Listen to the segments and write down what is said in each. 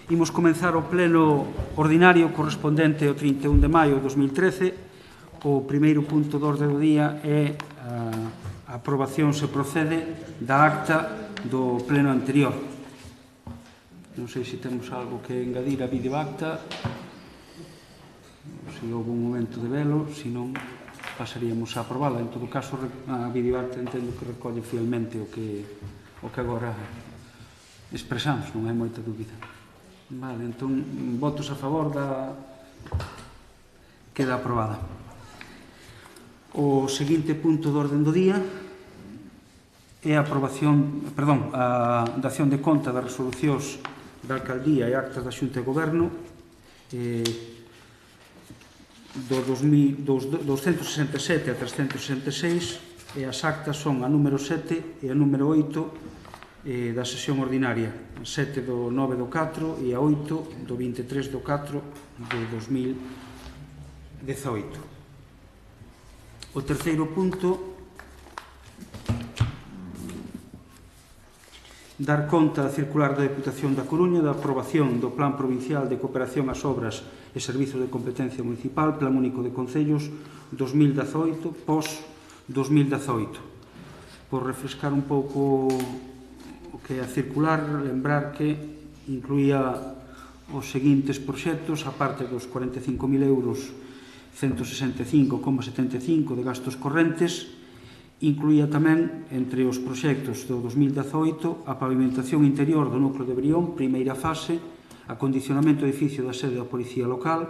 Imos comenzar o pleno ordinario correspondente ao 31 de maio de 2013. O primeiro punto do orde do día é a aprobación, se procede, da acta do pleno anterior. Non sei se temos algo que engadir a videoacta, se houve un momento de velo, se non pasaríamos a aprobala. En todo caso, a videoacta entendo que recolle fielmente o que agora expresamos, non hai moita dúbida. Vale, entón, votos a favor da... queda aprobada. O seguinte punto do orden do día é a aprobación, perdón, a dación de conta das resolucións da Alcaldía e actas da Xunta de Goberno do 267 a 366, e as actas son a número 7 e a número 8 da sesión ordinaria, 7 do 9 do 4 e a 8 do 23 do 4 de 2018. O terceiro punto, dar conta circular da Deputación da Coruña da aprobación do Plan Provincial de Cooperación ás Obras e Servizos de Competencia Municipal, Plan Único de Concellos 2018, pós-2018. Por refrescar un pouco o que é a circular, lembrar que incluía os seguintes proxectos, a parte dos 45.000 euros, 165,75 de gastos correntes, incluía tamén, entre os proxectos do 2018, a pavimentación interior do núcleo de Brión, primeira fase, acondicionamento do edificio da sede da Policía Local,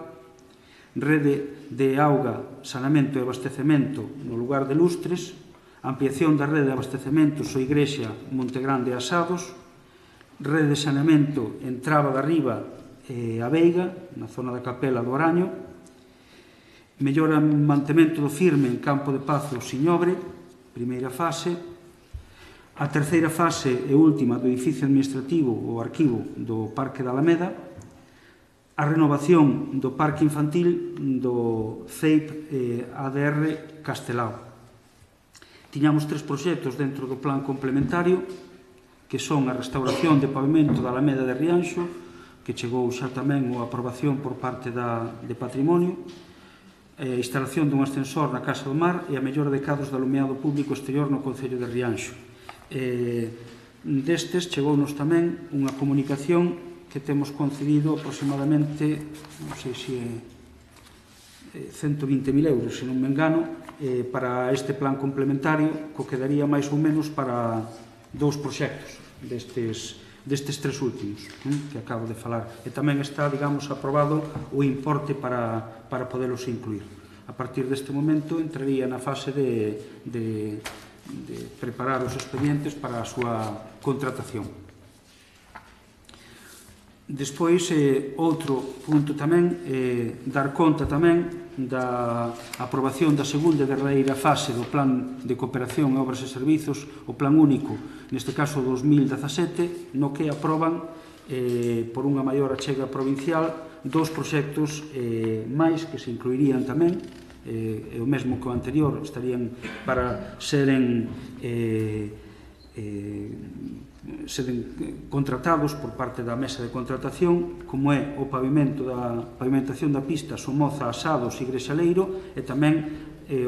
rede de auga, saneamento e abastecemento no lugar de Lustres, ampliación da rede de abastecementos o Igrexa Montegrande e Asados, rede de saneamento en Traba da Riba e a Veiga, na zona da Capela do Araño, mellora mantemento do firme en Campo de Pazo Siñobre, primeira fase, a terceira fase e última do edificio administrativo ou arquivo do Parque da Alameda, a renovación do Parque Infantil do CEIP ADR Castelao. Tiñamos tres proxectos dentro do plan complementario, que son a restauración de pavimento da Alameda de Rianxo, que chegou xa tamén a aprobación por parte de Patrimonio, a instalación dun ascensor na Casa do Mar e a mellora de cadros de alumeado público exterior no Concello de Rianxo. Destes chegounos tamén unha comunicación que temos concedido aproximadamente, non sei se é 120.000 euros, se non me engano, para este plan complementario, co que daría máis ou menos para dous proxectos destes tres últimos que acabo de falar. E tamén está, digamos, aprobado o importe para podelos incluir. A partir deste momento entraría na fase de preparar os expedientes para a súa contratación. Despois, outro punto tamén, dar conta tamén da aprobación da segunda e derradeira fase do Plan de Cooperación e Obras e Servizos, o Plan Único, neste caso 2017, no que aproban, por unha maior achega provincial, dous proxectos máis que se incluirían tamén, e o mesmo que o anterior, estarían para seren contratados por parte da mesa de contratación, como é o pavimentación da pista Somoza, Asados e Grexaleiro, e tamén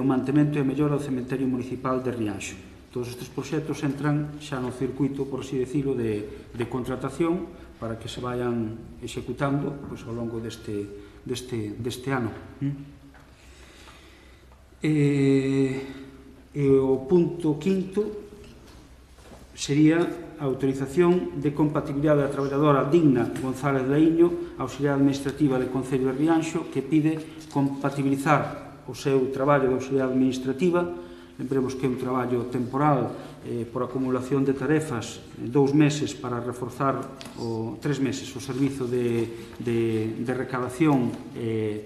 o mantemento e a mellora do cementerio municipal de Rianxo. Todos estes proxectos entran xa no circuito, por así decirlo, de contratación para que se vayan executando ao longo deste ano. E o punto quinto sería a autorización de compatibilidade da traballadora Digna González Laíño, auxiliar administrativa do Concello de Rianxo, que pide compatibilizar o seu traballo de auxiliar administrativa. Lembremos que é un traballo temporal por acumulación de tarefas, 2 meses para reforzar, 3 meses, o servizo de recadación e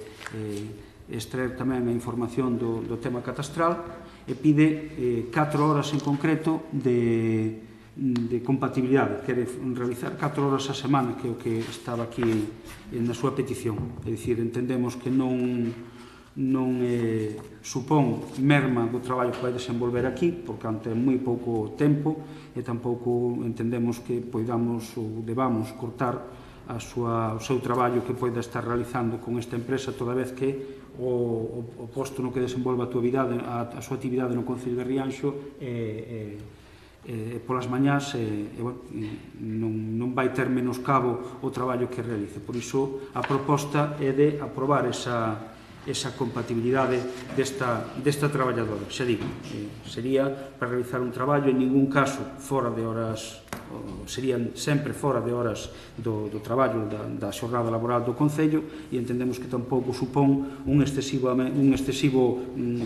extraer tamén a información do tema catastral, e pide 4 horas en concreto de compatibilidade, quere realizar 4 horas a semana, que é o que estaba aquí na súa petición. É dicir, entendemos que non supón merma do traballo que vai desenvolver aquí, porque ante moi pouco tempo, e tampouco entendemos que poidamos ou debamos cortar o seu traballo que poida estar realizando con esta empresa, toda vez que o posto no que desenvolve a súa actividade no Concello de Rianxo polas mañás non vai ter menoscabo o traballo que realice. Por iso a proposta é de aprobar esa compatibilidade desta traballadora. Xa digo, sería para realizar un traballo en ningún caso fora de horas, serían sempre fora de horas do traballo da xornada laboral do Concello, e entendemos que tampouco supón un excesivo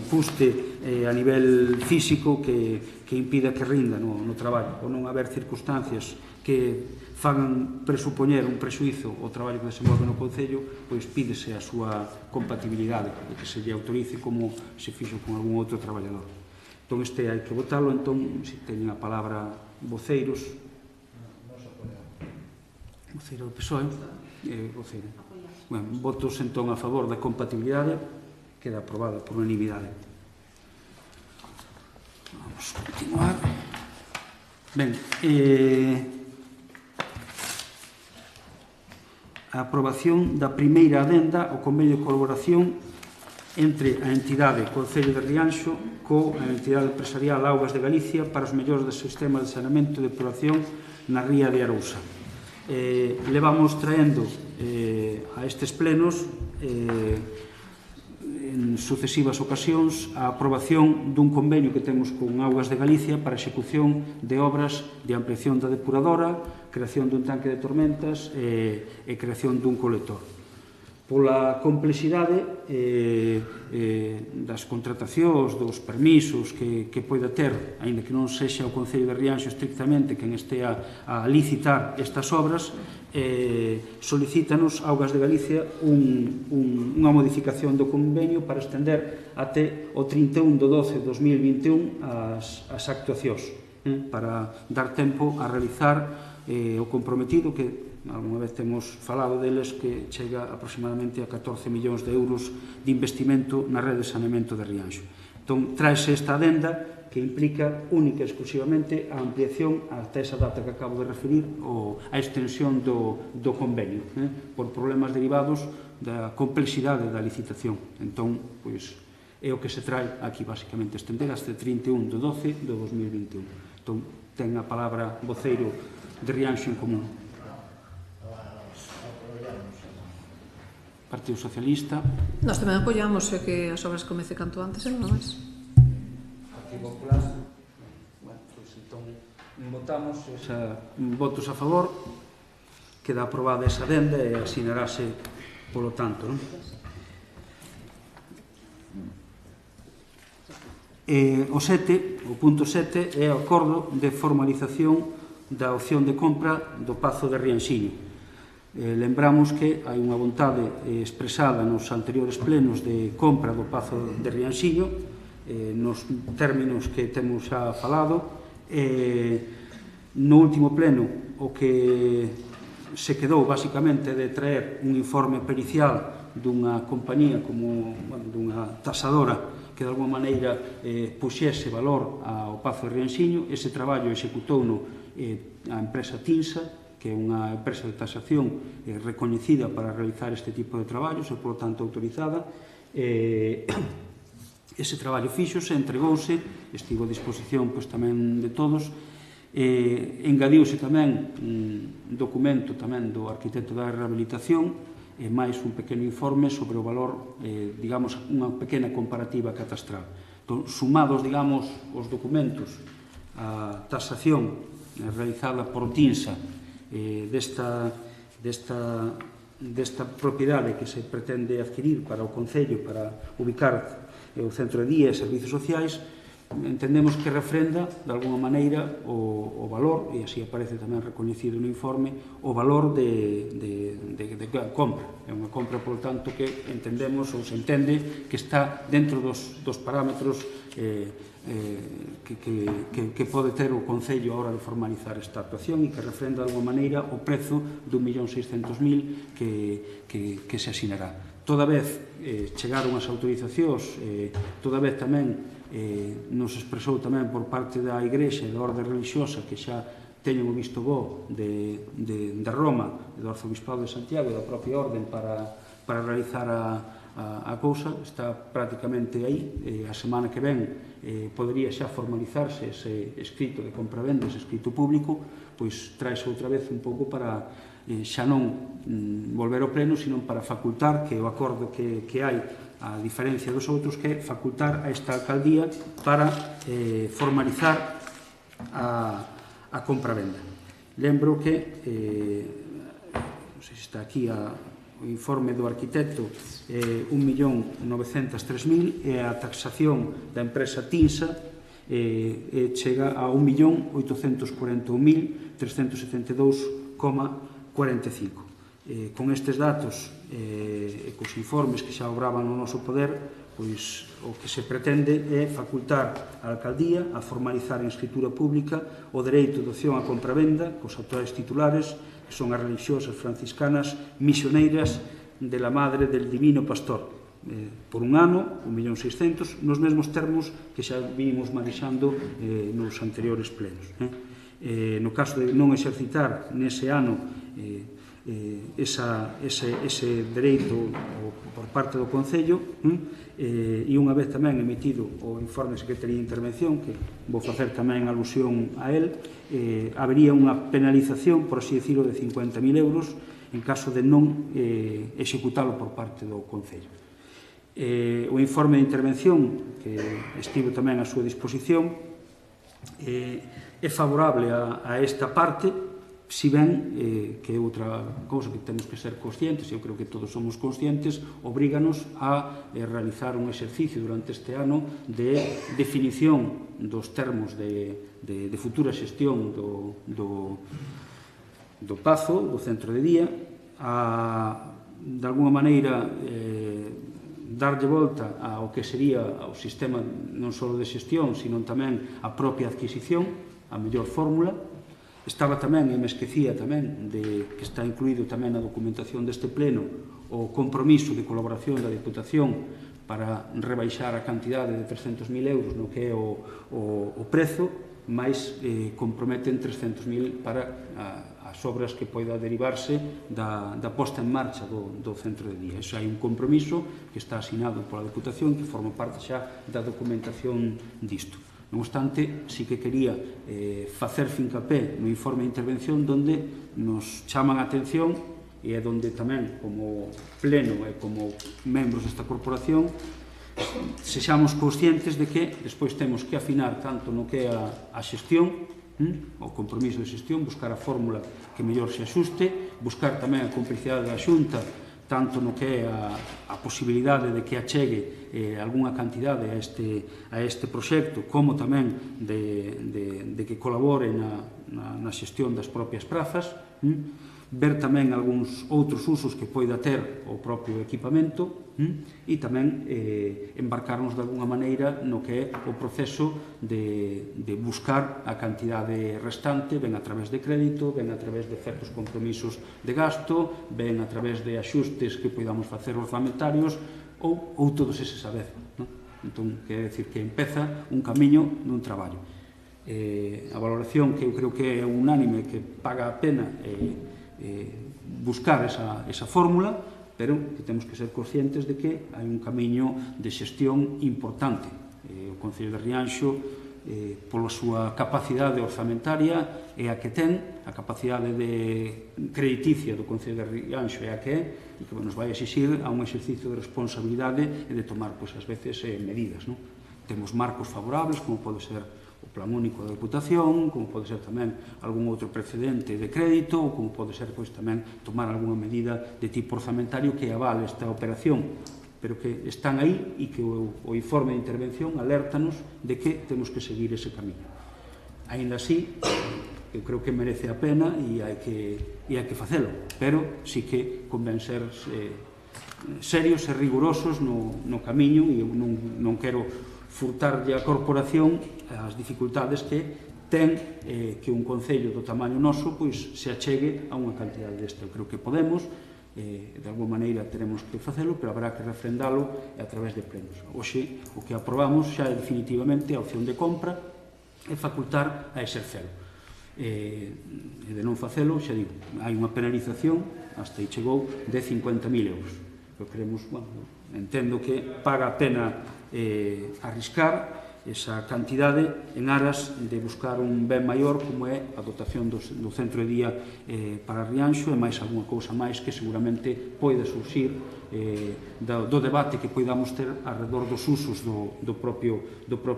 fuste a nivel físico que impida que rinda no traballo, ou non haber circunstancias que fan presupoñer un prexuízo ao traballo que desenvolve no Concello, pois pídese a súa compatibilidade e que se lle autorice como se fixo con algún outro traballador. Entón, este hai que votalo. Entón, se teñen a palabra voceiros. Voceiro do PSOE. Voceiro. Bueno, votos entón a favor da compatibilidade, queda aprobada por unanimidade. Vamos a continuar. Ben, a aprobación da primeira adenda ao convenio de colaboración entre a entidade Concello de Rianxo coa entidade empresarial Augas de Galicia para os mellores do sistema de saneamento e depuración na ría de Arousa. Levamos traendo a estes plenos en sucesivas ocasións a aprobación dun convenio que temos con Augas de Galicia para a execución de obras de ampliación da depuradora, creación dun tanque de tormentas e creación dun colector. Pola complexidade das contratacións, dos permisos que poida ter, aínda que non sexa o Concello de Rianxo estrictamente quen estea a licitar estas obras, solicítanos Augas de Galicia unha modificación do convenio para estender até o 31 de 12 de 2021 as actuacións, para dar tempo a realizar o comprometido que alguna vez temos falado deles, que chega aproximadamente a 14 millóns de euros de investimento na rede de saneamento de Rianxo. Entón, traese esta adenda que implica única e exclusivamente a ampliación ata esa data que acabo de referir, a extensión do convenio, por problemas derivados da complexidade da licitación. Entón, pois, é o que se trae aquí, basicamente, estender hasta 31 de 12 de 2021. Entón, ten a palabra voceiro de Rianxo en Común. Partido Socialista. Nós tamén apoiamos que as obras comece canto antes e non máis. Partido Popular. Bueno, pois entón votamos votos a favor. Queda aprobada esa adenda e asinarase polo tanto, non? O punto 7 é o acordo de formalización da opción de compra do Pazo de Rianxiño. Lembramos que hai unha vontade expresada nos anteriores plenos de compra do Pazo de Rianxiño, nos términos que temos xa falado. No último pleno, o que se quedou basicamente de traer un informe pericial dunha compañía, como dunha tasadora, que de alguma maneira puxese valor ao Pazo de Rianxiño. Ese traballo executouno a empresa Tinsa, que é unha empresa de tasación recoñecida para realizar este tipo de traballos e, por tanto, autorizada. Ese traballo fixose, entregouse, estivo a disposición tamén de todos. Engadiuse tamén un documento tamén do arquitecto da rehabilitación e máis un pequeno informe sobre o valor, digamos, unha pequena comparativa catastral. Entón, sumados, digamos, os documentos, a tasación realizada por Tinsa desta propiedade que se pretende adquirir para o Concello, para ubicar o centro de día e servizos sociais, entendemos que refrenda, de alguna maneira, o valor, e así aparece tamén recoñecido no informe, o valor de compra. É unha compra, por tanto, que entendemos ou se entende que está dentro dos parámetros que pode ter o Concello a hora de formalizar esta actuación e que refrenda de alguma maneira o prezo de 1.600.000 que se asinará. Toda vez chegaron as autorizacións, toda vez tamén nos expresou tamén por parte da Igrexa e da Orde Religiosa que xa teñen o visto bo de Roma, do Arzobispado de Santiago e da propia orden para realizar a cousa, está prácticamente aí. A semana que ven podería xa formalizarse ese escrito de compravenda, ese escrito público, pois traese outra vez un pouco para xa non volver ao pleno, sino para facultar que o acordo que hai, a diferencia dos outros, que facultar a esta alcaldía para formalizar a compravenda. Lembro que, non sei se está aquí o informe do arquitecto, 1.903.000, e a taxación da empresa Tinsa chega a 1.841.372,45. Con estes datos e cos informes que xa obraban no noso poder, pois o que se pretende é facultar a alcaldía a formalizar en escritura pública o dereito de opción á compravenda cos actuais titulares, que son as religiosas franciscanas misioneiras de la Madre del Divino Pastor, por un ano, 1.600.000, nos mesmos termos que xa vimos manexando nos anteriores plenos. No caso de non exercitar nese ano ese dereito por parte do Concello, e unha vez tamén emitido o informe de Secretaría de Intervención, que vou facer tamén alusión a él, habería unha penalización, por así decirlo, de 50.000 euros en caso de non executalo por parte do Concello. O informe de intervención, que estivo tamén a súa disposición, é favorable a esta parte, si ben que outra cousa que temos que ser conscientes, eu creo que todos somos conscientes, obríganos a realizar un exercicio durante este ano de definición dos termos de futura xestión do Pazo, do centro de día, a, de alguma maneira, darlle volta ao que sería o sistema non só de xestión, sino tamén a propia adquisición, a mellor fórmula. Estaba tamén, e me esquecía tamén, que está incluído tamén na documentación deste pleno, o compromiso de colaboración da Deputación para rebaixar a cantidade de 300.000 euros no que é o prezo, máis comprometen 300.000 para as obras que poida derivarse da posta en marcha do centro de día. Iso hai un compromiso que está asinado pola Deputación, que forma parte xa da documentación disto. Non obstante, sí que quería facer fincapé no informe de intervención onde nos chaman a atención, e é onde tamén, como pleno e como membros desta corporación, sexamos conscientes de que despois temos que afinar tanto no que é a xestión, o compromiso de xestión, buscar a fórmula que mellor se axuste, buscar tamén a complicidade da Xunta, tanto no que é a posibilidade de que achegue algunha cantidade a este proxecto, como tamén de que colabore na xestión das propias prazas, ver tamén algúns outros usos que poida ter o propio equipamento, e tamén embarcarnos de alguna maneira no que é o proceso de buscar a cantidade restante, ben a través de crédito, ben a través de certos compromisos de gasto, ben a través de axustes que podamos facer orzamentarios, ou todos eses a vez. Entón, quer decir que empeza un camiño dun traballo. A valoración que eu creo que é unánime, que paga a pena buscar esa fórmula, pero que temos que ser conscientes de que hai un camiño de xestión importante. O Concello de Rianxo, pola súa capacidade orzamentaria, é a que ten, a capacidade crediticia do Concello de Rianxo é a que é, e que nos vai exixir a un exercicio de responsabilidade e de tomar, pois, ás veces, medidas. Temos marcos favorables, como pode ser o Plan Único da Deputación, como pode ser tamén algún outro precedente de crédito, ou como pode ser, pois, tamén tomar algunha medida de tipo orzamentario que avale esta operación, pero que están aí e que o informe de intervención alertanos de que temos que seguir ese camiño. Aínda así, eu creo que merece a pena e hai que facelo, pero sí que convén ser serios e rigurosos no camiño, e eu non quero furtarlle a corporación as dificultades que ten que un concello do tamaño noso pois se achegue a unha cantidade desta. Eu creo que podemos, de alguma maneira teremos que facelo, pero habrá que refrendalo a través de plenos. Hoxe o que aprobamos xa é definitivamente a opción de compra e facultar a exercelo. e de non facelo, xa digo, hai unha penalización hasta aí chegou de 50.000 euros. Pero creemos, entendo que paga a pena arriscar esa cantidade en aras de buscar un ben maior como é a dotación do centro de día para Rianxo e máis algunha cousa máis que seguramente poida surxir do debate que poidamos ter alrededor dos usos do propio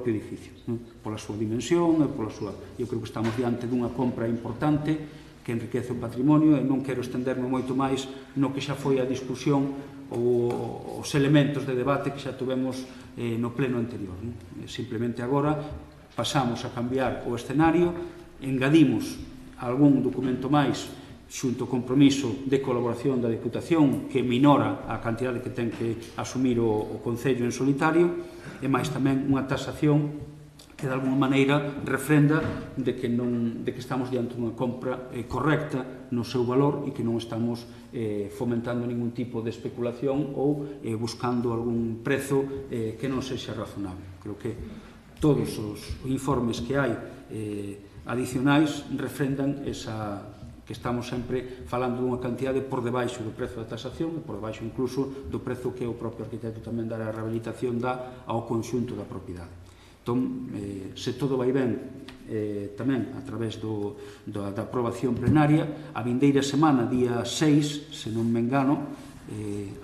edificio, pola súa dimensión e pola súa... Eu creo que estamos diante dunha compra importante que enriquece o patrimonio e non quero estenderme moito máis no que xa foi a discusión ou os elementos de debate que xa tuvemos no pleno anterior. Simplemente agora pasamos a cambiar o escenario, engadimos algún documento máis xunto ao compromiso de colaboración da Deputación que minora a cantidade que ten que asumir o Concello en solitario e máis tamén unha tasación que de alguma maneira refrenda de que estamos diante dunha compra correcta no seu valor e que non estamos fomentando ningún tipo de especulación ou buscando algún prezo que non sexa razonable. Creo que todos os informes que hai adicionais refrendan que estamos sempre falando dunha cantidade por debaixo do prezo da tasación e por debaixo incluso do prezo que o propio arquitecto tamén da rehabilitación dá ao conxunto da propiedade. Entón, se todo vai ben, tamén a través da aprobación plenaria, a vindeira semana, día 6, se non me engano,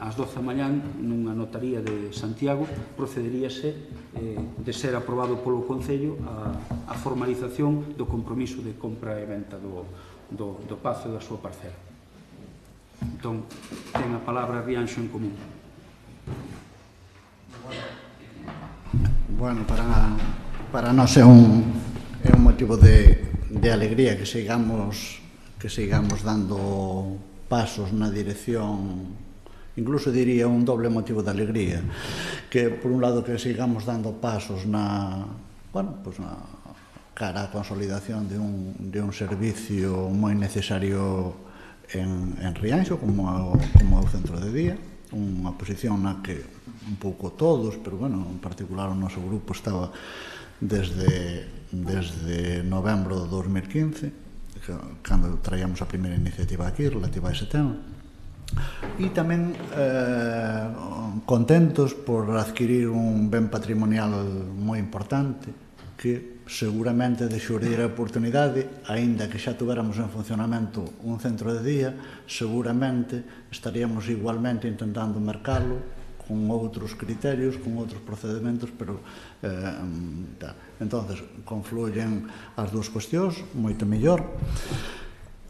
ás 12 da mañán, nunha notaría de Santiago, procederíase, de ser aprobado polo Concello, a formalización do compromiso de compra e venta do pazo da súa parcela. Entón, ten a palabra Rianxo en Común. Bueno, para nós é un motivo de alegría que sigamos dando pasos na dirección, incluso diría un doble motivo de alegría, que por un lado que sigamos dando pasos na cara á consolidación de un servicio moi necesario en Rianxo como o centro de día, unha posición na que un pouco todos, pero en particular o noso grupo estaba desde novembro de 2015, cando traíamos a primeira iniciativa aquí relativa a ese tema, e tamén contentos por adquirir un ben patrimonial moi importante que seguramente de xurdir a oportunidade, aínda que xa tuveramos en funcionamento un centro de día, seguramente estaríamos igualmente intentando mercalo con outros criterios, con outros procedementos, pero entonces confluyen as dúas cuestións moito mellor.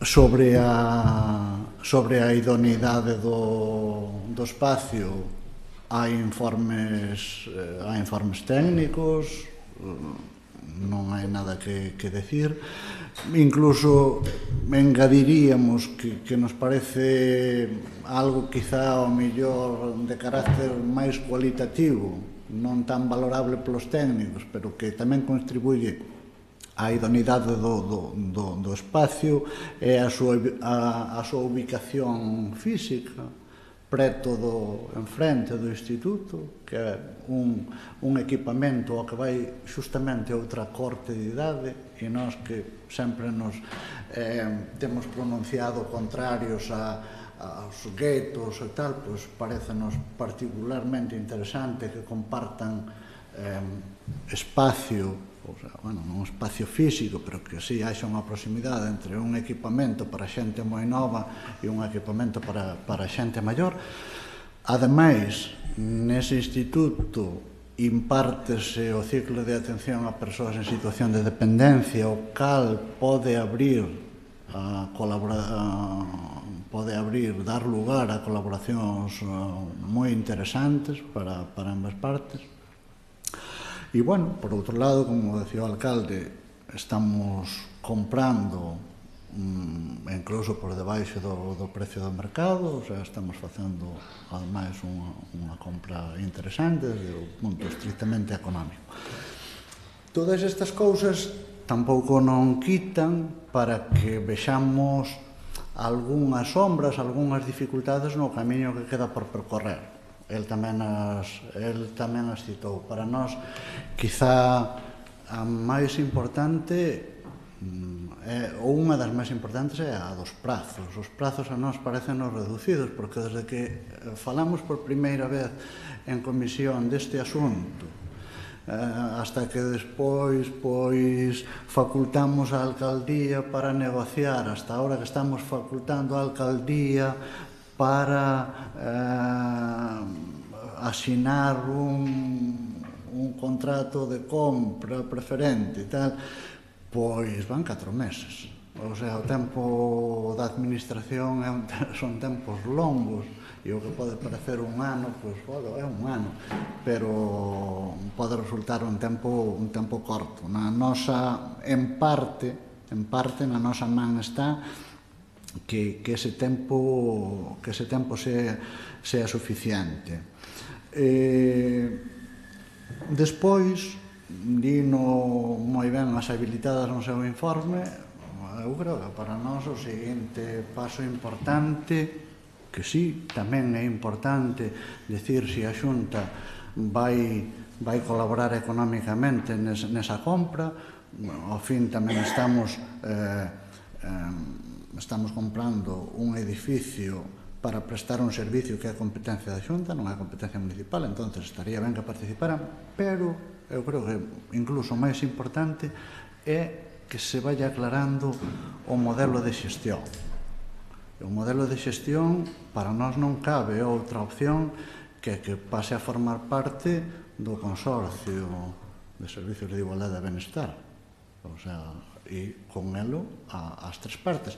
Sobre a idoneidade do espacio hai informes técnicos, non hai nada que decir. Incluso engadiríamos que nos parece algo quizá ao mellor de carácter máis cualitativo, non tan valorable polos técnicos, pero que tamén contribuye á idoneidade do espacio e a súa ubicación física preto enfrente do instituto, que é un equipamento ao que vai xustamente outra corte de idade, e nós que sempre nos temos pronunciado contrarios aos guetos e tal, pois parecenos particularmente interesante que compartan espacio, non espacio físico, pero que si haxa unha proximidade entre un equipamento para xente moi nova e un equipamento para xente maior. Ademais, nese instituto impártese o ciclo de atención a persoas en situación de dependencia, o cal pode dar lugar a colaboracións moi interesantes para ambas partes. E, por outro lado, como decía o alcalde, estamos comprando incluso por debaixo do precio do mercado, estamos facendo, ademais, unha compra interesante desde o punto estritamente económico. Todas estas cousas tampouco non quitan para que vexamos algunhas sombras, algunhas dificultades no camiño que queda por percorrer. El tamén as citou. Para nós, quizá a máis importante ou unha das máis importantes é a dos prazos. Os prazos a nós parecennos reducidos, porque desde que falamos por primeira vez en comisión deste asunto, hasta que despois facultamos a alcaldía para negociar, hasta ahora que estamos facultando a alcaldía para asinar un contrato de compra preferente e tal, pois van 4 meses. O sea, o tempo da administración son tempos longos, e o que pode parecer un ano, pois, é un ano, pero pode resultar un tempo corto. Na nosa, en parte, na nosa man está que ese tempo sea suficiente. Despois, dino moi ben as habilitadas no seu informe, eu creo que para nós o seguinte paso importante, que sí, tamén é importante decir se a Xunta vai colaborar económicamente nesa compra. Ao fin tamén estamos comprando un edificio para prestar un servicio que é competencia da Xunta, non é competencia municipal, entonces estaría ben que participaran, pero eu creo que incluso máis importante é que se vaya aclarando o modelo de xestión. O modelo de xestión, para nós non cabe outra opción que pase a formar parte do Consorcio de Servicios de Igualdade e Benestar. O sea, e con elo as tres partes.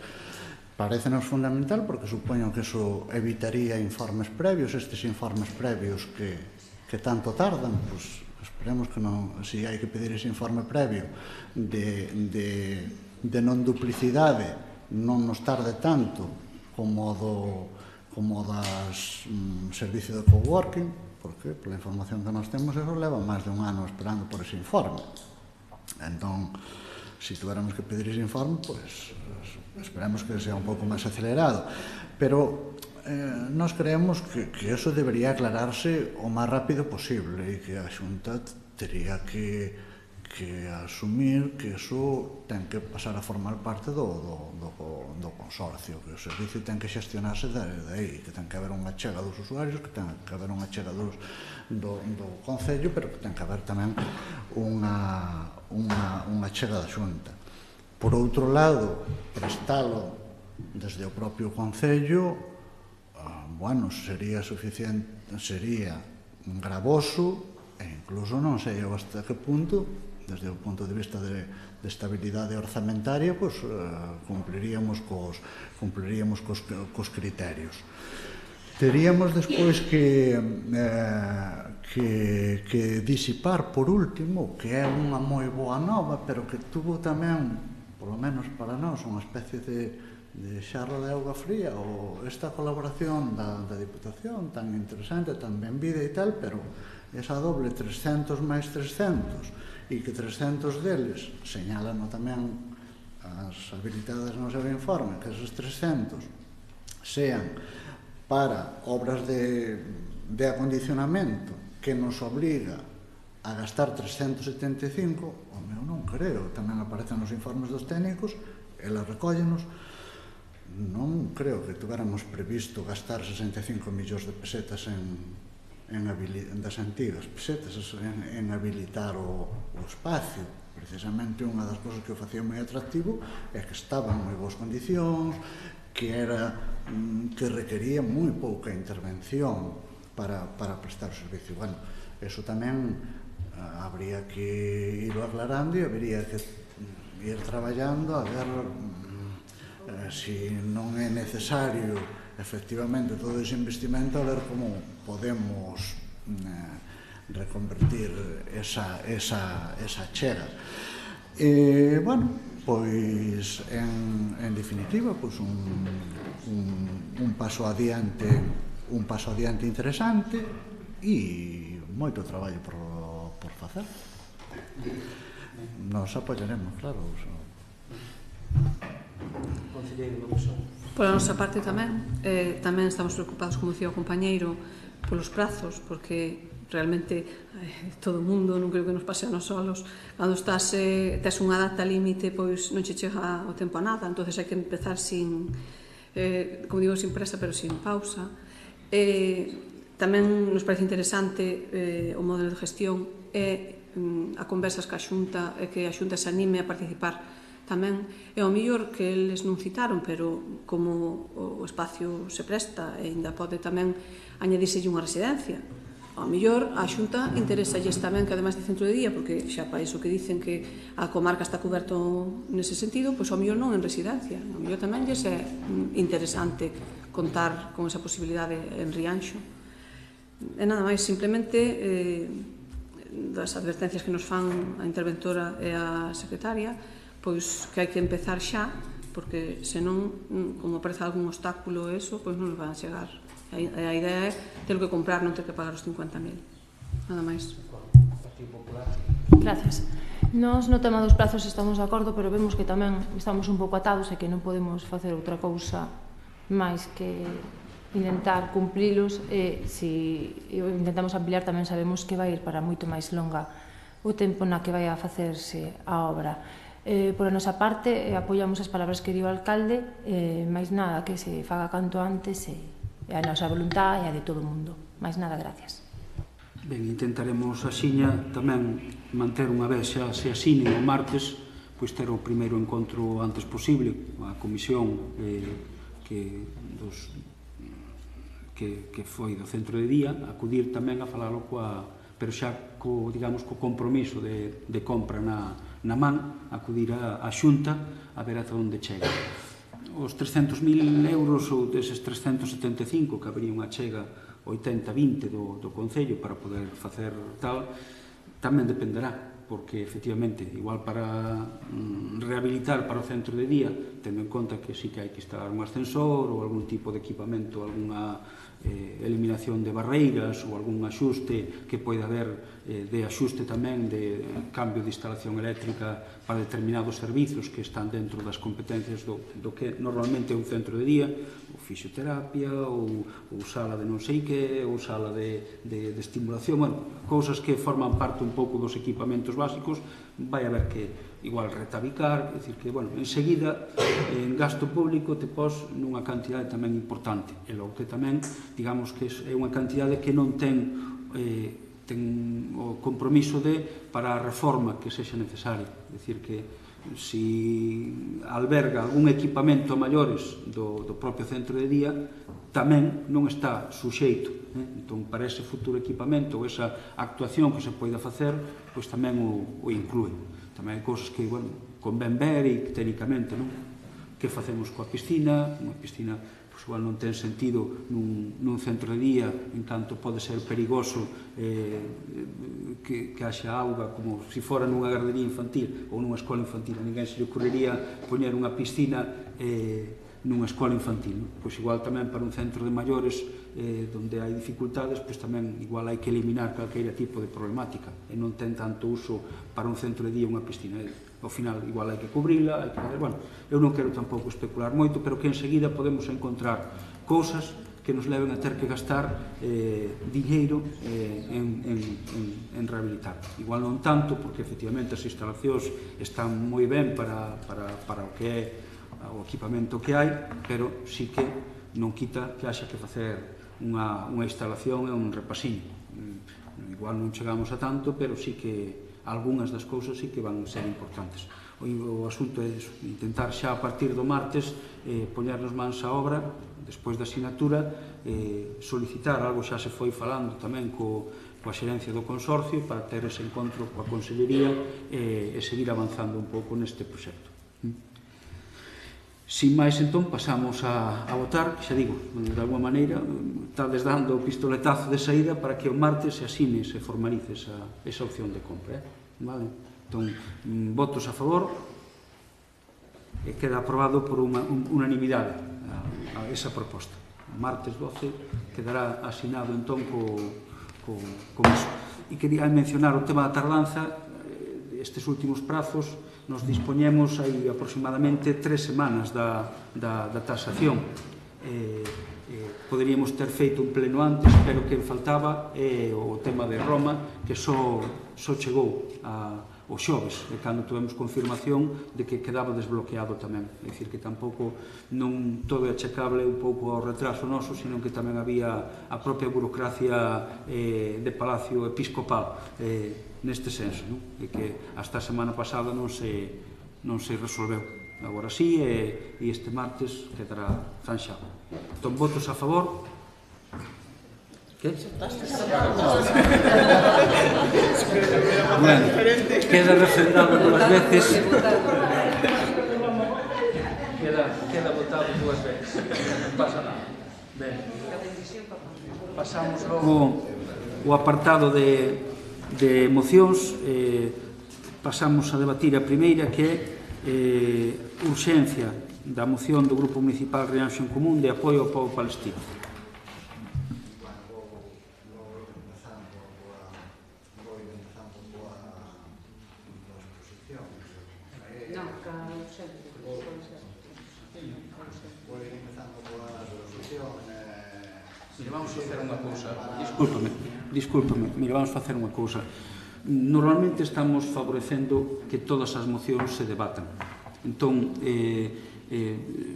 Parécenos fundamental porque supoño que eso evitaría informes previos, estes informes previos que tanto tardan, pois esperemos que non, se hai que pedir ese informe previo de non duplicidade, non nos tarde tanto como das servicio de coworking, porque pola información que nós temos eso leva máis de un ano esperando por ese informe. Entón, se tuéramos que pedir ese informe, pois esperemos que sea un pouco máis acelerado, pero nós creemos que eso debería aclararse o máis rápido posible e que a Xunta teria que asumir que eso ten que pasar a formar parte do consorcio, que o servicio ten que xestionarse de aí, que ten que haber unha achega dos usuarios, que ten que haber unha achega do Concello, pero que ten que haber tamén unha achega da Xunta. Por outro lado, prestalo desde o propio Concello, bueno, sería suficiente, sería gravoso, e incluso non sei hasta que punto, desde o punto de vista de estabilidade orzamentaria, pois cumpliríamos cos criterios. Teríamos despois que disipar, por último, que é unha moi boa nova, pero que tuvo tamén, polo menos para nós, unha especie de xarro de auga fría, ou esta colaboración da Diputación tan interesante, tan benvida e tal, pero esa doble 300 máis 300, e que 300 deles, señalan tamén as habilitadas no seu informe, que esos 300 sean para obras de acondicionamento que nos obliga a gastar 375, o meu non creo, tamén aparecen nos informes dos técnicos, elas recóllenos, non creo que tuéramos previsto gastar 65 millóns de pesetas das antigas pesetas en habilitar o espacio. Precisamente unha das cousas que o facía moi atractivo é que estaba en moi boas condicións, que requería moi pouca intervención para prestar o servicio. Bueno, eso tamén habría que irlo aclarando e habría que ir traballando a ver si non é necesario efectivamente todo ese investimento, a ver como podemos reconvertir esa chega. E, bueno, pois, en definitiva, pois un paso adiante interesante e moito traballo por facer. Nos apoyaremos, claro. Pola nosa parte tamén estamos preocupados, como dicía o compañeiro, polos prazos, porque realmente todo o mundo, non creo que nos pase a nos solos, cando tes unha data límite, pois non che chega o tempo a nada, entonces hai que empezar sin, como digo, sin presa, pero sin pausa. Tamén nos parece interesante o modelo de gestión e a conversas ca Xunta, e que a Xunta se anime a participar tamén. É o mellor que eles non citaron, pero como o espacio se presta, e ainda pode tamén añadírselle unha residencia. Ao mellor a Xunta interesalles tamén que ademais de centro de día, porque xa para iso que dicen que a comarca está coberto nese sentido, pois ao mellor non en residencia. Ao mellor tamén lles é interesante contar con esa posibilidade en Rianxo. E nada máis, simplemente das advertencias que nos fan a interventora e a secretaria, pois que hai que empezar xa, porque senón, como aparece algún obstáculo eso, pois non nos van a chegar. A idea é ter que comprar, non ter que pagar os 50.000. Nada máis. Gracias. Nós no tema dos prazos estamos de acordo, pero vemos que tamén estamos un pouco atados e que non podemos facer outra cousa máis que intentar cumprilos, e se intentamos ampliar tamén sabemos que vai ir para moito máis longa o tempo na que vai a facerse a obra. Por a nosa parte, apoiamos as palabras que dio o alcalde, máis nada, que se faga canto antes, e a nosa voluntad e a de todo o mundo. Máis nada, gracias. Ben, intentaremos axiña tamén manter unha vez xa se asine o martes, pois ter o primeiro encontro antes posible, a comisión que foi do centro de día, acudir tamén a falalo pero xa co compromiso de compra na man, acudir á Xunta a ver ata onde chega. Os 300.000 euros ou deses 375 que habería unha chega 80-20 do Concello para poder facer tal, tamén dependerá, porque efectivamente, igual para rehabilitar para o centro de día, tendo en conta que sí que hai que instalar un ascensor ou algún tipo de equipamento, algunha eliminación de barreiras ou algún axuste que poida haber de axuste tamén de cambio de instalación eléctrica para determinados servizos que están dentro das competencias do que normalmente é un centro de día, ou fisioterapia, ou sala de non sei que, ou sala de estimulación, cousas que forman parte un pouco dos equipamentos básicos, vai haber que igual retabicar, é dicir que, enseguida, en gasto público te pos nunha cantidade tamén importante, e logo que tamén, digamos que é unha cantidade que non ten o compromiso para a reforma que sexa necesaria, é dicir que se alberga algún equipamento a maiores do propio centro de día, tamén non está suxeito. Entón, para ese futuro equipamento ou esa actuación que se poida facer, pois tamén o inclúe. Tamén hai cousas que, convén ver e técnicamente, non? Que facemos coa piscina? Unha piscina, pois, igual non ten sentido nun centro de día, en canto pode ser perigoso que haxa auga, como se fora nunha gardería infantil ou nunha escola infantil. A ninguén se lle ocurriría poñer unha piscina nunha escola infantil. Pois igual tamén para un centro de maiores onde hai dificultades, pois tamén igual hai que eliminar calqueira tipo de problemática e non ten tanto uso para un centro de día unha piscina. Ao final igual hai que cubrila, hai que fazer, eu non quero tampouco especular moito, pero que enseguida podemos encontrar cousas que nos leven a ter que gastar diñeiro en rehabilitar. Igual non tanto, porque efectivamente as instalacións están moi ben para o que é o equipamento que hai, pero sí que non quita que haxa que facer unha instalación e un repasiño. Igual non chegamos a tanto, pero sí que algunhas das cousas sí que van ser importantes. O asunto é intentar xa a partir do martes poñernos mans á obra, despois da asignatura, solicitar, algo xa se foi falando tamén coa xerencia do consorcio, para ter ese encontro coa Consellería e seguir avanzando un pouco neste proxecto. Sin máis, entón, pasamos a votar, xa digo, de alguma maneira, estades dando o pistoletazo de saída para que o martes se asine, se formalice esa opción de compra. Entón, votos a favor, e queda aprobado por unanimidade esa proposta. O martes 12 quedará asinado, entón, con iso. E quería mencionar o tema da tardanza. Estes últimos prazos nos dispoñemos hai aproximadamente 3 semanas da tasación. poderíamos ter feito un pleno antes, pero que faltaba é o tema de Roma, que só chegou o xoves, e cando tivemos confirmación de que quedaba desbloqueado tamén. É dicir, que tampouco non todo é achacable un pouco ao retraso noso, sino que tamén había a propia burocracia de Palacio Episcopal neste senso, e que hasta a semana pasada non se resolveu. Agora sí, e este martes quedará zanxado. Entón, votos a favor? ¿Qué? Bueno, queda refrendado dúas veces. Queda votado dúas veces. Non pasa nada. Ben. Pasamos logo o apartado de mocións. Pasamos a debatir a primeira, que é urxencia da moción do Grupo Municipal Rianxo en Común de apoio ao pobo palestino. Mira, vamos facer unha cousa. Discúlpame, mira, vamos facer unha cousa. Normalmente estamos favorecendo que todas as mocións se debatan. Entón,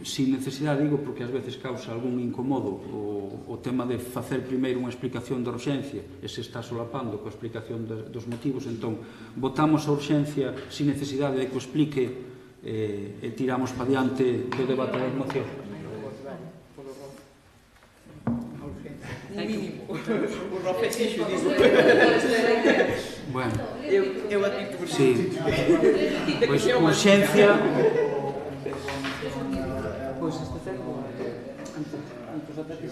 sin necesidade, digo, porque ás veces causa algún incomodo o tema de facer primeiro unha explicación da urxencia e se está solapando coa explicación dos motivos, entón, votamos a urxencia sin necesidade de que o explique e tiramos para diante do debate da moción. Bueno, sí, pois urxencia. Pois este tempo antes de que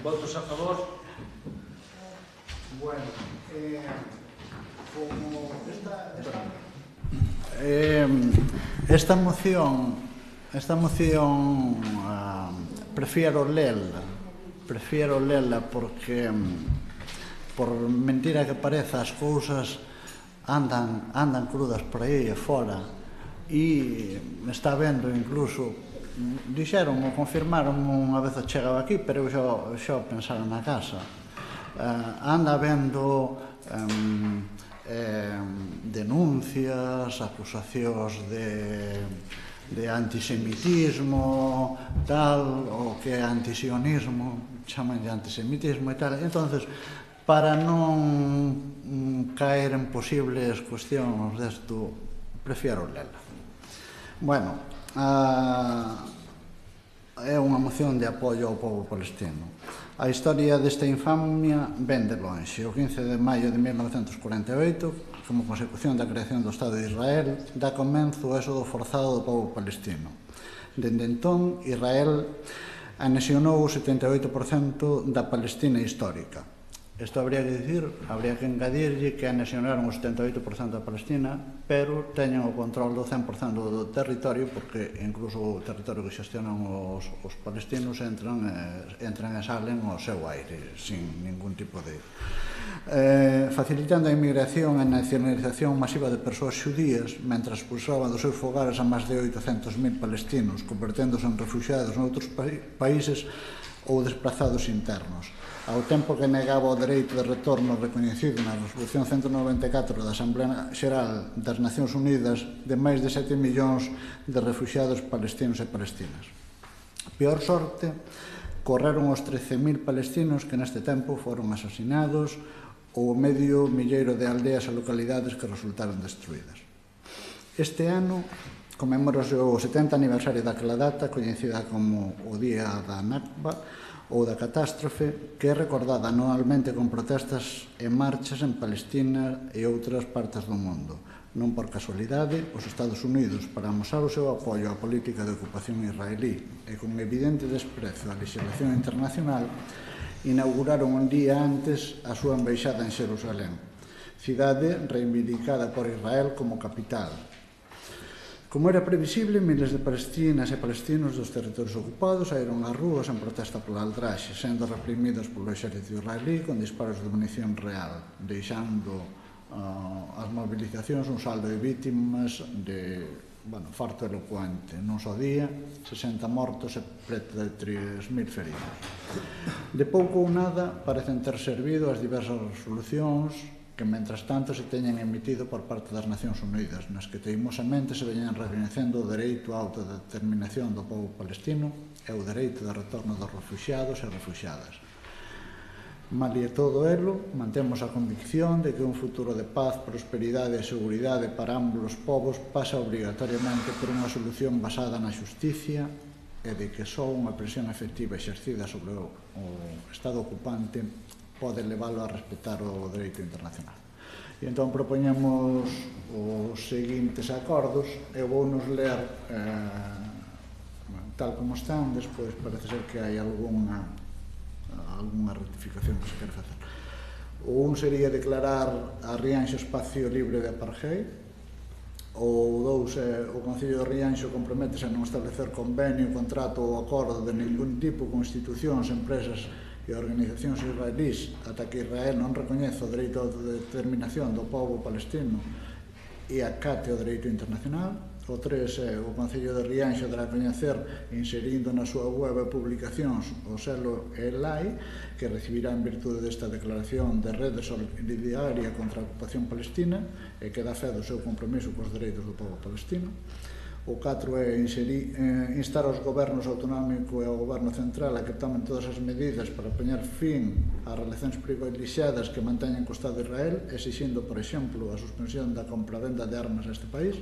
votos a favor. Bueno, como esta moción prefiero lela porque por mentira que pareza as cousas andan crudas por aí e fora, e está vendo incluso, dixeron ou confirmaron unha vez chegaba aquí, pero eu xa pensara na casa, anda vendo denuncias, acusacións de antisemitismo, tal, o que é antisionismo, chaman de antisemitismo e tal. Entonces, para non caer en posibles cuestións desto, prefiero lela. Bueno, é unha moción de apoio ao pobo palestino. A historia desta infamia ven de lonxe. O 15 de maio de 1948, como consecución da creación do Estado de Israel, dá comenzo o éxodo forzado do pobo palestino. Dende entón, Israel anexionou o 78% da Palestina histórica. Isto habría que engadirlle que anexionaron o 78% da Palestina, pero teñen o control do 100% do territorio, porque incluso o territorio que xestionan os palestinos entran e salen ao seu aire, sin ningún tipo de... facilitando a inmigración e nacionalización masiva de persoas xudías, mentras expulsaban dos seus fogares a máis de 800.000 palestinos, converténdose en refugiados noutros países ou desplazados internos, ao tempo que negaba o dereito de retorno recoñecido na Resolución 194 da Asamblea Xeral das Nacións Unidas de máis de 7 millóns de refugiados palestinos e palestinas. Peor sorte correron os 13.000 palestinos que neste tempo foron asasinados ou medio milleiro de aldeas e localidades que resultaron destruídas. Este ano conmemorase o 70 aniversario daquela data, coñecida como o Día da Nakba ou da Catástrofe, que é recordada anualmente con protestas e marchas en Palestina e outras partes do mundo. Non por casualidade, os Estados Unidos, para amosar o seu apoio á política de ocupación israelí e con evidente desprezo á legislación internacional, inauguraron un día antes a súa embaixada en Xerusalén, cidade reivindicada por Israel como capital. Como era previsible, miles de palestinas e palestinos dos territorios ocupados saíron ás rúas en protesta pola aldraxe, sendo reprimidos polo exército israelí con disparos de munición real, deixando as mobilizacións un saldo de vítimas de, farto elocuente. Non só día, 60 mortos e preto de 3.000 feridos. De pouco ou nada parecen ter servido as diversas resolucións que, mentras tanto, se teñen emitido por parte das Nacións Unidas, nas que teimosamente se veñen reconhecendo o dereito á autodeterminación do pobo palestino e o dereito de retorno dos refuxiados e refuxiadas. Malia todo elo, mantemos a convicción de que un futuro de paz, prosperidade e seguridade para ambos os povos pasa obrigatoriamente por unha solución basada na xusticia e de que só unha presión efectiva exercida sobre o Estado ocupante pode leválo a respetar o dereito internacional. E entón propoñemos os seguintes acordos. Eu vou nos ler tal como están, despois parece ser que hai algunha rectificación que se quere facer. O un sería declarar a Rianxo espacio libre de apartheid. O dous é o Concello de Rianxo comprométese a non establecer convenio, contrato ou acordo de ningún tipo con institucións, empresas e organizacións israelís ata que Israel non recoñece o dereito de autodeterminación do pobo palestino e acate o dereito internacional. O 3 é o Concello de Rianxo de recoñecer, inserindo na súa web e publicacións o selo ELAI, que recibirá en virtude desta declaración de rede solidaria contra a ocupación palestina e que dá fe do seu compromiso cos dereitos do povo palestino. O 4 é instar aos gobernos autonómico e ao goberno central a que tomen todas as medidas para poñer fin ás relacións privilexiadas que manteñen co Estado de Israel, exixindo, por exemplo, a suspensión da compra-venda de armas a este país.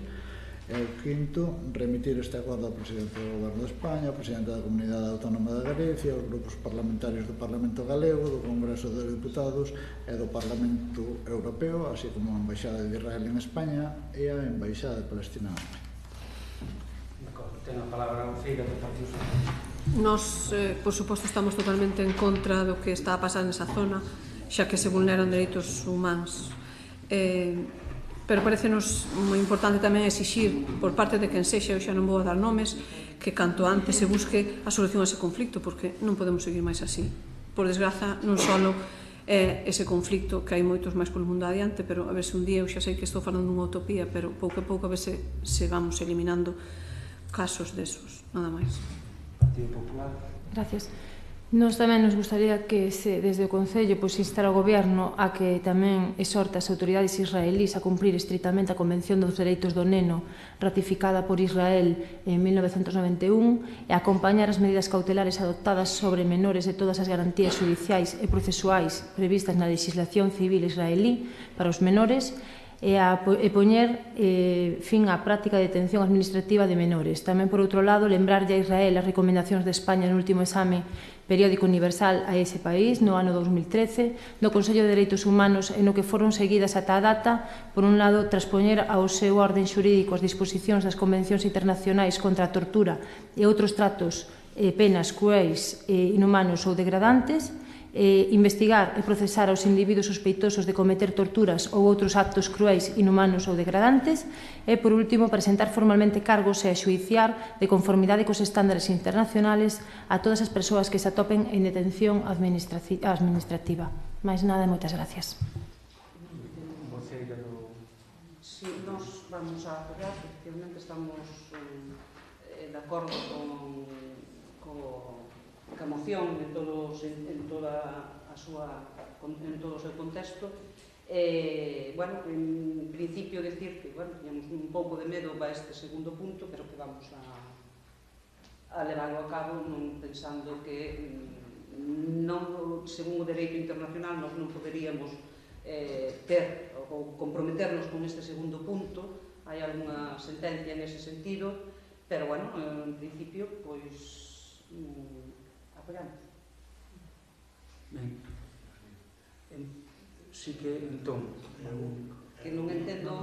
E o quinto, remitir este acordo ao Presidente do Goberno de España, ao Presidente da Comunidade Autónoma de Galicia, aos grupos parlamentarios do Parlamento Galego, do Congreso de Deputados e do Parlamento Europeo, así como a Embaixada de Israel en España e a Embaixada de Palestina. Ten a palabra a Uceira do Partido Socialista. Nos, por suposto, estamos totalmente en contra do que está a pasar nesa zona, xa que se vulneran dereitos humanos. Pero parecenos moi importante tamén exixir por parte de quen sexa, eu xa non vou a dar nomes, que canto antes se busque a solución a ese conflicto, porque non podemos seguir máis así. Por desgraza, non só é ese conflicto, que hai moitos máis polo mundo adiante, pero a ver se un día, eu xa sei que estou falando dunha utopía, pero pouco a pouco a ver se vamos eliminando casos desos, nada máis. Partido Popular. Gracias. Nos tamén nos gustaría que desde o Concello instar ao Goberno a que tamén exhorte as autoridades israelís a cumprir estritamente a Convención dos Dereitos do Neno ratificada por Israel en 1991 e acompañar as medidas cautelares adoptadas sobre menores de todas as garantías xudiciais e procesuais previstas na legislación civil israelí para os menores e poñer fin á práctica de detención administrativa de menores. Tamén, por outro lado, lembrarlle a Israel as recomendacións de España no último exame periódico universal a ese país no ano 2013 no Consello de Dereitos Humanos e no que foron seguidas ata a data, por un lado, traspoñer ao seu orden xurídico as disposicións das convencións internacionais contra a tortura e outros tratos e penas cruéis, inhumanos ou degradantes, investigar e procesar aos individuos sospeitosos de cometer torturas ou outros actos cruéis, inhumanos ou degradantes e, por último, presentar formalmente cargos e axuiciar de conformidade cos estándares internacionales a todas as persoas que se atopen en detención administrativa. Mais nada e moitas gracias. Si, nos vamos a apoiar, efectivamente estamos de acordo con a moción en todo o seu contexto. Bueno, en principio decir que, bueno, teníamos un pouco de medo para este segundo punto, pero que vamos a levarlo a cabo non pensando que según o dereito internacional nós non poderíamos ter ou comprometernos con este segundo punto. Hai algunha sentencia nese sentido, pero, bueno, en principio, pois apoiamos. Ben, si que, entón, que non entendo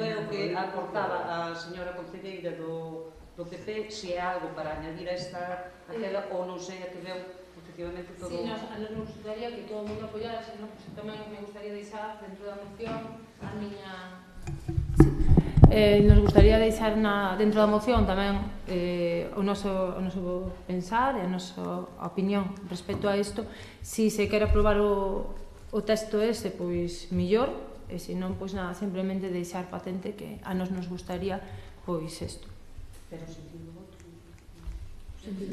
é o que aportaba a señora concelleira do PP, se é algo para añadir a esta aquela, ou non sei a que veu efectivamente todo. Sí, nos gustaría que todo o mundo apoyara, senón, tamén me gustaría deixar dentro da moción a miña... Nos gustaría deixar dentro da moción tamén o noso pensar e a nosa opinión respecto a isto. Si se quere aprobar o texto ese, pois millor, E senón, pois nada, simplemente deixar patente que a nos gustaría pois isto. Pero o sentido do voto...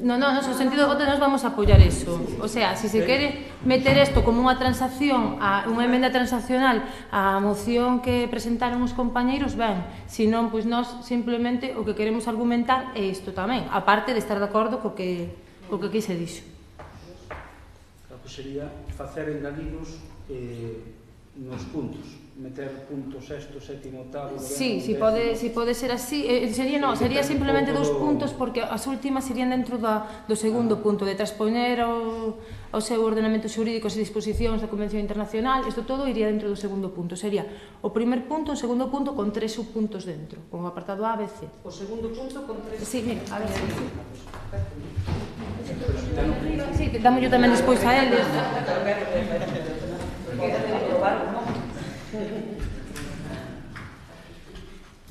No, no o sentido do voto nos vamos a apoiar eso. O sea, se quere meter isto como unha transacción, unha emenda transaccional á moción que presentaron os compañeiros, ben, senón, pois nós simplemente o que queremos argumentar é isto tamén, aparte de estar de acordo co que aquí se dixo. O que sería facer engadidos nos puntos, meter punto sexto, sétimo, octavo... Sí, si pode ser así, sería simplemente 2 puntos porque as últimas serían dentro do segundo punto, de transponer ao seu ordenamento xurídico as disposicións da Convención Internacional, isto todo iría dentro do segundo punto, sería o primer punto, o segundo punto con 3 subpuntos dentro, con o apartado A, B, C. O segundo punto con 3... Sí, mira, a ver, sí, damos yo tamén despois a eles.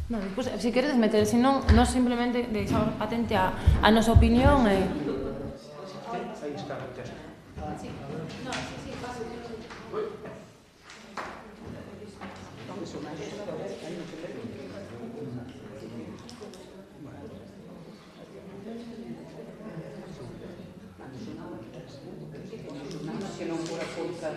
No, despois, se queredes meter, senón, nós simplemente deixamos patente a nosa opinión e... Aí está o texto. Sí, no, sí, paso. Que non fora contra...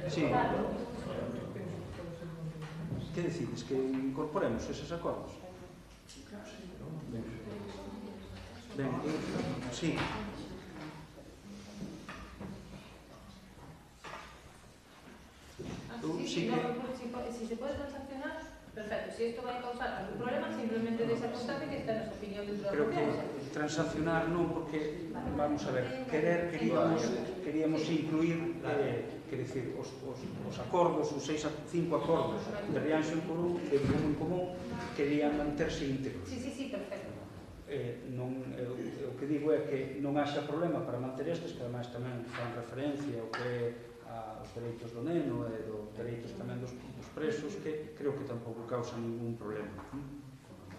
Sí. Que decides? Que incorporemos eses acordos? Ben, sí. Si se pode transaccionar, perfecto. Si isto vai causar algún problema, simplemente deixa constante que está a nosa opinión dentro da Creo que proposta. transaccionar non, porque, vamos a ver, queríamos incluir, quer dicir, os acordos, os 5 acordos de Rianxo en común, de Vigo en común, querían manterse íntegros. Sí, perfecto. O que digo é que non haxa problema para manter estes, que ademais tamén fan referencia ao que é aos dereitos do neno e dos dereitos tamén dos presos, que creo que tampouco causa ningún problema.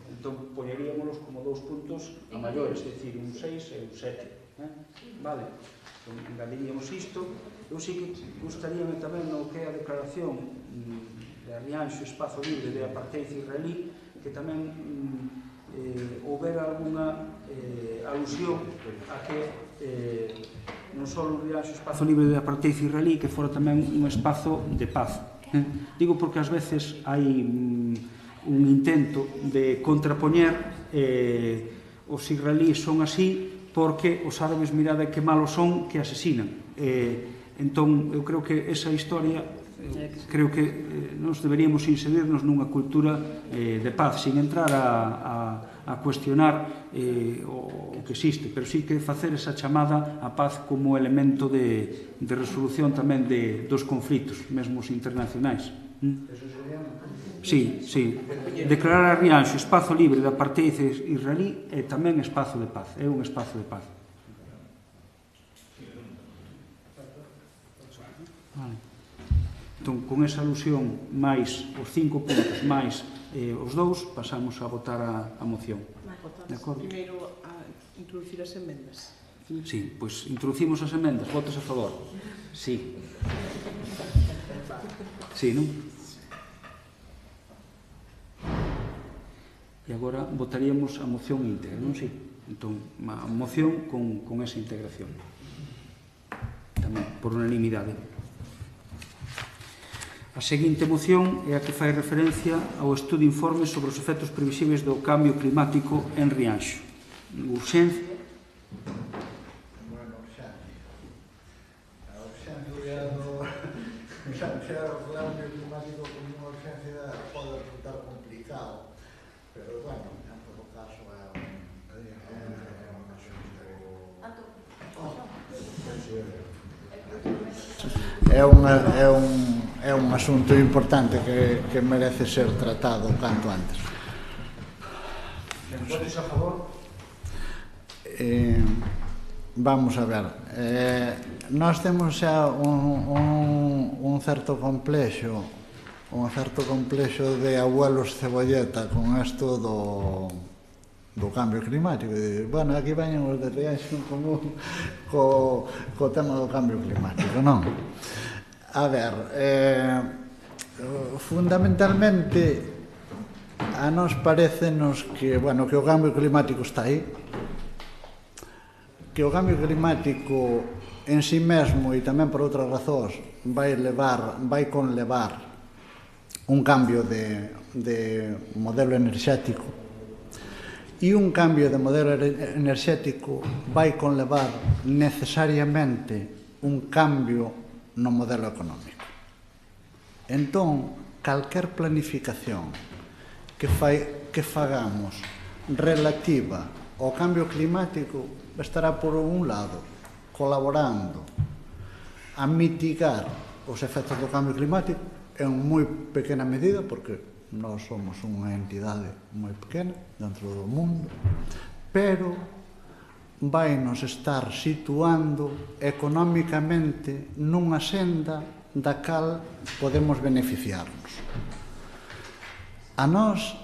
Entón, poñeríamos como 2 puntos a maiores, é dicir, un 6 e un 7. Vale? Entón, engadiríamos isto. Eu sí que gustaríame tamén no que é a declaración de Rianxo Espazo Libre de Apartheid Israelí, que tamén houbera alguna alusión a que non só o Rianxo Espazo Libre de Apartheid Israelí, que fora tamén un espazo de paz. Digo porque ás veces hai un intento de contrapoñer os israelíes son así porque os árabes mirade que malos son que asesinan. Entón, eu creo que esa historia creo que nos deberíamos inserirnos nunha cultura de paz, sin entrar a cuestionar o que existe, pero sí que facer esa chamada á paz como elemento de resolución tamén dos conflitos, mesmo os internacionais. Sí. Declarar a Rianxo espazo libre de apartheid israelí é tamén espazo de paz, é un espazo de paz. Vale. Entón, con esa alusión máis os 5 puntos máis os 2, pasamos a votar a moción. De acordo? Primeiro a introducir as emendas. Sí, pois introducimos as emendas, votos a favor. Sí. Sí, non? E agora votaríamos a moción íntegra, non? Sí. Entón, a moción con esa integración. Tamén, por unanimidade. A seguinte moción é a que fai referencia ao estudo informe sobre os efectos previsibles do cambio climático en Rianxo. Urxencia. Bueno, a xa o cambio climático como unha urgencia pode resultar complicado, pero, bueno, en todo caso é un asunto... É un asunto importante que merece ser tratado canto antes. Votos a favor? Vamos a ver, nós temos xa un certo complexo de abuelos cebolleta con isto do cambio climático. Bueno, aquí veñen os de Rianxo en común co tema do cambio climático, non? A ver, fundamentalmente a nos parecenos que o cambio climático está aí, que o cambio climático en sí mesmo e tamén por outras razóns vai conlevar un cambio de modelo enerxético, e un cambio de modelo enerxético vai conlevar necesariamente un cambio no modelo económico. Entón, calquer planificación que fagamos relativa ao cambio climático estará, por un lado, colaborando a mitigar os efectos do cambio climático en moi pequena medida, porque nós somos unha entidade moi pequena dentro do mundo, pero vai nos estar situando económicamente nunha senda da cal podemos beneficiarnos. A nós,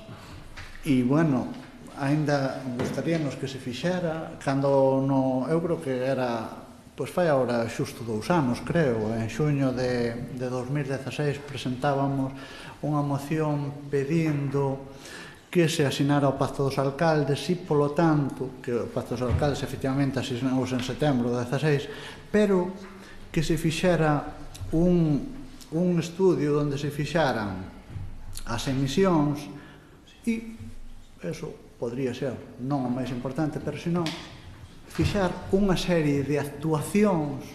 e, bueno, aínda gustaríanos que se fixera cando eu creo que era, pois fai agora xusto 2 anos, creo, en xuño de 2016 presentábamos unha moción pedindo que se asinara o Pacto dos Alcaldes, e polo tanto, que o Pacto dos Alcaldes efectivamente asinouse en setembro de 16, pero que se fixera un estudio onde se fixaran as emisións, e eso podría ser non o máis importante, pero senón fixar unha serie de actuacións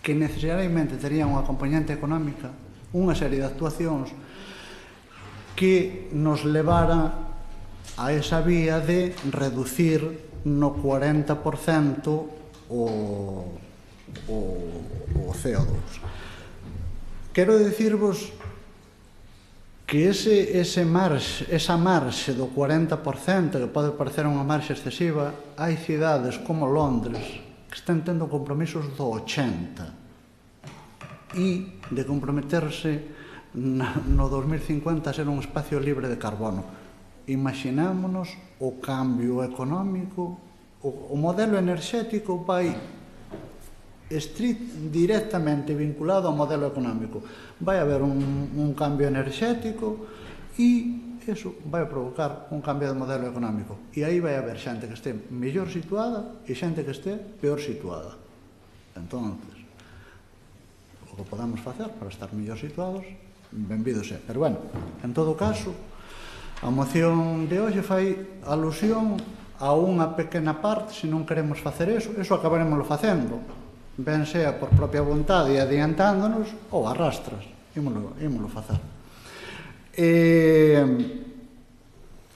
que necesariamente terían unha componente económica, unha serie de actuacións que nos levara a esa vía de reducir no 40% o CO2. Quero dicirvos que esa marxe do 40%, que pode parecer unha marxe excesiva, hai cidades como Londres que están tendo compromisos do 80% e de comprometerse no 2050 a ser un espacio libre de carbono. Imaginámonos o cambio económico, o modelo enerxético vai directamente vinculado ao modelo económico. Vai haber un cambio enerxético e eso vai provocar un cambio de modelo económico. E aí vai haber xente que este mellor situada e xente que este peor situada. Entón, o que podamos facer para estar mellor situados, benvido sea. Pero, bueno, en todo caso, a moción de hoxe fai alusión a unha pequena parte, se non queremos facer eso acabaremoslo facendo, ben sea por propia vontade e adiantándonos, ou arrastras, ímolo facer.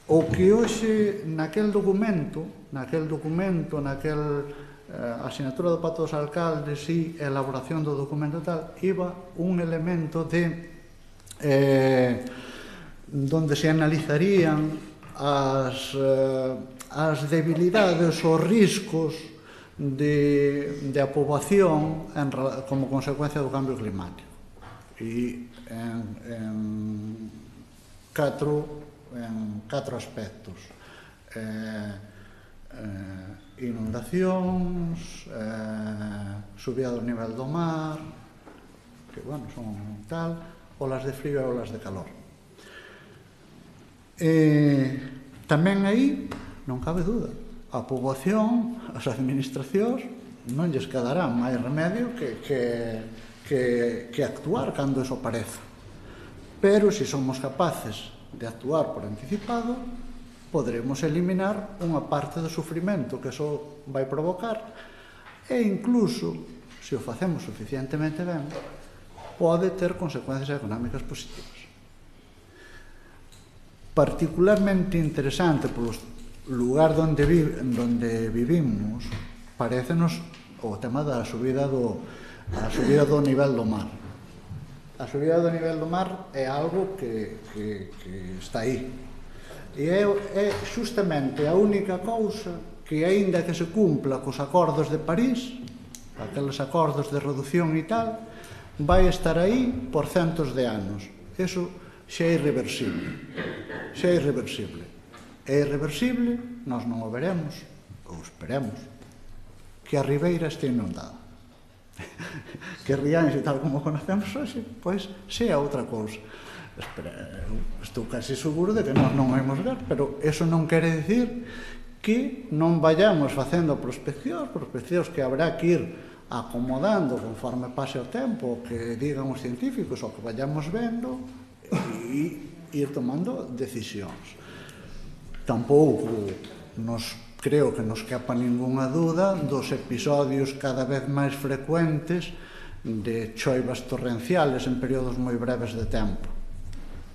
O que hoxe, naquel documento, asinatura do Pacto dos Alcaldes e elaboración do documento tal, iba un elemento donde se analizarían as debilidades, os riscos de a poboación como consecuencia do cambio climático. E en catro aspectos: inundacións, subida do nivel do mar, que, bueno, son tal, olas de frío e olas de calor. Tamén aí, non cabe dúda, a poboación, as administracións, non lles quedará máis remedio que actuar cando eso pareza. Pero, se somos capaces de actuar por anticipado, poderemos eliminar unha parte do sufrimento que eso vai provocar, e incluso, se o facemos suficientemente ben, pode ter consecuencias económicas positivas. Particularmente interesante polo lugar onde vivimos, parécenos o tema da subida do nivel do mar. A subida do nivel do mar é algo que está aí. E é justamente a única cousa que, aínda que se cumpla cos acordos de París, aqueles acordos de reducción e tal, vai estar aí por centos de anos. Eso xa é irreversible. Xa é irreversible. É irreversible, nós non o veremos, ou esperemos, que a Ribeira este inundada. Que Rianxo, tal como conocemos hoxe, pois, sea outra cousa. Estou casi seguro de que nós non vamos ver, pero eso non quere dicir que non vayamos facendo prospeccións que habrá que ir acomodando conforme pase o tempo, que digan os científicos, ou que vayamos vendo, e ir tomando decisións. Tampouco creo que nos quepa ningunha dúda dos episodios cada vez máis frecuentes de choivas torrenciales en períodos moi breves de tempo.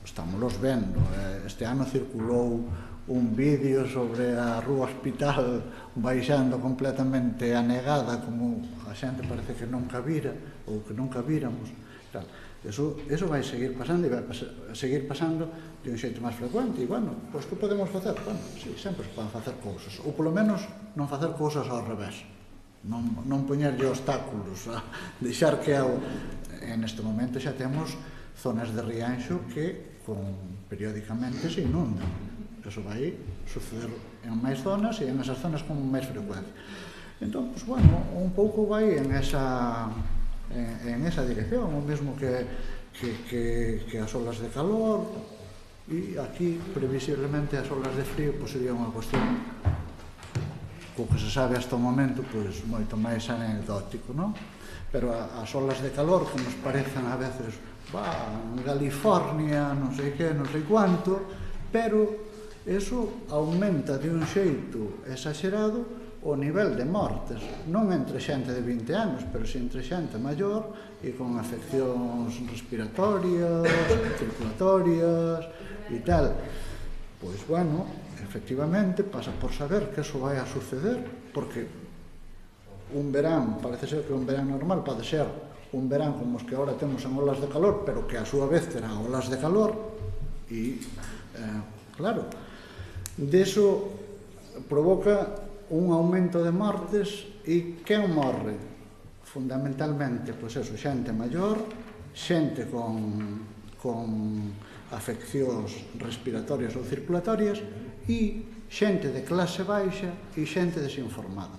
Estámoslos vendo. Este ano circulou un vídeo sobre a Rúa Hospital baixando completamente anegada, como a xente parece que nunca vira, ou que nunca víramos. Eso vai seguir pasando e vai seguir pasando de un xeito máis frecuente. E, bueno, pois que podemos facer? Bueno, sí, sempre se poden facer cousas. Ou, polo menos, non facer cousas ao revés. Non poñerlle obstáculos a deixar que en este momento xa temos zonas de Rianxo que periódicamente se inundan. Eso vai suceder en máis zonas e en esas zonas con máis frecuencia. Entón, pois, bueno, un pouco vai en esa dirección, o mesmo que as olas de calor, e aquí, previsiblemente, as olas de frío sería unha cuestión co que se sabe hasta o momento moito máis anecdótico, non? Pero as olas de calor que nos parecen a veces en California, non sei que, non sei cuánto, pero eso aumenta de un xeito exagerado o nivel de mortes, non entre xente de 20 anos, pero si entre xente maior e con afeccións respiratorias, circulatorias e tal. Pois, bueno, efectivamente, pasa por saber que eso vai a suceder, porque un verán, parece ser que un verán normal pode ser un verán como os que agora temos en olas de calor, pero que a súa vez terá olas de calor, e, claro, deso provoca un aumento de mortes. E quen morre? Fundamentalmente, pois eso, xente maior, xente con afeccións respiratorias ou circulatorias e xente de clase baixa e xente desinformada,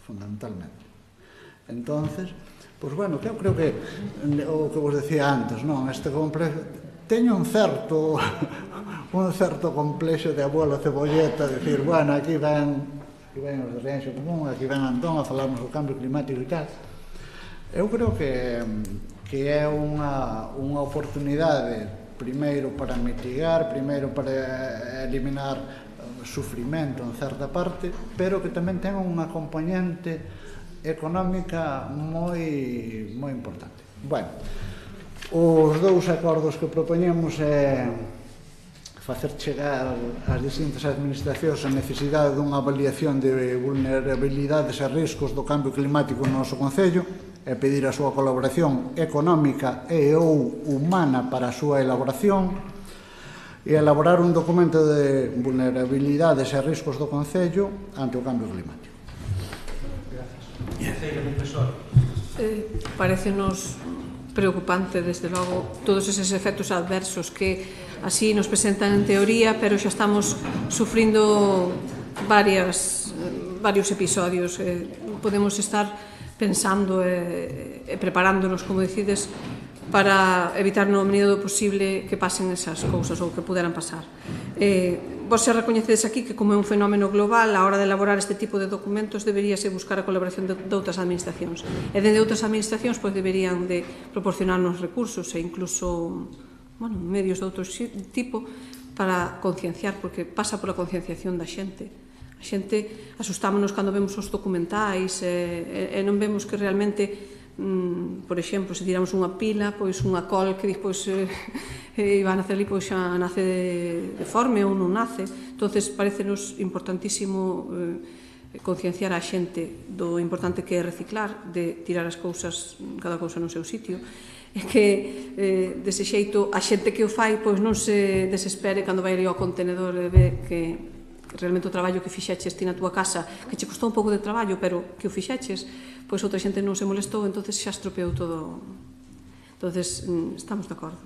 fundamentalmente. Entonces, pois bueno, eu creo que o que vos decía antes, non? Este complexo teño un certo complexo de abuelo cebolleta, decir, bueno, aquí ven os de Rianxo Común, aquí ven Antón a falarnos do cambio climático e tal. Eu creo que é unha oportunidade, primeiro para mitigar, primeiro para eliminar sufrimento en certa parte, pero que tamén ten unha componente económica moi importante. Bueno, os dous acordos que propoñemos é facer chegar ás distintas administracións a necesidade dunha avaliación de vulnerabilidades e riscos do cambio climático no noso Concello e pedir a súa colaboración económica e ou humana para a súa elaboración e elaborar un documento de vulnerabilidades e riscos do Concello ante o cambio climático. Parecenos preocupante, desde logo, todos eses efectos adversos que así nos presentan en teoría, pero xa estamos sufrindo varios episodios. Podemos estar pensando e preparándonos, como decides, para evitar no mínimo posible que pasen esas cousas ou que puderan pasar. Vos xa recoñecedes aquí que, como é un fenómeno global, a hora de elaborar este tipo de documentos deberíase buscar a colaboración de outras administracións. E dende outras administracións deberían de proporcionarnos recursos e incluso medios de outro tipo para concienciar, porque pasa pola concienciación da xente. A xente asustámonos cando vemos os documentais e non vemos que realmente por exemplo, se tiramos unha pila, pois unha col que despois iba a nacer ali, pois xa nace deforme ou non nace. Entonces, parecenos importantísimo concienciar a xente do importante que é reciclar, de tirar as cousas, cada cousa no seu sitio, e que dese xeito a xente que o fai pois non se desespere cando vai ali ao contenedor e ve que realmente o traballo que fixeches ti na túa casa, que che costou un pouco de traballo, pero que o fixeches, pois outra xente non se molestou, entonces xa estropeou todo. Entonces, estamos de acordo.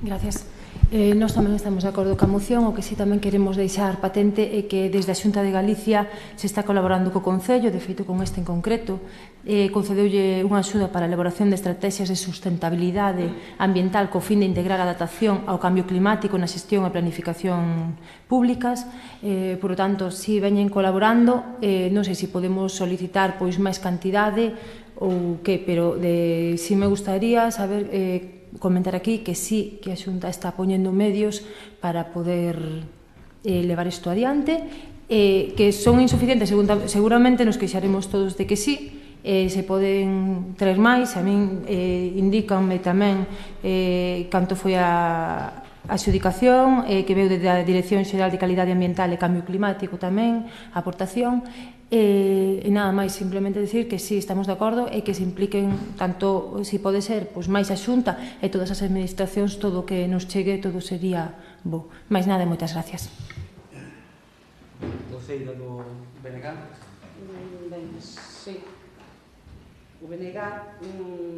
Gracias. Nós tamén estamos de acordo coa moción. O que sí tamén queremos deixar patente é que desde a Xunta de Galicia se está colaborando co Concello, de feito con este en concreto, concedeulle unha axuda para a elaboración de estrategias de sustentabilidade ambiental co fin de integrar a adaptación ao cambio climático na xestión e planificación públicas. Por lo tanto, si veñen colaborando, non sei se podemos solicitar pois máis cantidade ou que, pero si me gustaría saber comentar aquí que sí que a Xunta está poñendo medios para poder levar isto adiante, que son insuficientes, seguramente nos queixaremos todos de que sí, se poden traer máis. A min indícanme tamén canto foi a adxudicación, que veu da Dirección Xeral de Calidade Ambiental e Cambio Climático tamén, a aportación. E nada máis, simplemente decir que sí, estamos de acordo e que se impliquen tanto, se pode ser, pois máis a Xunta e todas as administracións, todo o que nos chegue, todo sería bo. Máis nada, moitas gracias. Voceira do BNG. Ben, sí. O BNG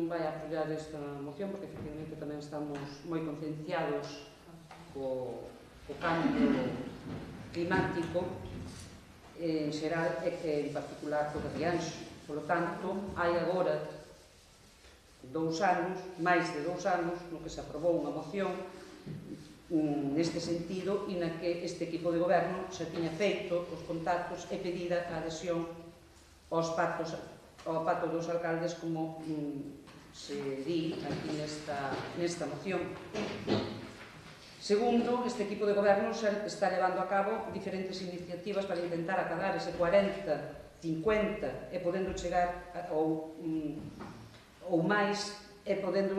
vai apoiar esta moción porque efectivamente tamén estamos moi concienciados co cambio climático en xeral e que en particular co de Rianxo. Por lo tanto, hai agora 2 anos, máis de 2 anos, no que se aprobou unha moción neste sentido e na que este equipo de goberno xa tiña feito os contactos e pedida a adhesión aos pactos, ao pacto dos alcaldes, como se di aquí nesta moción. Segundo, este equipo de goberno está levando a cabo diferentes iniciativas para intentar acadar ese 40, 50 e podendo chegar ou máis e podendo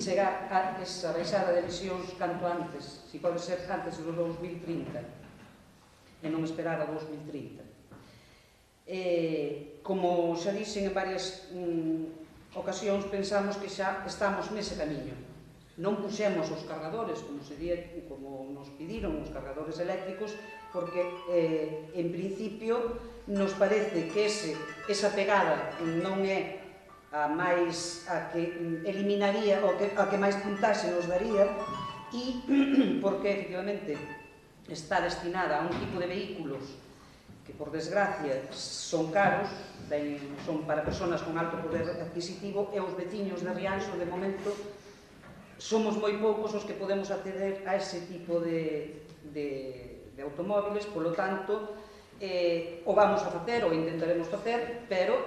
chegar a esa baixada de emisións canto antes, si pode ser antes do 2030 e non esperar a 2030. Como xa dixen en varias ocasións, pensamos que xa estamos nese camiño. Non puxemos os cargadores, como nos pediron, os cargadores eléctricos, porque en principio nos parece que esa pegada non é a que eliminaría ou a que máis puntaxe nos daría, e porque efectivamente está destinada a un tipo de vehículos que, por desgracia, son caros, son para persoas con alto poder adquisitivo, e os veciños de Rianxo, de momento, somos moi poucos os que podemos acceder a ese tipo de automóviles. Polo tanto, o vamos a facer, ou intentaremos facer, pero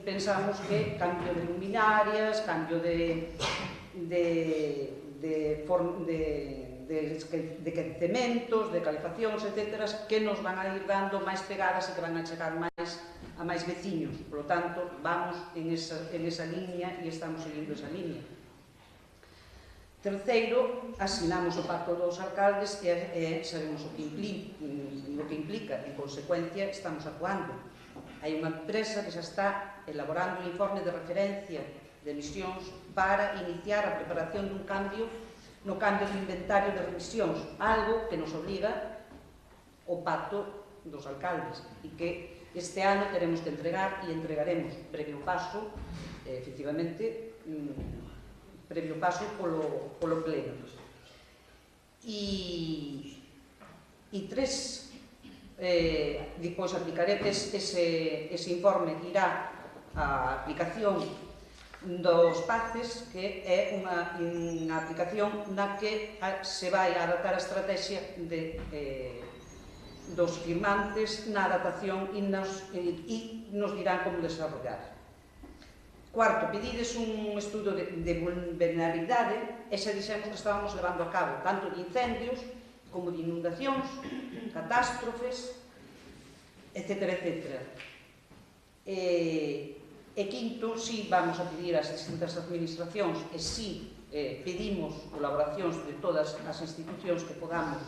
pensamos que cambio de luminarias, cambio de quecementos, de calefaccións, etc., que nos van a ir dando máis pegadas e que van a chegar a máis veciños. Por lo tanto, vamos en esa línea e estamos seguindo esa línea. Terceiro, asinamos o pacto dos alcaldes e sabemos o que implica. En consecuencia, estamos actuando. Hai unha empresa que xa está elaborando un informe de referencia de emisións para iniciar a preparación dun cambio no cambio do inventario de remisións, algo que nos obliga o pacto dos alcaldes e que este ano teremos que entregar e entregaremos previo paso, efectivamente, previo paso polo pleno. E tres, depois aplicaretes ese informe que irá a aplicación dos PACES, que é unha aplicación na que se vai a adaptar a estrategia dos firmantes na adaptación e nos dirán como desarrollar. Cuarto, pedides un estudo de vulnerabilidade e xa dixemos que estábamos levando a cabo tanto de incendios como de inundacións, catástrofes etcétera, etcétera. E quinto, si vamos a pedir ás distintas administracións e si pedimos colaboracións de todas as institucións que podamos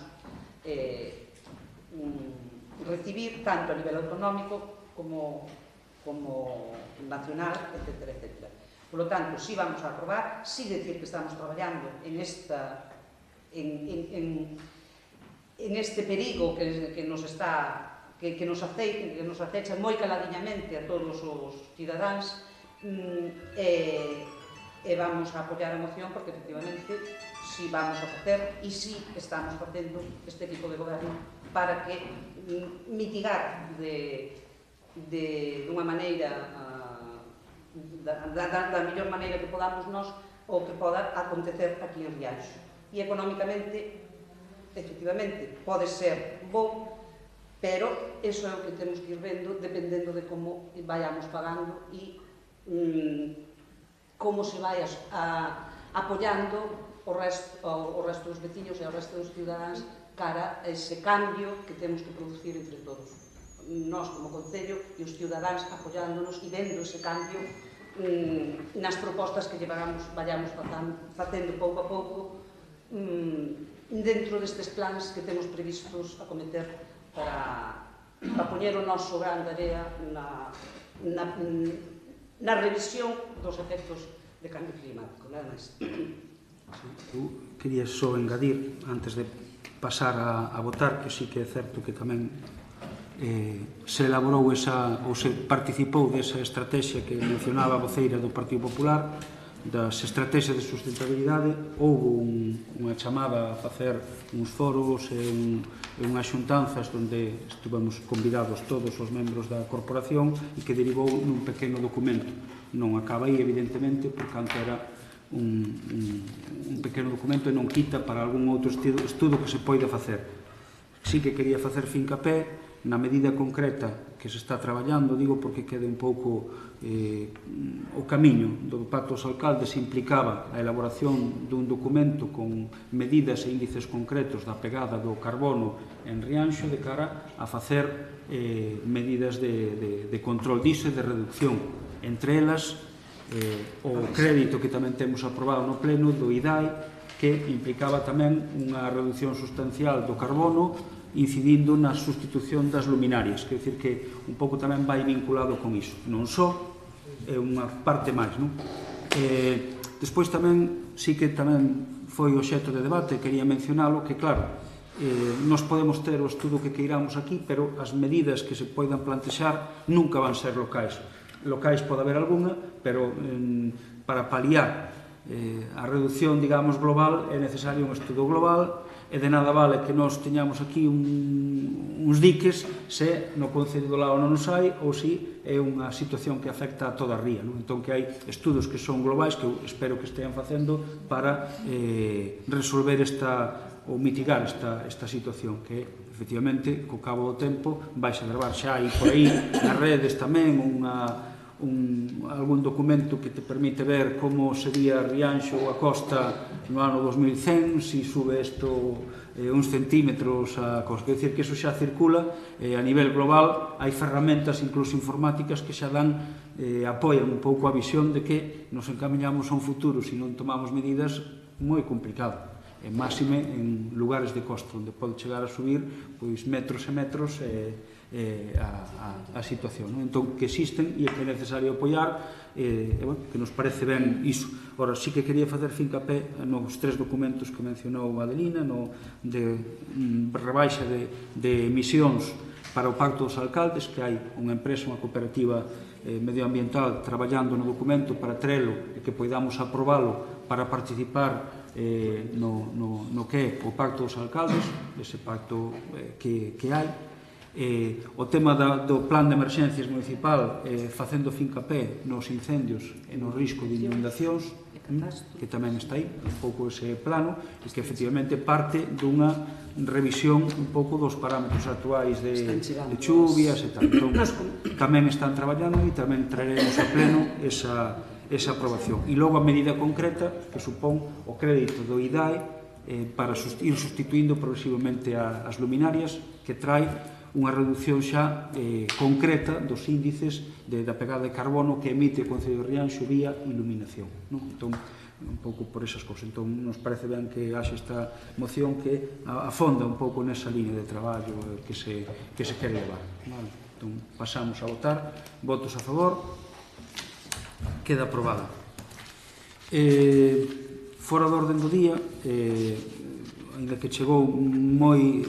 recibir, tanto a nivel autonómico como nacional, etcétera, etcétera. Por lo tanto, si vamos a aprobar, si decir que estamos traballando en este perigo que nos acecha moi caladiñamente a todos os cidadáns, e vamos a apoiar a moción porque efectivamente si vamos a facer e si estamos facendo este equipo de goberno para que mitigar dunha maneira da mellor maneira que podamos nós o que poda acontecer aquí en Rianxo. E económicamente, efectivamente, pode ser bom, pero iso é o que temos que ir vendo dependendo de como vayamos pagando e como se vai apoiando o resto dos veciños e o resto dos cidadáns cara a ese cambio que temos que producir entre todos. Nós, como Concello, e os cidadáns apoiándonos e vendo ese cambio nas propostas que vayamos facendo pouco a pouco dentro destes plans que temos previstos acometer para poñer o noso gran tarea na revisión dos efectos de cambio climático. Nada máis. Eu quería só engadir, antes de pasar a votar, que sí que é certo que tamén se elaborou ou se participou desa estrategia que mencionaba a voceira do Partido Popular, das estrategias de sustentabilidade. Houve unha chamada a facer uns foros e unhas xuntanzas onde estuvemos convidados todos os membros da corporación e que derivou nun pequeno documento. Non acaba aí, evidentemente, por canto era un pequeno documento e non quita para algún outro estudo que se poida facer. Sí que quería facer fincapé na medida concreta que se está traballando, digo porque quede un pouco o camiño do Pacto dos Alcaldes implicaba a elaboración dun documento con medidas e índices concretos da pegada do carbono en Rianxo de cara a facer medidas de control diso e de reducción. Entre elas, o crédito que tamén temos aprobado no Pleno do IDAI, que implicaba tamén unha reducción sustancial do carbono incidindo na sustitución das luminarias, quer dicir que un pouco tamén vai vinculado con iso. Non só, é unha parte máis, non? Despois tamén, sí que tamén foi obxecto de debate, quería mencionalo, que claro, nos podemos ter o estudo que queiramos aquí, pero as medidas que se poidan plantexar nunca van ser locais. Locais pode haber alguna, pero para paliar a reducción, digamos, global, é necesario un estudo global, e de nada vale que nós teñamos aquí uns diques se no Concello do Lao non nos hai ou se é unha situación que afecta a toda a ría. Entón que hai estudos que son globais que eu espero que estean facendo para resolver ou mitigar esta situación que efectivamente co cabo do tempo vais a gravar. Xa hai por aí nas redes tamén algún documento que te permite ver como sería Rianxo ou a costa no ano 2100, se sube isto uns centímetros a costa. Quer dizer que iso xa circula a nivel global, hai ferramentas incluso informáticas que xa apoian un pouco a visión de que nos encamiñamos a un futuro se non tomamos medidas moi complicado, máxime en lugares de costa onde pode chegar a subir pois metros e metros a situación. Entón, que existen e que é necesario apoiar, que nos parece ben iso. Ora, sí que quería facer fincapé nos tres documentos que mencionou Adelina, de rebaixa de emisións para o Pacto dos Alcaldes, que hai unha empresa, unha cooperativa medioambiental traballando no documento para trelo e que poidamos aprobalo para participar no que é o Pacto dos Alcaldes, ese pacto que hai. O tema do plan de emerxencias municipal facendo fincapé nos incendios e no risco de inundacións, que tamén está aí, un pouco ese plano, e que efectivamente parte dunha revisión un pouco dos parámetros actuais de chuvias e tal. Entón, tamén están traballando e tamén traeremos a pleno esa aprobación. E logo a medida concreta que supón o crédito do IDAI para ir sustituindo progresivamente as luminarias, que trae unha reducción xa concreta dos índices da pegada de carbono que emite o Concello de Rianxo vía iluminación. Entón, un pouco por esas cousas. Entón, nos parece ben que haxe esta moción que afonda un pouco nesa línea de traballo que se quere levar. Entón, pasamos a votar. Votos a favor. Queda aprobada. Fora do orden do día, ainda que chegou moi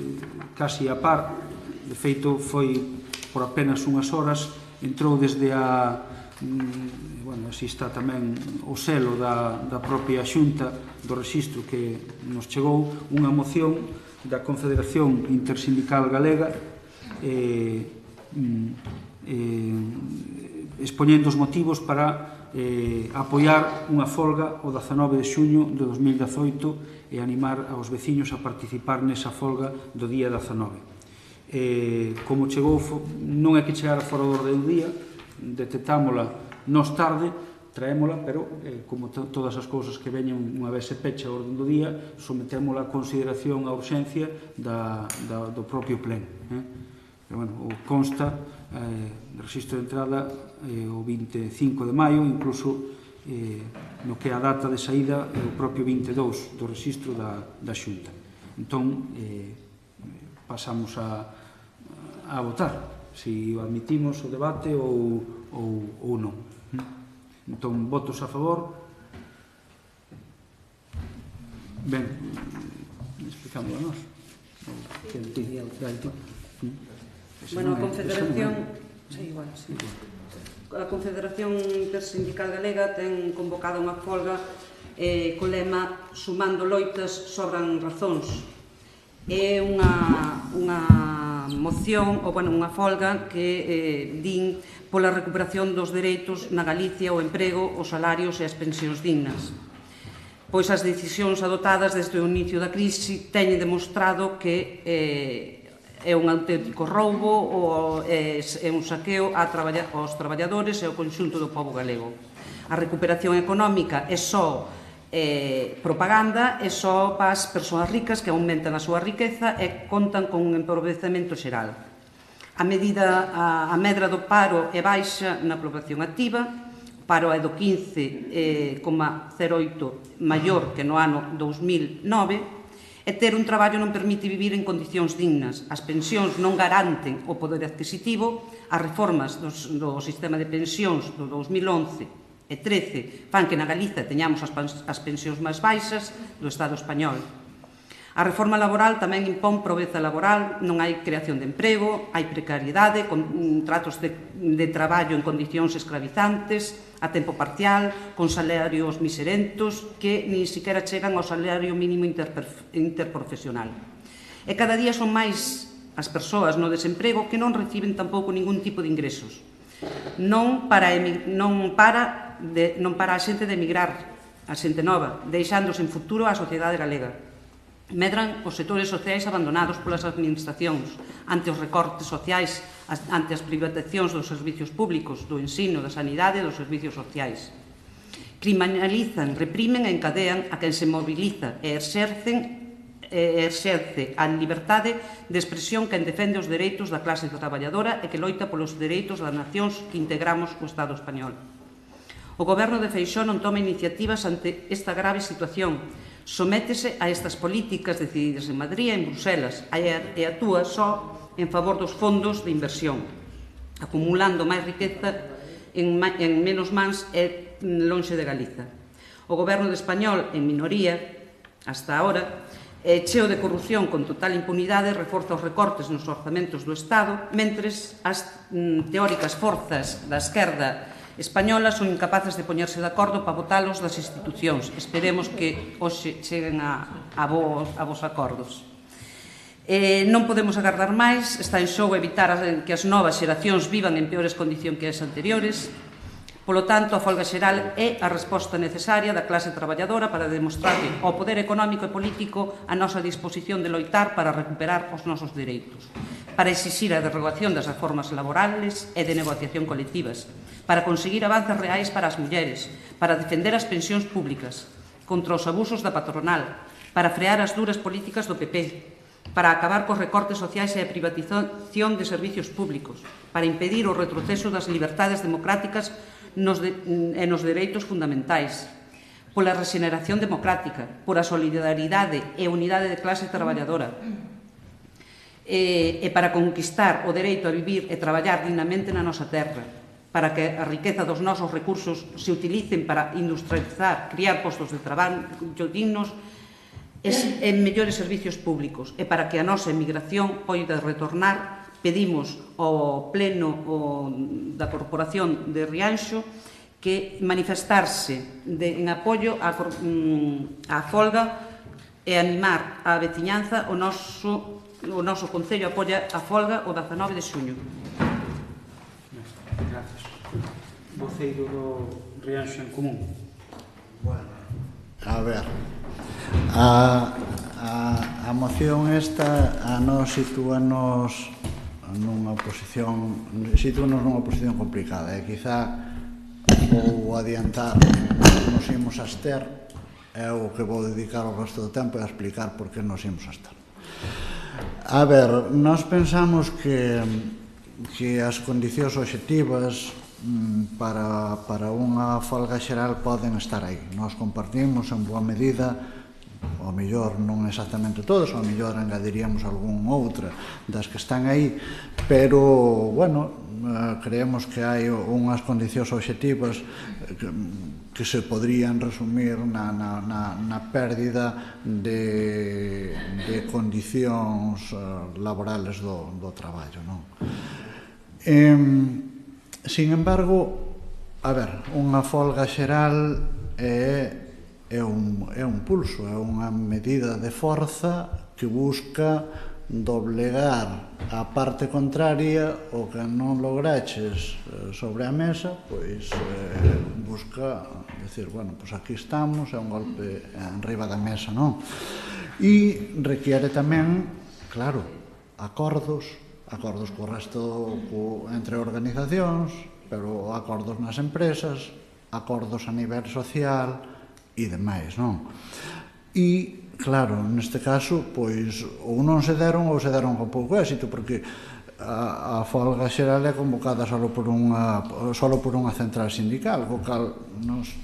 casi a par, de feito foi por apenas unhas horas, entrou desde así está tamén o selo da propia Xunta do Rexistro que nos chegou unha moción da Confederación Intersindical Galega expoñendo os motivos para apoiar unha folga o 19 de xuño de 2018 e animar aos veciños a participar nesa folga do día 19. Como chegou, non é que chegara fora do orden do día, detectámola nos tarde, traémola, pero como todas as cousas que veñen unha vez se pecha o orden do día, sometémola a consideración a urxencia do propio pleno. Pero, bueno, consta no rexistro de entrada o 25 de maio, incluso no que a data de saída é o propio 22 do rexistro da Xunta. Entón, pasamos a votar, se admitimos o debate ou non. Entón, votos a favor. Ben, explicámoslo a nós. Bueno, a Confederación Intersindical Galega ten convocado unha folga co lema "Sumando loitas sobran razóns". É unha moción, ou unha folga que din pola recuperación dos dereitos na Galicia, o emprego, os salarios e as pensións dignas. Pois as decisións adotadas desde o inicio da crise teñen demostrado que é un auténtico roubo ou é un saqueo aos traballadores e ao conxunto do pobo galego. A recuperación económica é só propaganda, é só para as persoas ricas que aumentan a súa riqueza e contan con un empobrecemento xeral. A medra do paro é baixa na población activa, o paro é do 15,08 maior que no ano 2009, e ter un traballo non permite vivir en condicións dignas. As pensións non garanten o poder adquisitivo, as reformas do sistema de pensións do 2011 e 13 fan que na Galiza teñamos as pensións máis baixas do Estado español. A reforma laboral tamén impón pobreza laboral, non hai creación de emprego, hai precariedade, contratos de traballo en condicións escravizantes, a tempo parcial, con salarios miserentos que nin siquiera chegan ao salario mínimo interprofesional. E cada día son máis as persoas no desemprego que non reciben tampouco ningún tipo de ingresos. Non para a xente de emigrar, a xente nova, deixando sen futuro a sociedade galega. Medran os sectores sociais abandonados polas administracións ante os recortes sociais, ante as privatizacións dos servicios públicos, do ensino, da sanidade e dos servicios sociais. Criminalizan, reprimen e encadean a quen se moviliza e exerce a liberdade de expresión quen defende os dereitos da clase traballadora e que loita polos dereitos das nacións que integramos o Estado español. O Goberno de Feixóo non toma iniciativas ante esta grave situación, sométese a estas políticas decididas en Madrid e en Bruselas e actúa só en favor dos fondos de inversión, acumulando máis riqueza en menos mans e lonxe de Galiza. O Goberno español, en minoría, hasta ahora, cheo de corrupción con total impunidade, reforza os recortes nos orzamentos do Estado, mentres as teóricas forzas da esquerda española son incapaces de poñerse de acordo para votalos das institucións. Esperemos que hoxe cheguen a vos acordos. Non podemos agardar máis, está en xogo evitar que as novas xeracións vivan en peores condicións que as anteriores. Polo tanto, a folga xeral é a resposta necesaria da clase traballadora para demostrarle ao poder económico e político a nosa disposición de loitar para recuperar os nosos dereitos, para exixir a derogación das reformas laborales e de negociación colectivas, para conseguir avances reais para as mulleres, para defender as pensións públicas, contra os abusos da patronal, para frear as duras políticas do PP, para acabar cos recortes sociais e a privatización de servicios públicos, para impedir o retroceso das liberdades democráticas e nos dereitos fundamentais, pola regeneración democrática, por a solidaridade e unidade de clase traballadora, e para conquistar o dereito a vivir e traballar dignamente na nosa terra, para que a riqueza dos nosos recursos se utilicen para industrializar, criar postos de traballo dignos e mellores servicios públicos, e para que a nosa emigración poida retornar, pedimos ao Pleno da Corporación de Rianxo que manifestarse en apoio á folga e animar a veciñanza. O noso Concello apoia a folga o 19 de xuño. Gracias. Voceiro do Rianxo en Común. A ver, a moción esta a nos sitúanos nunha posición complicada, e quizá vou adiantar nos imos abster, é o que vou dedicar o resto do tempo a explicar por que nos imos abster. A ver, nós pensamos que as condicións obxectivas para unha folga xeral poden estar aí. Nós compartimos en boa medida, ao mellor non exactamente todos, ao mellor engadiríamos algún outra das que están aí, pero, bueno, creemos que hai unhas condicións obxectivas que se podrían resumir na pérdida de condicións laborales do traballo, non? Sin embargo, a ver, unha folga xeral é un pulso, é unha medida de forza que busca doblegar a parte contraria, o que non lograches sobre a mesa, pois busca decir, bueno, pois aquí estamos, é un golpe enriba da mesa, non? E requiere tamén, claro, acordos co resto, entre organizacións, pero acordos nas empresas, acordos a nivel social e demais, non? E, claro, neste caso, pois, ou non se deron ou se deron con pouco éxito, porque a folga xeral é convocada só por unha central sindical, co cal nos,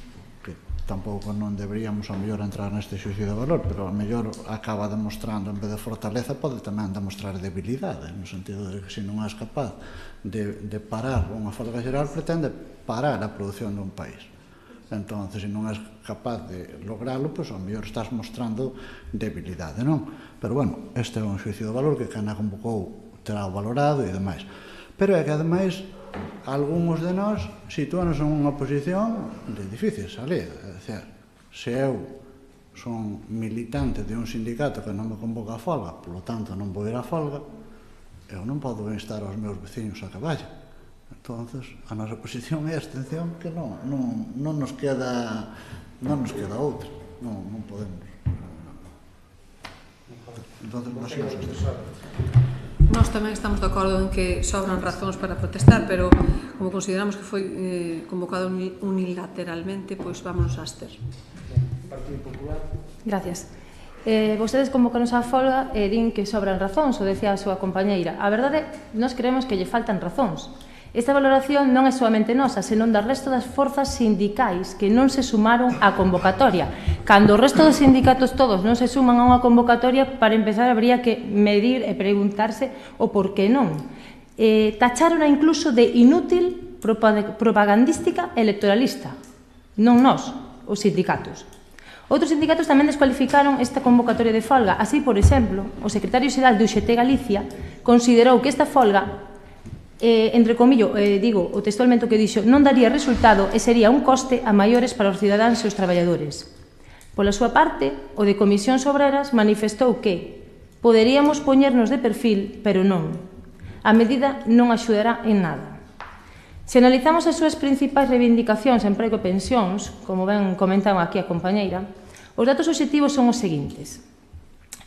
que tampouco non deberíamos ao mellor entrar neste xuicio de valor, pero ao mellor acaba demostrando, en vez de fortaleza, pode tamén demostrar debilidade, no sentido de que se non és capaz de parar unha folga xeral, pretende parar a produción dun país. Entón, se non és capaz de logralo, pois ao mellor estás mostrando debilidade, non? Pero, bueno, este é un xuicio de valor que cana convocou terá valorado e demais. Pero é que, ademais, algúns de nós sitúanos en unha posición de difícil salida. É dicir, se eu son militante de un sindicato que non me convoca a folga, polo tanto non vou ir a folga, eu non podo instar aos meus veciños a que vayan. Entonces, a nosa posición é a abstención, que non nos queda outra, non podemos. Entonces, nós imos abstención. Nós tamén estamos de acordo en que sobran razóns para protestar, pero como consideramos que foi convocado unilateralmente, pois vámonos a abster. Partido Popular. Gracias. Vostedes convocanos á folga e din que sobran razóns, o decía a súa compañeira. A verdade, nós creemos que lle faltan razóns. Esta valoración non é solamente nosa, senón do resto das forzas sindicais que non se sumaron á convocatoria. Cando o resto dos sindicatos todos non se suman a unha convocatoria, para empezar, habría que medir e preguntarse o por que non. Tacharona incluso de inútil, propagandística e electoralista. Non nós, os sindicatos. Outros sindicatos tamén descualificaron esta convocatoria de folga. Así, por exemplo, o secretario xeral de UGT Galicia considerou que esta folga, entre comillo, digo o textualmente o que dixo, non daría resultado e sería un coste a maiores para os cidadáns e os traballadores. Pola súa parte, o de Comisións Obreras manifestou que poderíamos poñernos de perfil, pero non. A medida non axudará en nada. Se analizamos as súas principais reivindicacións en emprego e pensións, como ben comentaba aquí a compañeira, os datos obxectivos son os seguintes.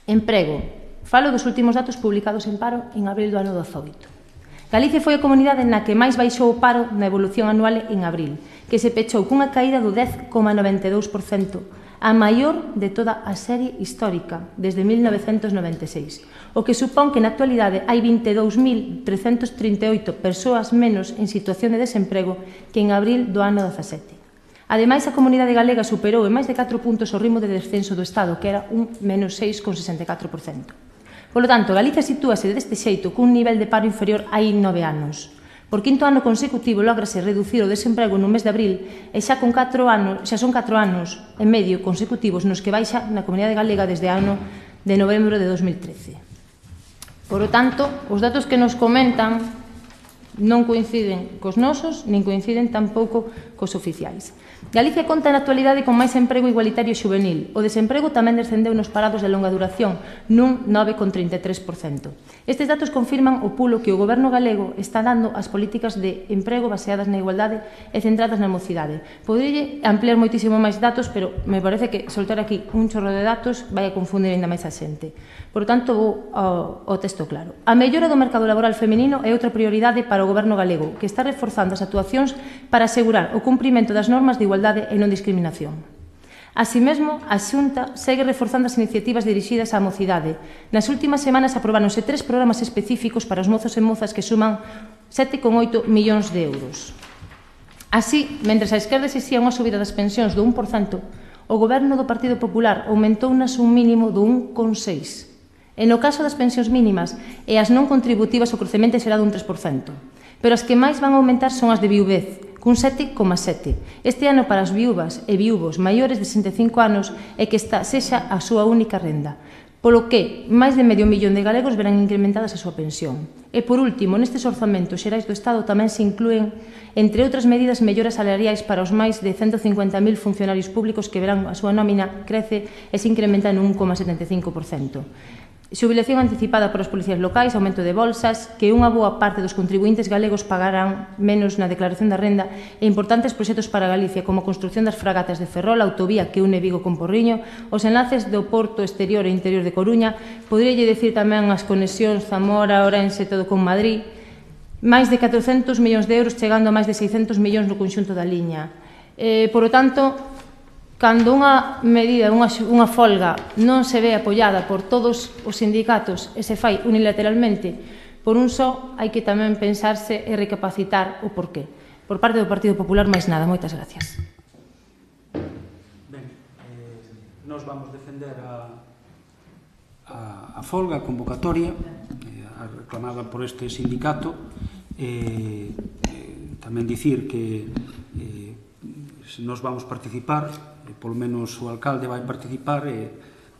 Emprego. Falo dos últimos datos publicados en paro en abril do ano 18. Galicia foi a comunidade na que máis baixou o paro na evolución anual en abril, que se pechou cunha caída do 10,92%, a maior de toda a serie histórica, desde 1996, o que supón que na actualidade hai 22.338 persoas menos en situación de desemprego que en abril do ano 17. Ademais, a comunidade galega superou en máis de 4 puntos o ritmo de descenso do Estado, que era un menos 6,64%. Polo tanto, Galicia sitúase deste xeito cun nivel de paro inferior hai 9 anos. Por quinto ano consecutivo lógrase reducir o desemprego no mes de abril e xa son 4 anos e medio consecutivos nos que baixa na comunidade galega desde o ano de novembro de 2013. Por lo tanto, os datos que nos comentan non coinciden cos nosos, nin coinciden tampouco cos oficiais. Galicia conta na actualidade con máis emprego igualitario xuvenil. O desemprego tamén descendeu nos parados de longa duración, nun 9,33%. Estes datos confirman o pulo que o goberno galego está dando ás políticas de emprego baseadas na igualdade e centradas na mocidade. Poderia ampliar moitísimo máis datos, pero me parece que soltar aquí un chorro de datos vai a confundir ainda máis a xente. Por tanto, vou ao texto claro. A mellora do mercado laboral feminino é outra prioridade para o goberno galego, que está reforzando as actuacións para asegurar o cumprimento das normas de igualdade e non discriminación. Así mesmo, a Xunta segue reforzando as iniciativas dirixidas á mocidade. Nas últimas semanas aprobáronse 3 programas específicos para os mozos e mozas que suman 7,8 millóns de euros. Así, mentres a esquerda exixía unha subida das pensións do 1%, o goberno do Partido Popular aumentounas un mínimo do 1,6%. E no caso das pensións mínimas e as non contributivas o crecemento será dun 3%. Pero as que máis van aumentar son as de viuvez, cun 7,7%. Este ano para as viúvas e viúvos maiores de 65 anos é que esta sexa a súa única renda, polo que máis de medio millón de galegos verán incrementadas a súa pensión. E por último, nestes orzamentos xerais do Estado tamén se inclúen, entre outras medidas, melloras salariais para os máis de 150.000 funcionarios públicos que verán a súa nómina crece e se incrementa en 1,75%. Xubilación anticipada para os policías locais, aumento de bolsas, que unha boa parte dos contribuintes galegos pagarán menos na declaración da renda e importantes proxectos para Galicia, como a construción das fragatas de Ferrol, a autovía que une Vigo con Porriño, os enlaces do porto exterior e interior de Coruña, poderíalle dicir tamén as conexións Zamora, Ourense, todo con Madrid, máis de 400 millóns de euros, chegando a máis de 600 millóns no conxunto da liña. Por lo tanto, cando unha medida, unha folga non se ve apoiada por todos os sindicatos e se fai unilateralmente por un só, hai que tamén pensarse e recapacitar o porqué. Por parte do Partido Popular, máis nada. Moitas gracias. Ben, nós vamos defender a folga, a convocatoria, reclamada por este sindicato. Tamén dicir que nós vamos participar, polo menos o alcalde vai participar e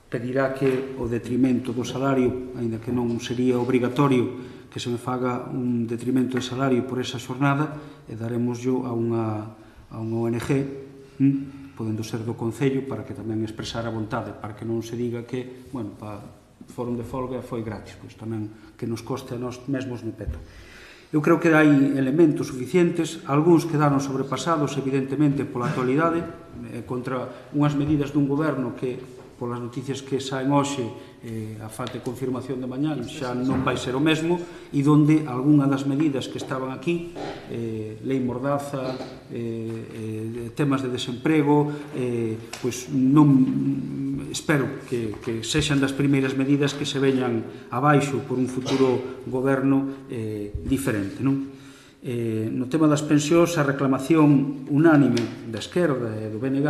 pedirá que o detrimento do salario, aínda que non sería obrigatorio que se me faga un detrimento de salario por esa xornada, e daremoslo a unha ONG, podendo ser do Concello, para que tamén expresar a vontade, para que non se diga que, bueno, foron de folga e foi gratis, pois tamén que nos coste a nós mesmos no peto. Eu creo que hai elementos suficientes, algúns quedaron sobrepasados, evidentemente, pola actualidade, contra unhas medidas dun goberno que, polas noticias que saen hoxe, a falta de confirmación de mañá, xa non vai ser o mesmo, e donde algunha das medidas que estaban aquí, lei mordaza, temas de desemprego, pois non espero que sexan das primeiras medidas que se veñan abaixo por un futuro goberno diferente, non? No tema das pensións, a reclamación unánime da esquerda e do BNG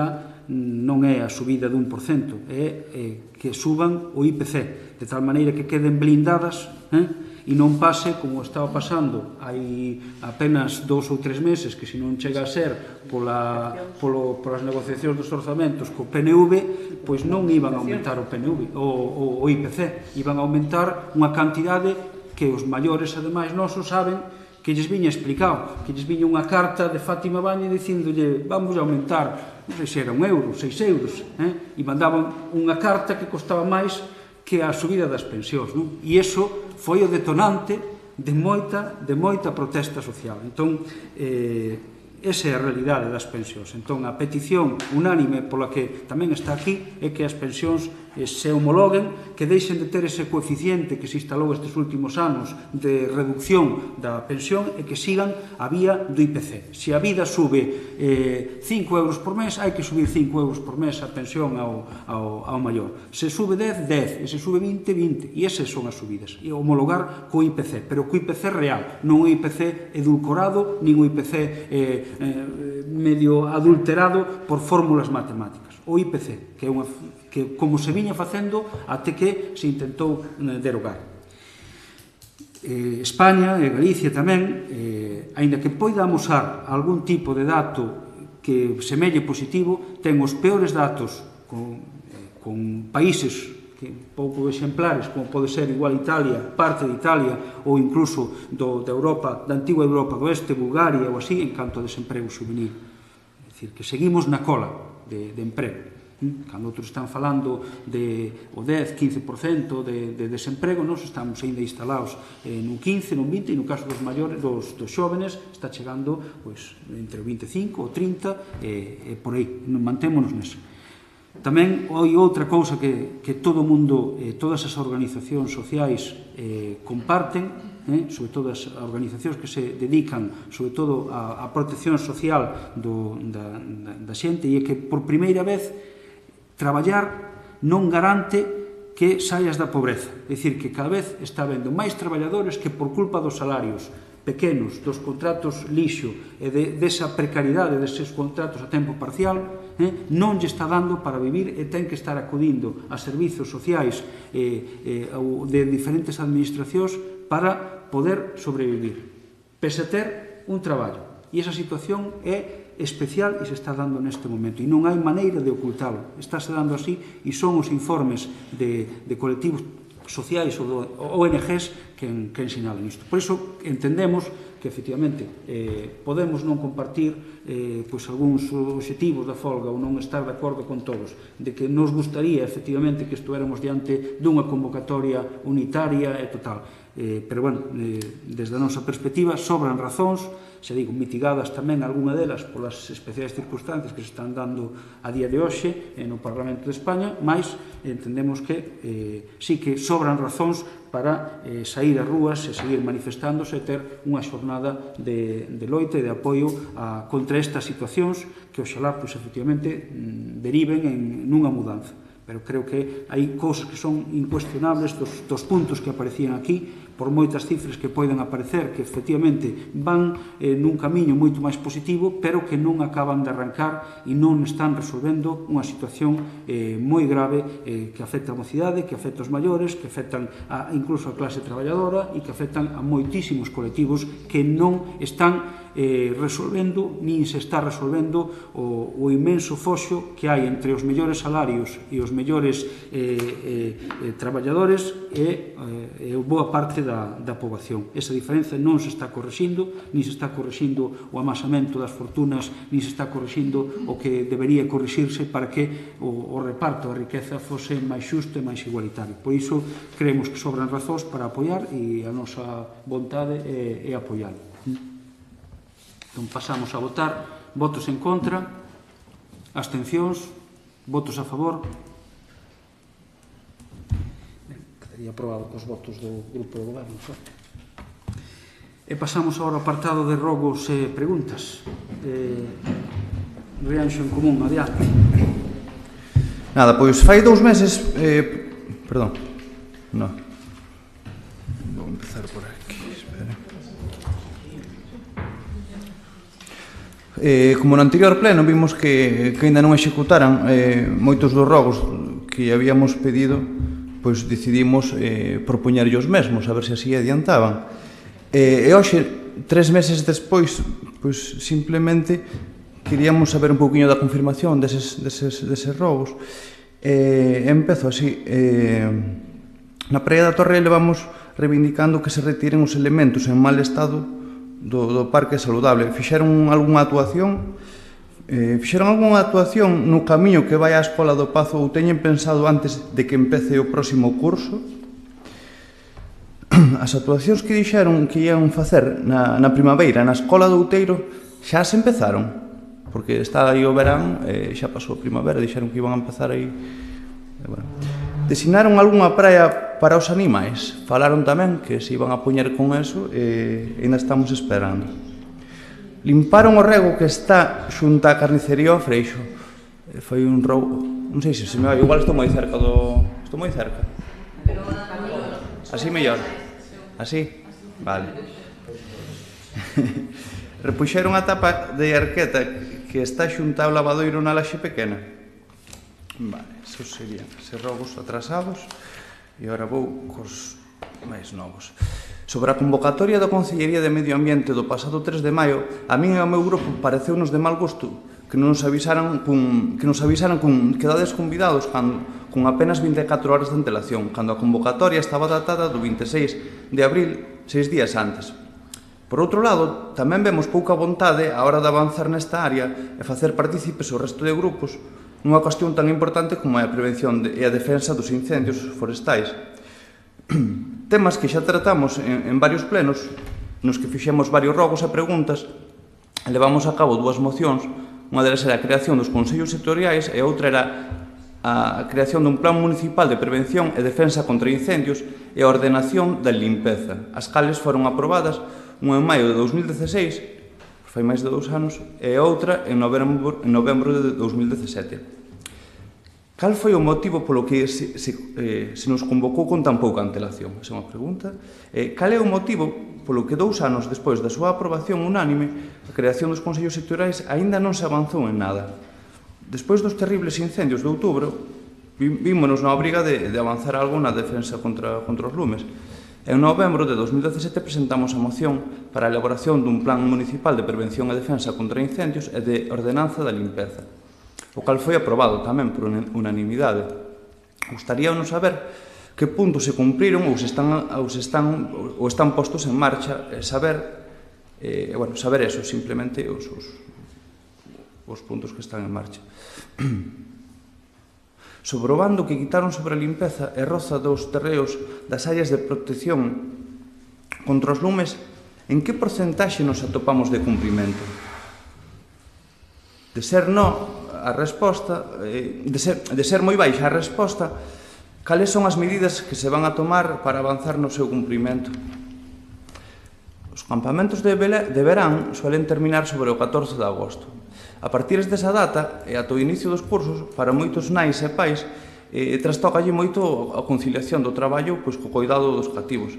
non é a subida de 1%, é que suban o IPC, de tal maneira que queden blindadas e non pase como estaba pasando hai apenas 2 ou 3 meses, que se non chega a ser polas negociacións dos orzamentos co PNV, pois non iban a aumentar o PNV, o IPC, iban a aumentar unha cantidade que os maiores, ademais, nosos saben que lles viña explicado, que lles viña unha carta de Fátima Baña dicindolle vamos a aumentar, non sei se era 1 euro, 6 euros, e mandaban unha carta que costaba máis que a subida das pensións, non? E iso foi o detonante de moita protesta social. Entón, esa é a realidade das pensións. Entón, a petición unánime pola que tamén está aquí é que as pensións se homologuen, que deixen de ter ese coeficiente que se instalou estes últimos anos de reducción da pensión e que sigan a vía do IPC. Se a vida sube 5 euros por mes, hai que subir 5 euros por mes a pensión ao maior. Se sube 10, 10, e se sube 20, 20, e esas son as subidas. E homologar co IPC, pero co IPC real, non o IPC edulcorado, nin o IPC medio adulterado por fórmulas matemáticas. O IPC, que como se viña facendo até que se intentou derogar. España e Galicia tamén, aínda que poida amosar algún tipo de dato que semelle positivo, ten os peores datos con países pouco exemplares, como pode ser igual Italia, parte de Italia, ou incluso da Europa, da antigua Europa do Oeste, Bulgaria ou así, en canto a desemprego juvenil. É dicir, que seguimos na cola de emprego. Cando outros están falando de o 10, 15% de desemprego, nós estamos ainda instalados nun 15, nun 20, e no caso dos maiores, dos xóvenes, está chegando entre o 25 ou 30, e por aí, mantémonos neso. Tamén hai outra cousa que todo o mundo, todas as organizacións sociais comparten, sobre todo as organizacións que se dedican sobre todo á protección social da xente, e é que por primeira vez traballar non garante que saias da pobreza. É dicir, que cada vez está habendo máis traballadores que por culpa dos salarios pequenos, dos contratos lixo e desa precariedade deses contratos a tempo parcial, non lle está dando para vivir e ten que estar acudindo a servizos sociais de diferentes administracións para poder sobrevivir, pese a ter un traballo. E esa situación é especial e se está dando neste momento, e non hai maneira de ocultalo, estáse dando así, e son os informes de colectivos sociais ou ONGs que sinalan isto. Por iso entendemos que efectivamente podemos non compartir algúns obxectivos da folga ou non estar de acordo con todos, de que nos gustaría efectivamente que estuéramos diante dunha convocatoria unitaria e total, pero bueno, desde a nosa perspectiva sobran razóns, xa digo, mitigadas tamén algunha delas polas especiais circunstancias que se están dando a día de hoxe no Parlamento de España, mas entendemos que sí que sobran razóns para sair ás rúas e seguir manifestándose e ter unha xornada de loita e de apoio contra estas situacións que oxalá, efectivamente, deriven nunha mudanza. Pero creo que hai cousas que son incuestionables dos puntos que aparecían aquí, por moitas cifras que poden aparecer, que efectivamente van nun camiño moito máis positivo, pero que non acaban de arrancar e non están resolvendo unha situación moi grave que afecta a mocidade, que afecta aos maiores, que afectan incluso a clase traballadora e que afectan a moitísimos colectivos que non están resolvendo, nin se está resolvendo o inmenso foxo que hai entre os mellores salarios e os mellores traballadores e boa parte da poboación. Esa diferenza non se está correxindo, nin se está correxindo o amasamento das fortunas, nin se está correxindo o que debería correxirse para que o reparto da riqueza fose máis xusto e máis igualitario. Por iso creemos que sobran razóns para apoiar, e a nosa vontade é apoiar. Entón pasamos a votar. Votos en contra, abstencións, votos a favor. Quedaría aprobado cos votos do Grupo do Goberno. E pasamos agora ao apartado de rogos e preguntas. Rianxo en común, adiante. Nada, pois fai 2 meses... perdón. No. Vou empezar por aquí, espera. Como no anterior pleno vimos que ainda non executaran moitos dos rogos que habíamos pedido, pois decidimos propoñerlle os mesmos, a ver se así adiantaban. E hoxe, 3 meses despois, pois simplemente queríamos saber un pouquiño da confirmación deses rogos. Empezo así. Na Praia da Torre levamos reivindicando que se retiren os elementos en mal estado do parque saludable. Fixeron algunha actuación no camiño que vai á Escola do Pazo, ou teñen pensado antes de que empece o próximo curso? As actuacións que dixeron que ian facer na primavera na Escola do Outeiro xa se empezaron, porque está aí o verán, xa pasou a primavera, dixeron que iban a empezar aí. Designaron algunha praia para os animais. Falaron tamén que se iban a poñer con eso e ainda estamos esperando. Limparon o rego que está xunto á carnicería ao Freixo. Foi un roubo. Non sei se me vai. Igual estou moi cerca do... Estou moi cerca. Así mellor. Así? Vale. Repuxeron a tapa de arqueta que está xunta ao lavadoiro na laxe pequena. Vale, esos serían eses robos atrasados. E agora vou cos máis novos. Sobre a convocatoria da Consellería de Medio Ambiente do pasado 3 de maio, a min e ao meu grupo pareceunos de mal gusto que nos avisaran con quedades convidados con apenas 24 horas de antelación, cando a convocatoria estaba datada do 26 de abril, 6 días antes. Por outro lado, tamén vemos pouca vontade a hora de avanzar nesta área e facer partícipes o resto de grupos nunha cuestión tan importante como é a prevención e a defensa dos incendios forestais. Temas que xa tratamos en varios plenos, nos que fixemos varios rogos e preguntas, e levamos a cabo 2 mocións. Unha delas era a creación dos consellos sectoriais e outra era a creación dun plan municipal de prevención e defensa contra incendios e a ordenación da limpeza, as cales foron aprobadas unha en maio de 2016, fai máis de 2 anos, e outra en novembro de 2017. Cal foi o motivo polo que se nos convocou con tan pouca antelación? Esa é unha pregunta. Cal é o motivo polo que 2 anos despois da súa aprobación unánime, a creación dos consellos sectoriais aínda non se avanzou en nada? Despois dos terribles incendios de outubro, vímonos na obriga de avanzar algo na defensa contra os lumes. En novembro de 2017 presentamos a moción para a elaboración dun plan municipal de prevención e defensa contra incendios e de ordenanza da limpeza, o cal foi aprobado tamén por unanimidade. Gustaríanos saber que puntos se cumpriron ou están postos en marcha, saber eso, simplemente os puntos que están en marcha. Sobre o bando que quitaron sobre a limpeza e roza dos terreos das áreas de protección contra os lumes, en que porcentaxe nos atopamos de cumprimento? De ser a resposta, de ser moi baixa a resposta, cales son as medidas que se van a tomar para avanzar no seu cumprimento? Os campamentos de verán suelen terminar sobre o 14 de agosto. A partir desa data e ata o inicio dos cursos, para moitos nais e pais, trastócalle moito a conciliación do traballo co cuidado dos cativos.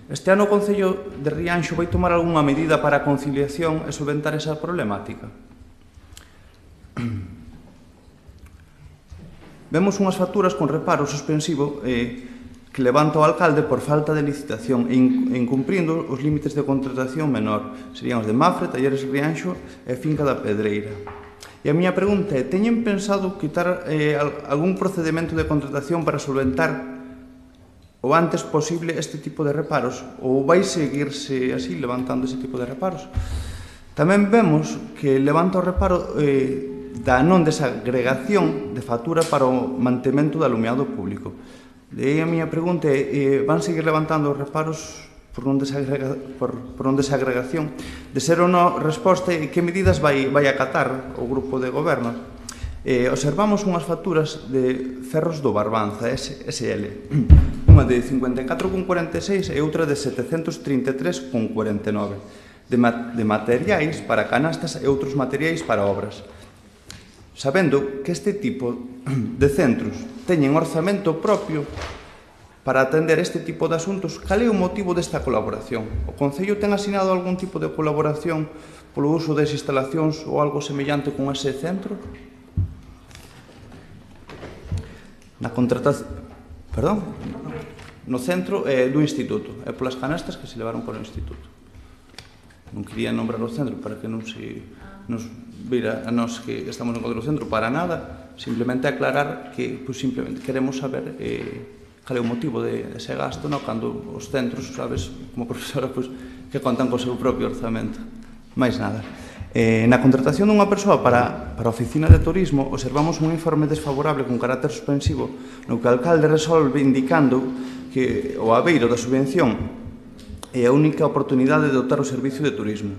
Este ano o Concello de Rianxo vai tomar algunha medida para a conciliación e solventar esa problemática? Vemos unhas facturas con reparo suspensivo que levanta o alcalde por falta de licitación e incumprindo os límites de contratación menor. Serían os de Mafre, Talleres Rianxo e Finca da Pedreira. E a miña pregunta é, teñen pensado quitar algún procedimento de contratación para solventar o antes posible este tipo de reparos? Ou vai seguirse así, levantando ese tipo de reparos? Tamén vemos que levanta o reparo da non desagregación de factura para o mantemento do alumiado público. De aí a miña pregunta é, van seguir levantando os reparos por non desagregación? De ser ou non resposta, que medidas vai acatar o grupo de goberno? Observamos unhas facturas de Ferros do Barbanza, SL, unha de 54,46 e outra de 733,49, de materiais para canastas e outros materiais para obras. Sabendo que este tipo de centros teñen orzamento propio para atender este tipo de asuntos, cal é o motivo desta colaboración? O Concello ten asinado algún tipo de colaboración polo uso das instalacións ou algo semellante con ese centro? Na contratación... Perdón? No centro do Instituto, e polas canastas que se levaron polo Instituto. Non quería nombrar o centro para que non se nos vira a nós que estamos en contra do centro para nada, simplemente aclarar que simplemente queremos saber cal é o motivo dese gasto, cando os centros, sabes, como profesora, que contan co seu propio orzamento. Mais nada. Na contratación dunha persoa para a oficina de turismo, observamos un informe desfavorable con carácter suspensivo no que o alcalde resolve indicando que o abeiro da subvención é a única oportunidade de dotar o servicio de turismo.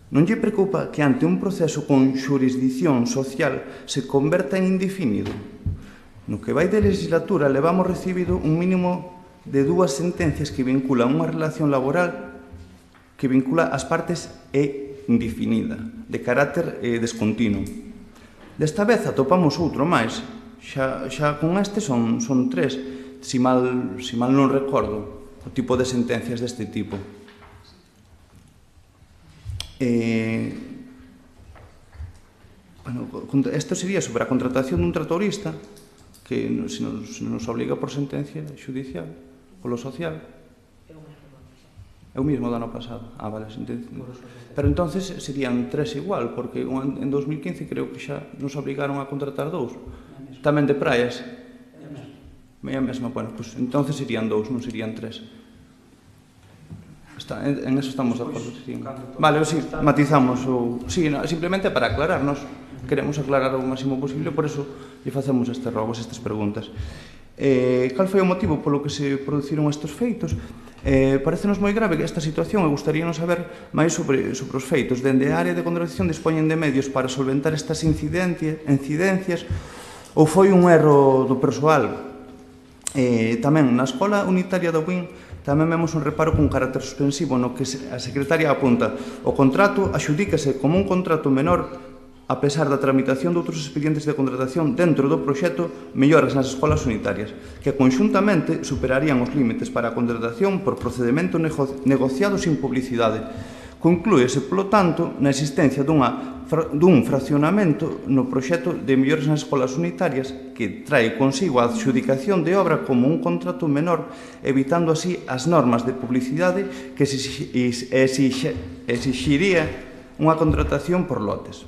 Non lle preocupa que ante un proceso con xurisdición social se converta en indefinido? No que vai de legislatura levamos recibido un mínimo de 2 sentencias que vinculan unha relación laboral que vincula as partes e indefinida, de carácter descontinuo. Desta vez atopamos outro máis, xa con este son 3, si mal non recordo, o tipo de sentencias deste tipo. Isto sería sobre a contratación dun tratorista que se nos obliga por sentencia judicial, polo social. É o mismo do ano pasado. Vale, pero entonces serían 3 igual, porque en 2015 creo que xa nos obligaron a contratar 2, tamén de praias. É a mesma, bueno, pues entonces serían 2, non serían 3. En eso estamos de acordo. Vale, sí, matizamos. Simplemente para aclararnos, queremos aclarar o máximo posible, por eso lle facemos estes rogos, estas preguntas. Cal foi o motivo polo que se produciron estes feitos? Parecenos moi grave esta situación e gustaríanos saber máis sobre os feitos. Dende a área de contratación dispoñen de medios para solventar estas incidencias ou foi un erro do persoal? Tamén na Escola Unitaria da UIN tamén vemos un reparo con carácter suspensivo no que a secretaria apunta o contrato axudícase como un contrato menor a pesar da tramitación de outros expedientes de contratación dentro do proxecto Melloras nas Escolas Unitarias, que conxuntamente superarían os límites para a contratación por procedimento negociado sin publicidade. Conclúese, polo tanto, na existencia dun fraccionamento no proxecto de Melloras nas Escolas Unitarias que trae consigo a adxudicación de obra como un contrato menor, evitando así as normas de publicidade que exixiría unha contratación por lotes.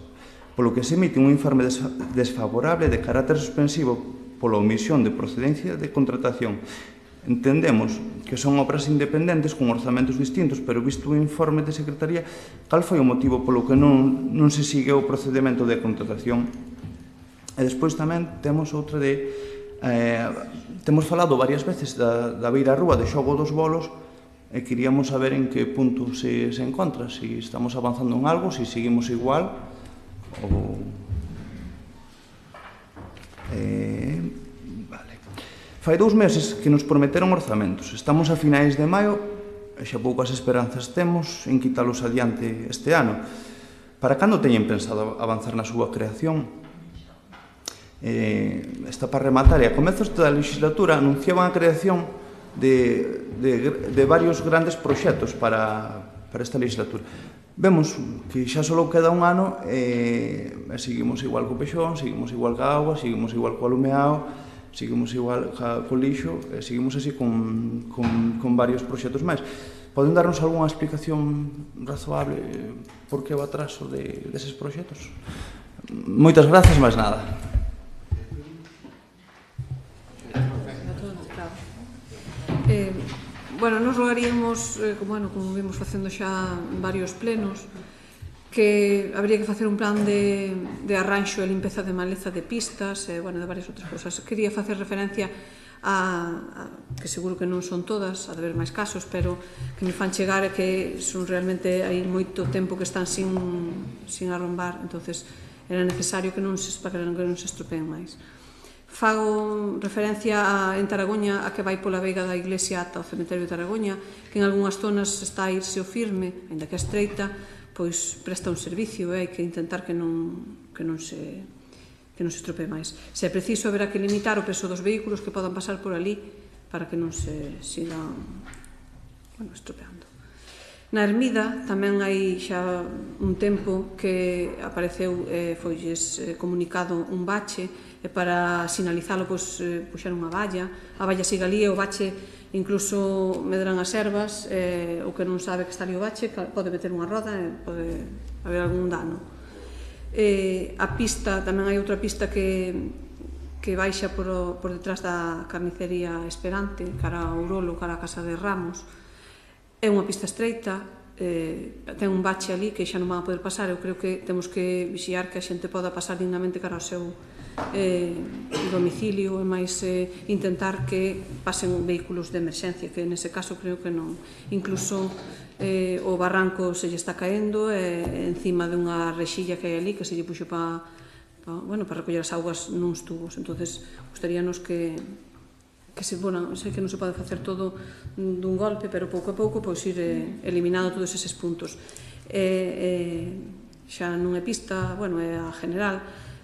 Polo que se emite un informe desfavorable de carácter suspensivo pola omisión de procedencia de contratación. Entendemos que son obras independentes con orzamentos distintos, pero visto o informe de Secretaría, cal foi o motivo polo que non se sigue o procedimento de contratación? E despois tamén temos outra de... Temos falado varias veces da beira rúa de xogo dos bolos e queríamos saber en que punto se encontra, se estamos avanzando en algo, se seguimos igual ou... Fai 2 meses que nos prometeron orzamentos. Estamos a finais de maio e xa poucas esperanzas temos en quitalos adiante este ano. Para cando teñen pensado avanzar na súa creación? Está para rematar. E a comezos da legislatura anunciaban a creación de varios grandes proxectos para esta legislatura. Vemos que xa só queda un ano e seguimos igual co pexón, seguimos igual ca agua, seguimos igual co alumeado, seguimos igual co lixo, seguimos así con varios proxectos máis. Poden darnos algunha explicación razoable por que o atraso deses proxectos? Moitas grazas, máis nada. Bueno, nos rogaríamos, como vimos facendo xa varios plenos, que habría que facer un plan de arranxo e limpeza de maleza de pistas e, de varias outras cousas. Quería facer referencia a que seguro que non son todas, a de haber máis casos, pero que me fan chegar e que son realmente hai moito tempo que están sin arrombar, entonces era necesario que non se estropeen máis. Fago referencia en Taragoña a que vai pola veiga da iglesia ata o cemiterio de Taragoña, que en algunhas zonas está a irse o firme, ainda que é estreita, pois presta un servicio e hai que intentar que non se estropee máis. Se é preciso, haberá que limitar o peso dos vehículos que podan pasar por ali para que non se sigan estropeando. Na Ermida tamén hai xa un tempo que apareceu, foilles comunicado un bache e para sinalizalo puxeron unha valla, a valla siga ali e o bache incluso medran as ervas, o que non sabe que está ali o bache pode meter unha roda e pode haber algún dano. A pista, tamén hai outra pista que baixa por detrás da carnicería Esperante, cara ao Ourolo, cara a Casa de Ramos. É unha pista estreita, ten un bache ali que xa non van a poder pasar. Eu creo que temos que vixiar que a xente poda pasar dignamente cara ao seu domicilio e máis intentar que pasen vehículos de emerxencia, que nese caso creo que non. Incluso o barranco se lle está caendo encima dunha rexilla que hai ali que se lle puxo para para recoller as augas nuns tubos. Entonces, gustaríanos que sei que non se pode facer todo dun golpe, pero pouco a pouco pois ir eliminando todos eses puntos. Xa non é pista, é a general,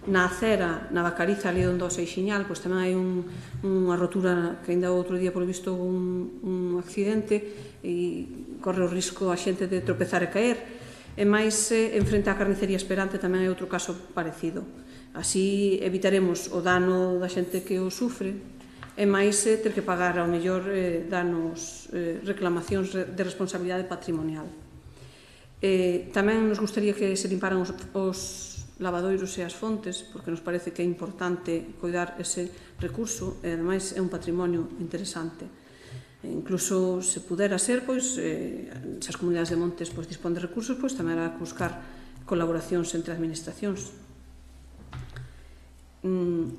na acera, na Bacariza, ali onde o Seixiñal, pois tamén hai unha rotura que ainda outro día, polo visto, un accidente e corre o risco a xente de tropezar e caer. E máis, en frente á carnicería Esperante tamén hai outro caso parecido. Así evitaremos o dano da xente que o sufre, e máis ter que pagar ao mellor danos, reclamacións de responsabilidade patrimonial. Tamén nos gustaría que se limparan os lavadoiros e as fontes, porque nos parece que é importante coidar ese recurso, e ademais é un patrimonio interesante. Incluso se pudera ser, pois, se as comunidades de montes dispón de recursos, pois tamén era buscar colaboracións entre administracións.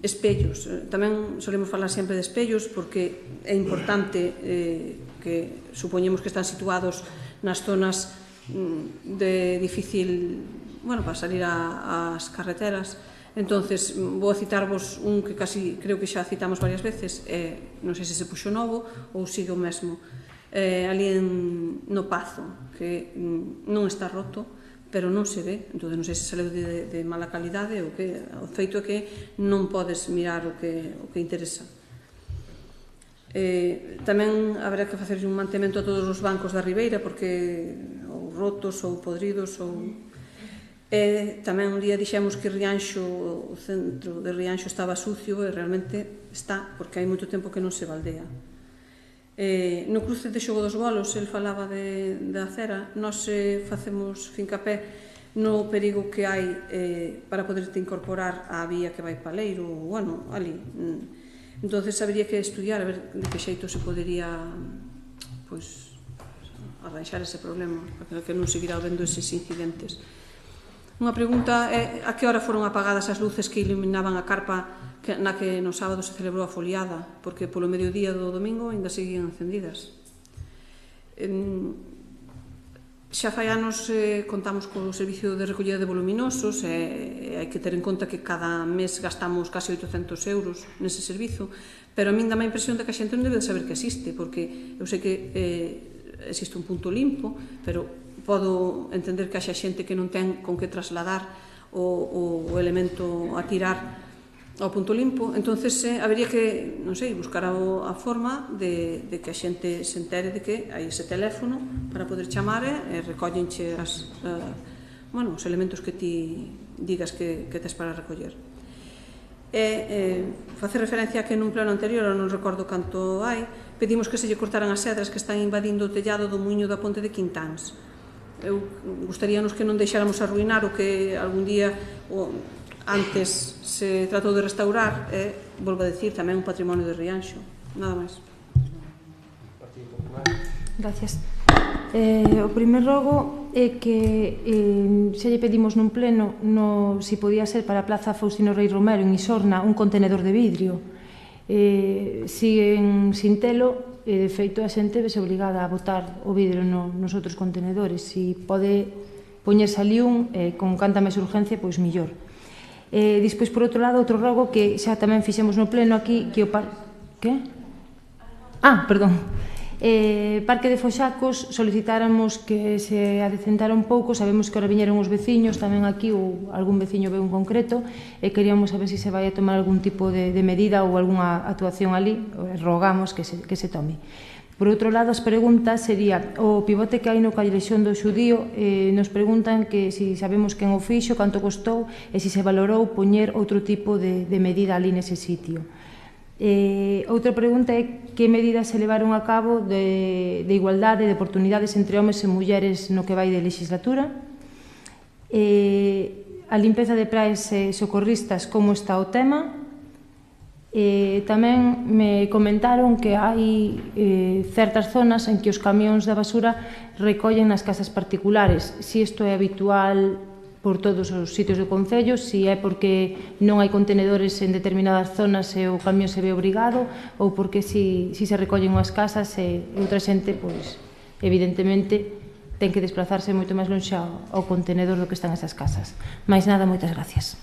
Espellos, tamén solemos falar sempre de espellos porque é importante que supoñemos que están situados nas zonas de difícil, para salir ás carreteras. Entonces, vou a citarvos un que casi creo que xa citamos varias veces, non sei se puxo novo ou sigue o mesmo, ali no Pazo, que non está roto, pero non se ve, entón non sei se saleu de mala calidade ou que, o feito é que non podes mirar o que interesa. Tamén haberá que facer un mantemento a todos os bancos da Ribeira, porque ou rotos ou podridos ou... Tamén un día dixemos que Rianxo, o centro de Rianxo estaba sucio, e realmente está, porque hai moito tempo que non se baldea. No cruce de Xogo dos Bolos, el falaba da acera, nós facemos fincapé no perigo que hai para poderte incorporar á vía que vai para Leiro, ali. Entón, habería que estudiar a ver de que xeito se podería arranxar ese problema, para que non seguirá vendo eses incidentes. Unha pregunta é a que hora foron apagadas as luces que iluminaban a carpa na que no sábado se celebrou a foliada, porque polo mediodía do domingo ainda seguían encendidas. Xa fai anos contamos co servicio de recollida de voluminosos, e hai que ter en conta que cada mes gastamos casi 800 euros nese servizo, pero a min dá a impresión de que a xente non debe de saber que existe, porque eu sei que existe un punto limpo, pero podo entender que haxa xente que non ten con que trasladar o elemento a tirar ao punto limpo. Entonces, habería que, non sei, buscar a forma de que a xente se entere de que hai ese teléfono para poder chamar e recóllenche os elementos que ti digas que tes para recoller. Facer referencia a que nun plano anterior, non recordo canto hai, pedimos que se lle cortaran as cedras que están invadindo o tellado do muiño da ponte de Quintáns. Gustaríanos que non deixáramos arruinar o que algún día antes se tratou de restaurar, volvo a decir, tamén un patrimonio de Rianxo. Nada máis. Gracias. O primer rogo é que xa lle pedimos nun pleno si podía ser para a Plaza Faustino Rei Romero en Isorna un contenedor de vidrio. Siguen sin telo, e de feito a xente vese obligada a botar o vidro nos outros contenedores. Si pode poñerse ali con canta máis urgencia, pois millor. Despois, por outro lado, outro rogo que xa tamén fixemos no pleno aquí, que o que? Perdón. Parque de Foxacos, solicitáramos que se adecentara un pouco. Sabemos que ahora viñeron os veciños tamén aquí, ou algún veciño veu en concreto, e queríamos saber se se vai a tomar algún tipo de medida ou algunha actuación ali. Rogamos que se tome. Por outro lado, as preguntas sería o pivote que hai no Callexón do Xudío. Nos preguntan que se sabemos quen o fixo, canto costou e se se valorou poñer outro tipo de medida ali nese sitio. Outra pregunta é que medidas se levaron a cabo de igualdade, de oportunidades entre homes e mulleres no que vai de legislatura. A limpeza de praias e socorristas, como está o tema. Tamén me comentaron que hai certas zonas en que os camións da basura recollen nas casas particulares. Si isto é habitual por todos os sitios do Concello, si é porque non hai contenedores en determinadas zonas e o camión se ve obrigado, ou porque si se recollen as casas e outra xente, pois, evidentemente, ten que desplazarse moito máis lonxe ao contenedor do que están esas casas. Mais nada, moitas gracias.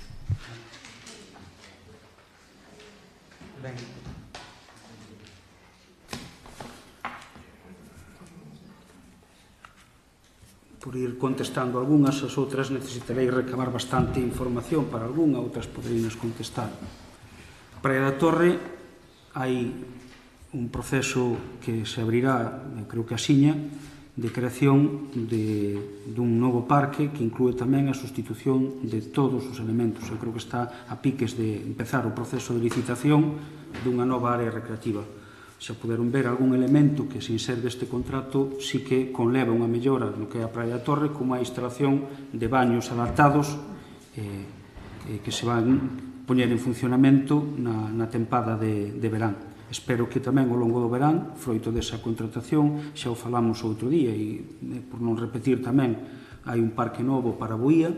Por ir contestando algunhas, as outras necesitarei recabar bastante información para algunha, outras poderíamos contestar. Praia da Torre hai un proceso que se abrirá, eu creo que asiña, de creación dun novo parque que inclúe tamén a sustitución de todos os elementos. Eu creo que está a piques de empezar o proceso de licitación dunha nova área recreativa. Xa poderon ver algún elemento que, sin ser deste contrato, sí que conleva unha mellora no que é a Praia da Torre, como a instalación de baños adaptados que se van poñer en funcionamento na tempada de verán. Espero que tamén ao longo do verán, froito desa contratación, xa o falamos outro día, e por non repetir tamén, hai un parque novo para Boía,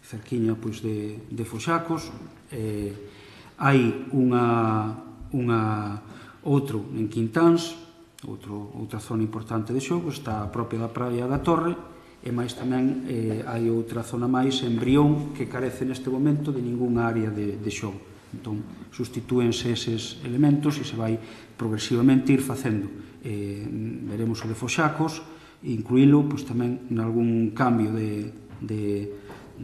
cerquiña de Foxacos, hai outro en Quintáns, outra zona importante de xogo, está a propia da Praia da Torre, e máis tamén hai outra zona máis en Brión que carece neste momento de ningunha área de xogo. Entón, sustitúense eses elementos e se vai progresivamente ir facendo. Veremos o de Foxacos, incluílo tamén nalgún cambio de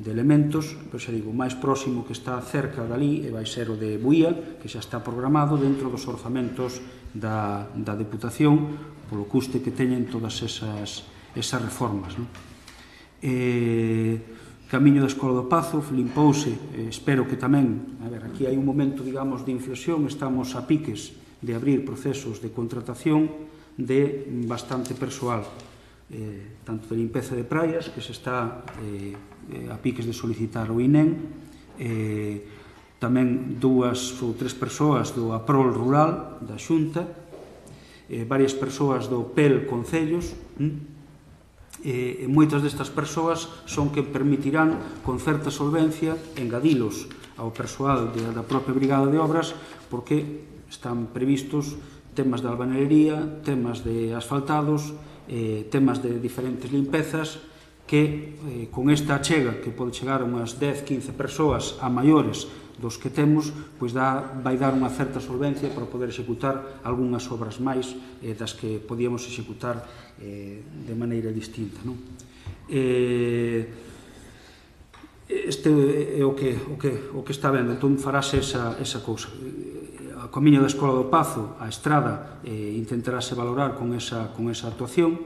elementos, pero xa digo, o máis próximo que está cerca dali vai ser o de Buía, que xa está programado dentro dos orzamentos da Deputación, polo custe que teñen todas esas reformas. Camiño da Escola do Pazo, limpouse, espero que tamén, aquí hai un momento, digamos, de inflexión, estamos a piques de abrir procesos de contratación de bastante persoal, tanto de limpeza de praias, que se está a piques de solicitar o INEM, tamén 2 ou 3 persoas do APROL Rural, da Xunta, varias persoas do PEL Concellos, e moitas destas persoas son que permitirán con certa solvencia engadilos ao persoal da propia Brigada de Obras, porque están previstos temas de albanería, temas de asfaltados, temas de diferentes limpezas que con esta achega, que pode chegar a unhas 10-15 persoas a maiores dos que temos, pois vai dar unha certa solvencia para poder executar algunhas obras máis das que podíamos executar de maneira distinta. Este é o que está vendo, entón farase esa cousa. O camiño da Escola do Pazo, a estrada, intentarase valorar con esa actuación,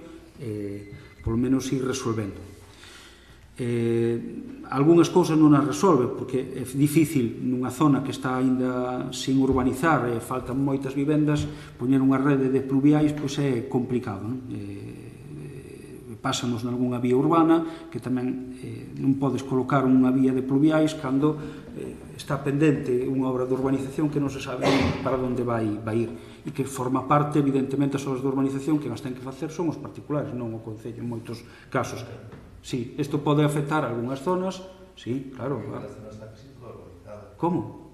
polo menos ir resolvendo. Algúnas cousas non as resolve, porque é difícil nunha zona que está aínda sin urbanizar e faltan moitas vivendas, poñer unha rede de pluviais pois é complicado. Pásanos nalgúnha vía urbana que tamén non podes colocar unha vía de pluviais cando está pendente unha obra de urbanización que non se sabe para onde vai ir, e que forma parte, evidentemente, as obras de urbanización que as ten que facer son os particulares, non o Concello en moitos casos. Sí, isto pode afectar algunhas zonas, sí, claro. Como?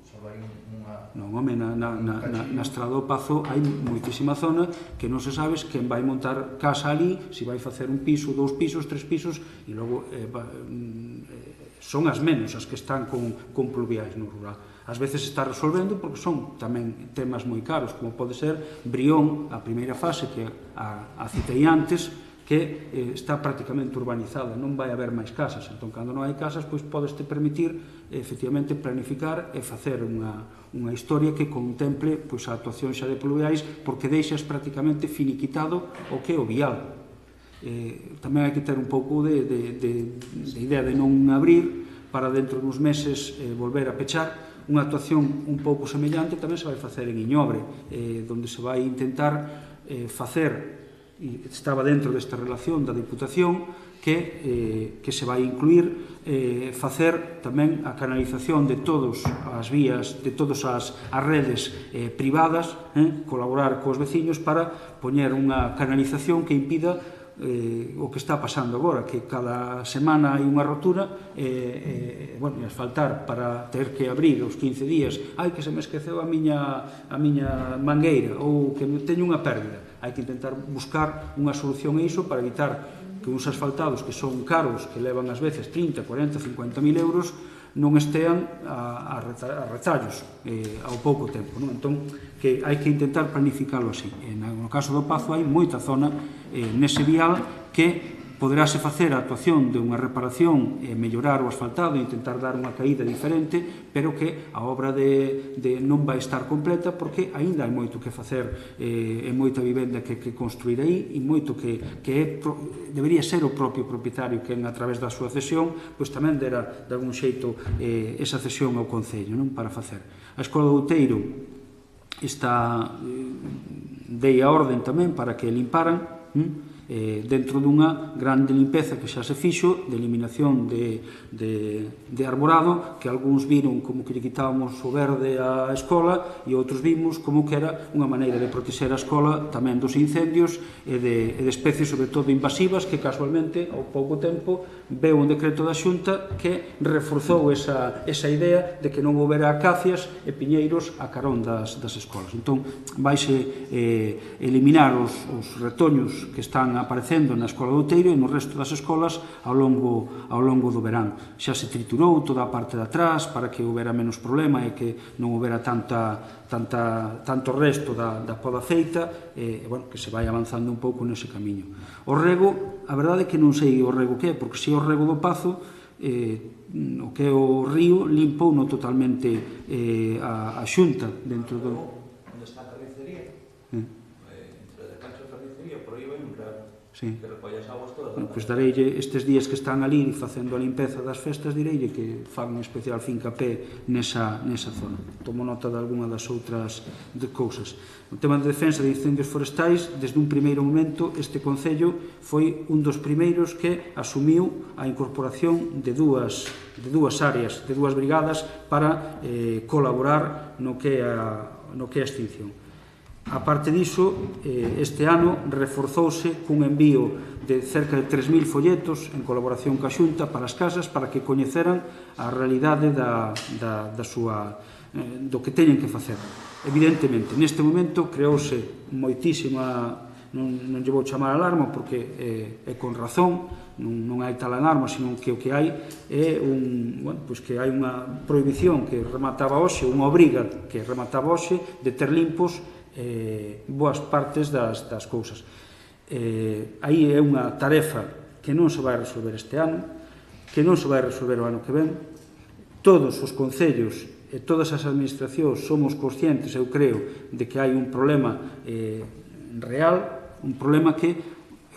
Non, home, na Estrada do Pazo hai moitísima zona que non se sabes quen vai montar casa ali, se vai facer un piso, 2 pisos, 3 pisos, e logo son as menos as que están con pluviais no rural. Ás veces se está resolvendo porque son tamén temas moi caros, como pode ser Brión, a primeira fase, que a citei antes, que está prácticamente urbanizada, non vai haber máis casas. Entón, cando non hai casas, pois podeste permitir, efectivamente, planificar e facer unha historia que contemple a actuación xa de pluviais, porque deixas prácticamente finiquitado o que é o vial. Tamén hai que ter un pouco de idea de non abrir para dentro dos meses volver a pechar. Unha actuación un pouco semellante tamén se vai facer en Iñobre, onde se vai intentar facer, e estaba dentro desta relación da Deputación, que se vai incluir facer tamén a canalización de todas as vías, de todas as redes privadas, colaborar cos veciños para poñer unha canalización que impida o que está pasando agora, que cada semana hai unha rotura e asfaltar para ter que abrir os 15 días, que se me esqueceu a miña mangueira, ou que teño unha pérdida. Hai que intentar buscar unha solución a iso para evitar que uns asfaltados que son caros, que levan ás veces 30, 40, 50.000 euros, non estean a retallos ao pouco tempo. Entón, que hai que intentar planificalo así. No caso do Pazo hai moita zona nese vial que poderase facer a actuación de unha reparación e mellorar o asfaltado e intentar dar unha caída diferente, pero que a obra non vai estar completa porque aínda hai moito que facer e moita vivenda que construir aí e moito que debería ser o propio propietario que a través da súa cesión pois tamén dera de algún xeito esa cesión ao Concello para facer. A Escola do Outeiro está dei a orden tamén para que limparan dentro dunha grande limpeza que xa se fixo de eliminación de arborado que algúns viron como que lle quitábamos o verde á escola e outros vimos como que era unha maneira de protexer a escola tamén dos incendios e de especies sobre todo invasivas que casualmente ao pouco tempo veu un decreto da Xunta que reforzou esa idea de que non houbera acacias e piñeiros a carón das escolas. Entón vaise eliminar os retoños que están aparecendo na Escola do Outeiro e no resto das escolas ao longo do verán. Xa se triturou toda a parte de atrás para que houbera menos problema e que non houbera tanto resto da poda feita e que se vai avanzando un pouco nese camiño. O rego, a verdade é que non sei o rego que é, porque se o rego do Pazo o que é o río limpou no totalmente a Xunta dentro do... Onde está a carnicería? Entre a cancha de carnicería, por aí vai un rego. Que recolle as aguas todas. Pois dareille estes días que están ali facendo a limpeza das festas, direille que fan un especial fincapé nesa zona. Tomo nota de algunha das outras cousas. O tema de defensa de incendios forestais, desde un primeiro momento, este Concello foi un dos primeiros que asumiu a incorporación de dúas áreas, de dúas brigadas para colaborar no que é a extinción. A parte diso, este ano reforzouse cun envío de cerca de 3.000 folletos en colaboración ca Xunta para as casas para que coñeceran a realidade do que teñen que facer. Evidentemente, neste momento creouse moitísima, non lle vou chamar alarma porque é con razón, non hai tal alarma, senón que o que hai é que hai unha prohibición que remataba hoxe, unha obriga que remataba hoxe de ter limpos boas partes das cousas. Aí é unha tarefa que non se vai resolver este ano, que non se vai resolver o ano que ven. Todos os concellos e todas as administracións somos conscientes, eu creo, de que hai un problema real, un problema que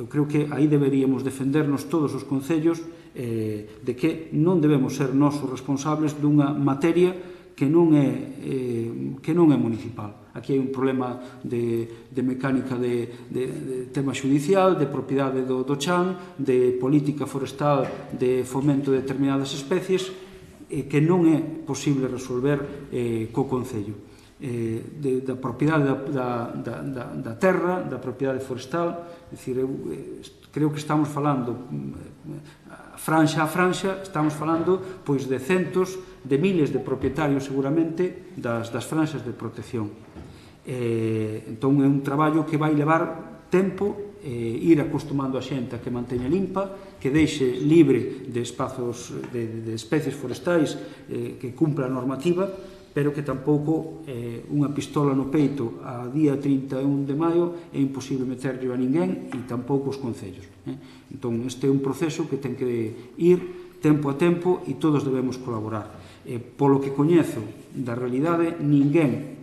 eu creo que aí deberíamos defendernos todos os concellos de que non debemos ser nós os responsables dunha materia que non é municipal. Aquí hai un problema de mecánica de tema xudicial, de propiedade do chan, de política forestal, de fomento de determinadas especies, que non é posible resolver co Concello. Da propiedade da terra, da propiedade forestal, creo que estamos falando franxa a franxa, estamos falando pois de centos de miles de propietarios seguramente das franxas de protección. Entón é un traballo que vai levar tempo, ir acostumando a xente a que manteña limpa, que deixe libre de espazos de especies forestais que cumpla a normativa, pero que tampouco unha pistola no peito a día 31 de maio é imposible meterlle a ninguén e tampouco os concellos. Entón este é un proceso que ten que ir tempo a tempo e todos debemos colaborar. Polo que coñezo da realidade, ninguén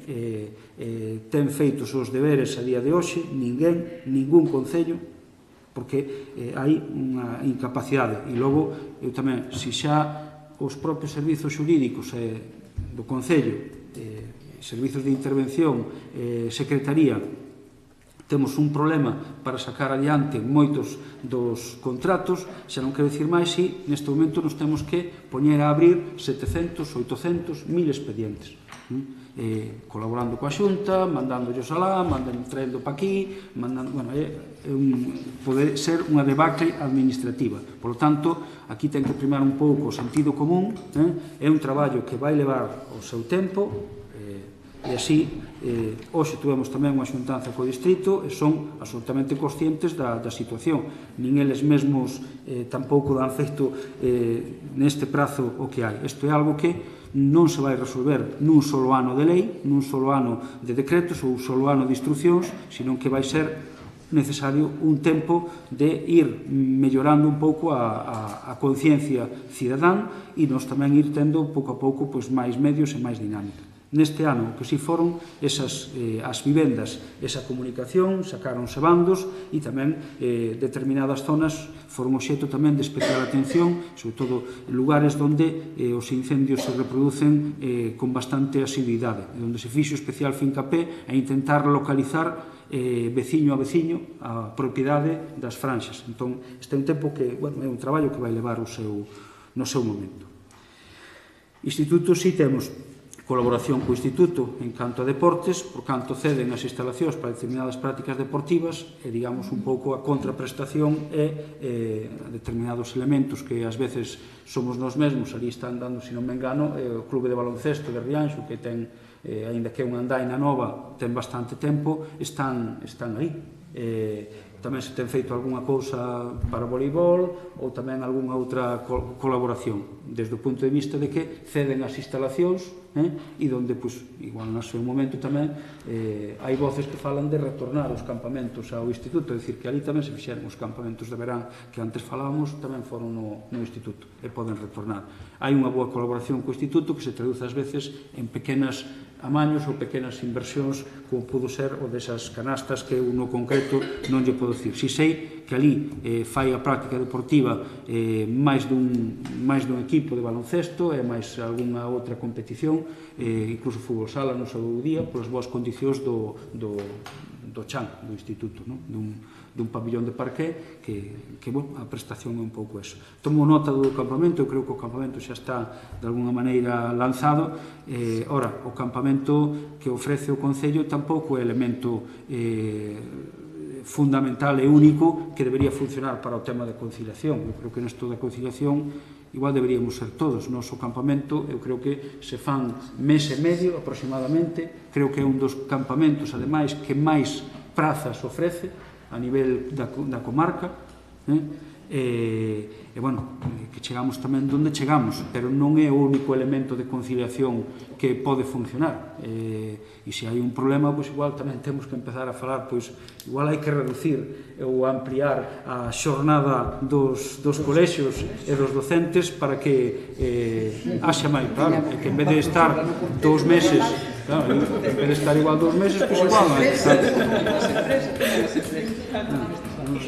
ten feitos os deberes a día de hoxe, ningún concello, porque hai unha incapacidade. E logo, eu tamén, se xa os propios servizos xurídicos do Concello, servizos de intervención, secretaría, temos un problema para sacar adiante moitos dos contratos, xa non quero dicir máis se neste momento nos temos que poñer a abrir 700, 800, 1000 expedientes. Colaborando coa Xunta, mandándollos alá, traendo pa aquí, pode ser unha debacle administrativa. Por lo tanto, aquí ten que primar un pouco o sentido común, é un traballo que vai levar o seu tempo, E así, hoxe tuvemos tamén unha xuntanza co distrito e son absolutamente conscientes da situación. Nin eles mesmos tampouco dan feito neste prazo o que hai. Isto é algo que non se vai resolver nun solo ano de lei, nun solo ano de decretos ou un solo ano de instruccións, sino que vai ser necesario un tempo de ir mellorando un pouco a conciencia cidadán e nos tamén ir tendo pouco a pouco máis medios e máis dinámica. Neste ano, que si foron as vivendas, esa comunicación, sacáronse bandos e tamén determinadas zonas foron obxecto tamén de especial atención, sobre todo en lugares onde os incendios se reproducen con bastante asiduidade, onde se fixo especial fincapé a intentar localizar veciño a veciño a propiedade das franxas. Entón, este é un tempo que, é un traballo que vai levar no seu momento. Instituto, si temos colaboración co Instituto en canto a deportes, por canto ceden as instalacións para determinadas prácticas deportivas e, digamos, un pouco a contraprestación e determinados elementos que ás veces somos nós mesmos, ali están dando, se non me engano, o Clube de Baloncesto de Rianxo, que ten, aínda que é unha andaina nova, ten bastante tempo, están aí. Tamén se ten feito algunha cousa para o voleibol ou tamén algunha outra colaboración desde o punto de vista de que ceden as instalacións e donde, igual no seu momento tamén hai voces que falan de retornar os campamentos ao Instituto, é dicir, que ali tamén se fixeron os campamentos de verán que antes falábamos, tamén foron no Instituto e poden retornar. Hai unha boa colaboración co Instituto que se traduce ás veces en pequenas amaños ou pequenas inversións, como pudo ser o desas canastas que eu no concreto non lle podo dicir. Si sei que ali fai a práctica deportiva máis dun equipo de baloncesto e máis algunha outra competición, incluso fútbol sala no seu día, polas boas condicións do chan, do instituto, dun pabillón de parqué que a prestación é un pouco eso. Tomo nota do campamento, eu creo que o campamento xa está de alguna maneira lanzado. Ora, o campamento que ofrece o Concello tampouco é elemento fundamental e único que debería funcionar para o tema de conciliación. Eu creo que nesto da conciliación igual deberíamos ser todos. O noso campamento, eu creo que se fan mes e medio aproximadamente, creo que é un dos campamentos, ademais, que máis prazas ofrece a nivel da comarca, e, bueno, que chegamos tamén onde chegamos, pero non é o único elemento de conciliación que pode funcionar. E se hai un problema, pois igual tamén temos que empezar a falar, pois igual hai que reducir ou ampliar a xornada dos colexios e dos docentes para que haxa máis, claro, e que en vez de estar 2 meses, claro, en vez de estar igual 2 meses, pois igual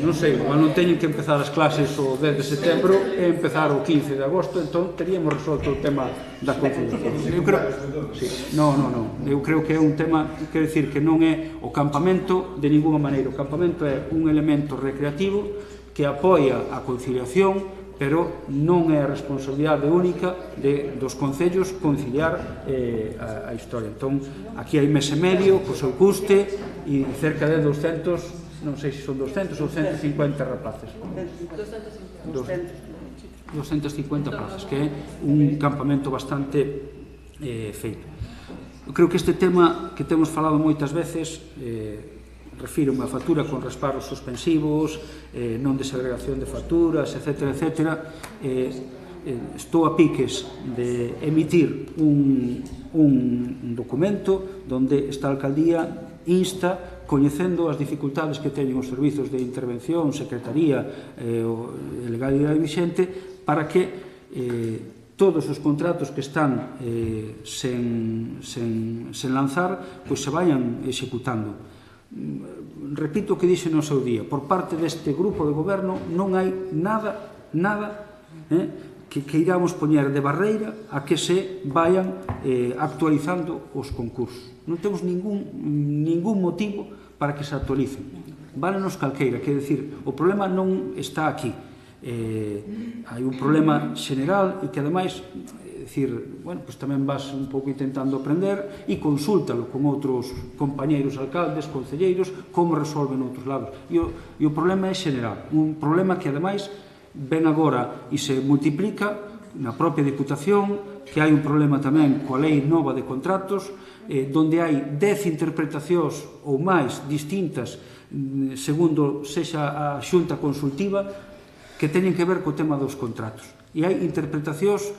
non sei, igual non teñen que empezar as clases o 10 de setembro e empezar o 15 de agosto, entón teríamos resolto o tema da conciliación. Eu creo, eu creo que é un tema, quero dicir, que non é o campamento de ninguna maneira. O campamento é un elemento recreativo que apoia a conciliación, pero non é a responsabilidade única dos concellos conciliar a historia. Entón, aquí hai mes e medio, co seu custe, e cerca de 200, non sei se son 200 ou 150 rapaces. 250 plazas, que é un campamento bastante feito. Eu creo que este tema que temos falado moitas veces, refiro-me a factura con resparos suspensivos, non de segregación de facturas, etc. Estou a piques de emitir un documento onde esta alcaldía insta, coñecendo as dificultades que teñen os servizos de intervención, secretaría e legalidade vixente, para que todos os contratos que están sen lanzar, pois se vayan executando. Repito o que dixe no seu día, por parte deste grupo de goberno non hai nada que iramos poñer de barreira a que se vayan actualizando os concursos. Non temos ningún motivo para que se actualicen. Válenos calqueira, quer dicir, o problema non está aquí. Hai un problema general e que, ademais, tamén vas un pouco intentando aprender e consúltalo con outros compañeiros alcaldes, concelleiros, como resolven outros lados. E o problema é general, un problema que, ademais, ven agora e se multiplica na propia Diputación, que hai un problema tamén coa lei nova de contratos, donde hai 10 interpretacións ou máis distintas segundo sexa a xunta consultiva que teñen que ver co tema dos contratos. E hai interpretacións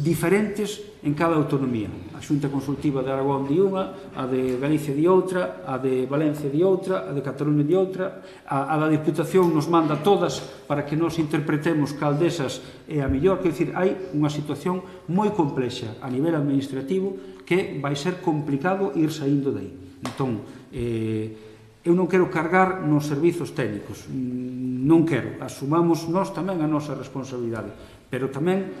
diferentes en cada autonomía. A xunta consultiva de Aragón di unha, a de Galicia di outra, a de Valencia di outra, a de Cataluña di outra, a da Diputación nos manda todas para que nos interpretemos cal desas é a mellor. Quer dizer, hai unha situación moi complexa a nivel administrativo que vai ser complicado ir saindo dai. Entón, eu non quero cargar nos servizos técnicos, non quero, asumamos nós tamén a nosa responsabilidade, pero tamén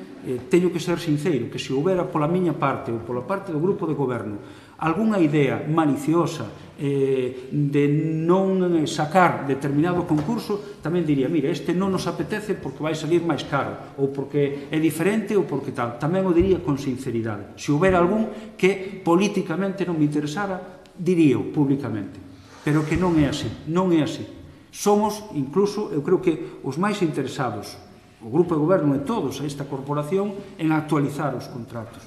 teño que ser sincero, que se houbera pola miña parte ou pola parte do grupo de goberno algunha idea maliciosa de non sacar determinado concurso, tamén diría, mira, este non nos apetece porque vai salir máis caro, ou porque é diferente, ou porque tal. Tamén o diría con sinceridade. Se houbera algún que políticamente non me interesara, dirío públicamente. Pero que non é así, non é así. Somos, incluso, eu creo que os máis interesados, o grupo de goberno e todos a esta corporación, en actualizar os contratos.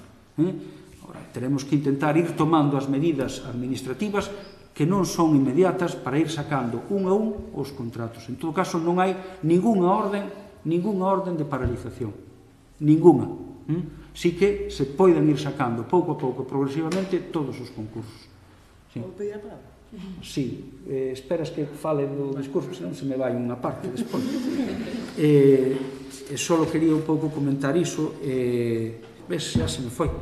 Ahora, teremos que intentar ir tomando as medidas administrativas que non son inmediatas para ir sacando un a un os contratos. En todo caso, non hai ningunha orden de paralización. Ningunha. Sí que se poden ir sacando pouco a pouco, progresivamente, todos os concursos. Vou pedir a palabra? Sí, esperas que fale do discurso, senón se me vai unha parte despois. Só quería un pouco comentar iso, ves, xa se me foi.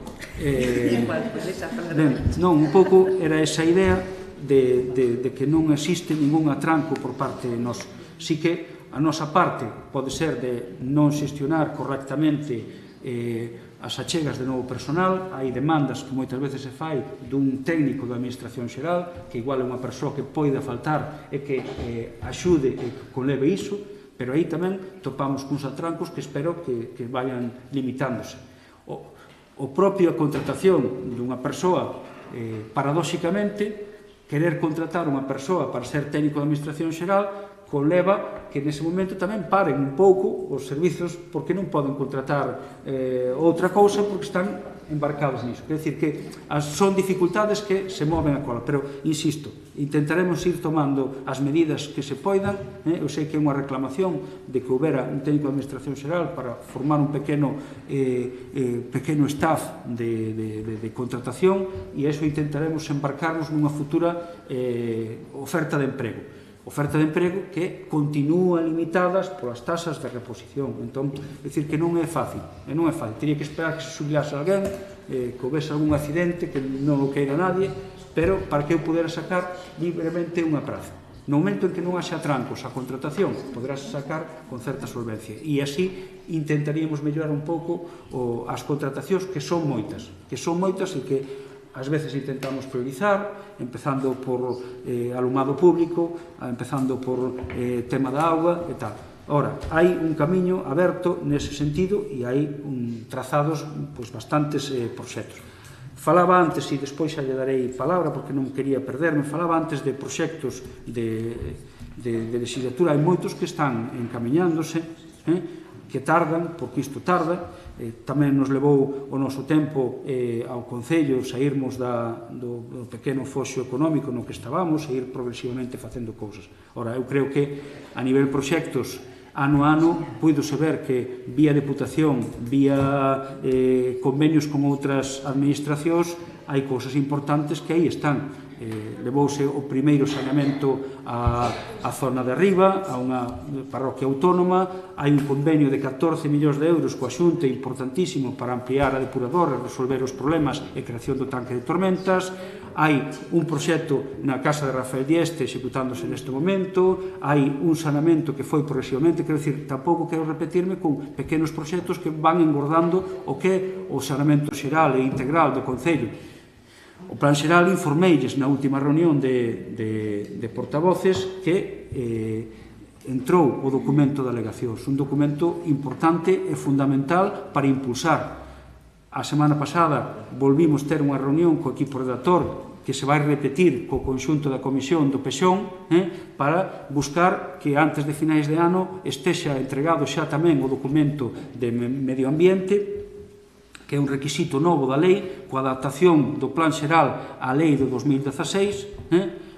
Non, un pouco era esa idea de que non existe ningún atranco por parte de nós. Si que a nosa parte pode ser de non xestionar correctamente as achegas de novo personal, hai demandas que moitas veces se fai dun técnico da Administración Xeral, que igual é unha persoa que poida faltar e que axude e conleve iso, pero aí tamén topamos cuns atrancos que espero que vayan limitándose. O propio contratación dunha persoa, paradóxicamente, querer contratar unha persoa para ser técnico da Administración Xeral conleva que nese momento tamén paren un pouco os servizos porque non poden contratar outra cousa porque están embarcados nisso. Quer dizer que son dificultades que se moven a cola, pero, insisto, intentaremos ir tomando as medidas que se poidan. Eu sei que é unha reclamación de que houbera un técnico de Administración Xeral para formar un pequeno staff de contratación, e iso intentaremos embarcarnos nunha futura oferta de emprego. Oferta de emprego que continúa limitadas polas tasas de reposición. Entón, é dicir que non é fácil, Teria que esperar que se xubilase alguén, que houvese algún accidente, que non o queira nadie, pero para que eu pudera sacar libremente unha praza. No momento en que non haxa trancos a contratación, poderás sacar con certa solvencia. E así intentaríamos mellorar un pouco as contratacións, que son moitas e que ás veces intentamos priorizar, empezando por alumado público, empezando por tema da auga e tal. Ora, hai un camiño aberto nese sentido e hai trazados bastantes proxectos. Falaba antes, e despois xa lle darei palabra porque non quería perderme, falaba antes de proxectos de legislatura. Hai moitos que están encamiñándose, que tardan, porque isto tarda. Tamén nos levou o noso tempo ao Concello sairmos do pequeno foxo económico no que estábamos e ir progresivamente facendo cousas. Ora, eu creo que a nivel proxectos, ano a ano, puidose ver que vía Deputación, vía convenios con outras administracións, hai cousas importantes que aí están. Levouse o primeiro saneamento á zona de arriba, a unha parroquia autónoma, hai un convenio de 14 millóns de euros coa Xunta importantísimo para ampliar a depuradora, resolver os problemas e creación do tanque de tormentas, hai un proxecto na Casa de Rafael Dieste executándose neste momento, hai un saneamento que foi progresivamente, quero dicir, tampouco quero repetirme con pequenos proxectos que van engordando o que é o saneamento xeral e integral do Concello. O Plan Xeral informeilles na última reunión de portavoces que entrou o documento de alegacións, un documento importante e fundamental para impulsar. A semana pasada volvimos ter unha reunión co equipo redactor que se vai repetir co conxunto da Comisión do PEXón para buscar que antes de finais de ano estexa entregado xa tamén o documento de medio ambiente que é un requisito novo da lei, coa adaptación do Plan Xeral á lei de 2016,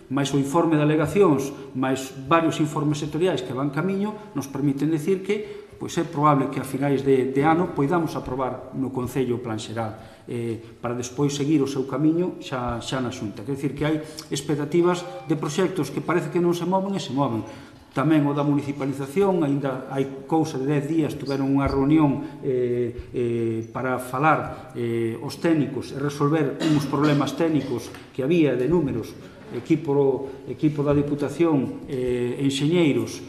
máis o informe de alegacións, máis varios informes sectoriais que van camiño, nos permiten decir que pois é probable que a finais de ano poidamos aprobar no Concello o Plan Xeral para despois seguir o seu camiño xa na Xunta. Quer dicir que hai expectativas de proxectos que parece que non se moven e se moven. Tamén o da municipalización, ainda hai cousa de 10 días, tuveron unha reunión para falar os técnicos e resolver uns problemas técnicos que había de números, equipo da Diputación, enxeñeiros,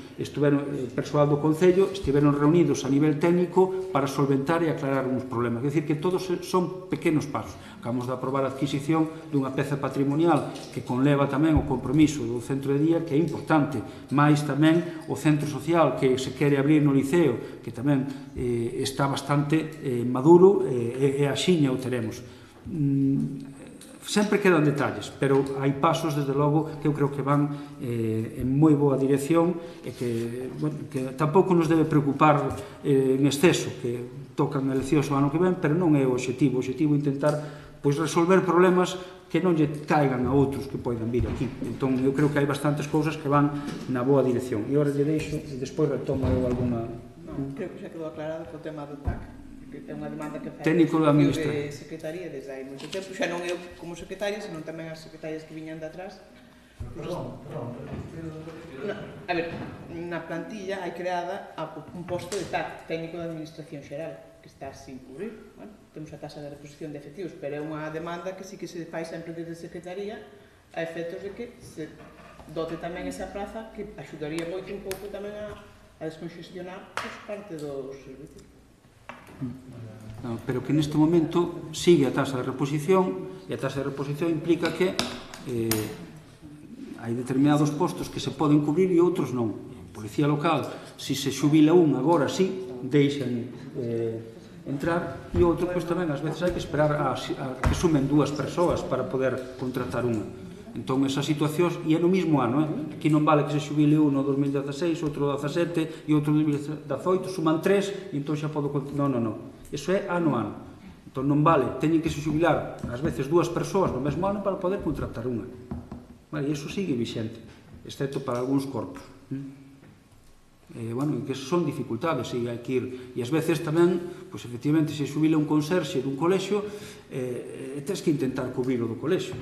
persoal do Concello, estiveron reunidos a nivel técnico para solventar e aclarar uns problemas. Quer dicir que todos son pequenos pasos. Acabamos de aprobar a adquisición dunha peza patrimonial que conleva tamén o compromiso do centro de día, que é importante, máis tamén o centro social que se quere abrir no Liceo, que tamén está bastante maduro e axiña o teremos. Sempre quedan detalles, pero hai pasos, desde logo, que eu creo que van en moi boa dirección e que tampouco nos debe preocupar en exceso, que tocan eleccións o ano que ven, pero non é o objetivo. O objetivo é intentar resolver problemas que non lle caigan a outros que poidan vir aquí. Entón, eu creo que hai bastantes cousas que van na boa dirección. E agora lle deixo, e despois retomo eu alguna... Non, creo que xa quedou aclarado co tema do TAC, que é unha demanda que fai técnico da de secretaría desde hai moito tempo, xa non eu como secretaria, senón tamén as secretarias que viñan de atrás. Perdón. A ver, na plantilla hai creada un posto de TAC, técnico de administración xeral, que está sin cubrir. Bueno, temos a tasa de reposición de efectivos, pero é unha demanda que sí que se fai sempre desde secretaría a efectos de que se dote tamén esa praza, que axudaría moito un pouco tamén a desconxestionar parte dos servicios. Pero que neste momento sigue a tasa de reposición, e a tasa de reposición implica que hai determinados postos que se poden cubrir e outros non. Policía local, se se xubila un agora sí, deixan entrar, e outro, pois tamén ás veces hai que esperar a que sumen dúas persoas para poder contratar unha. Entón, esas situacións, e é no mesmo ano, aquí non vale que se xubile un no 2016, outro no 2017 e outro no 2018, suman 3 e entón xa podo continuar. Non. Iso é ano a ano. Entón non vale, teñen que se xubilar ás veces dúas persoas no mesmo ano para poder contratar unha. E iso sigue vixente, excepto para algúns corpos. Bueno, que son dificultades, e hai que ir. E ás veces tamén, pois efectivamente, se xubila un conserxe dun colexio, tens que intentar cubrir o do colexio,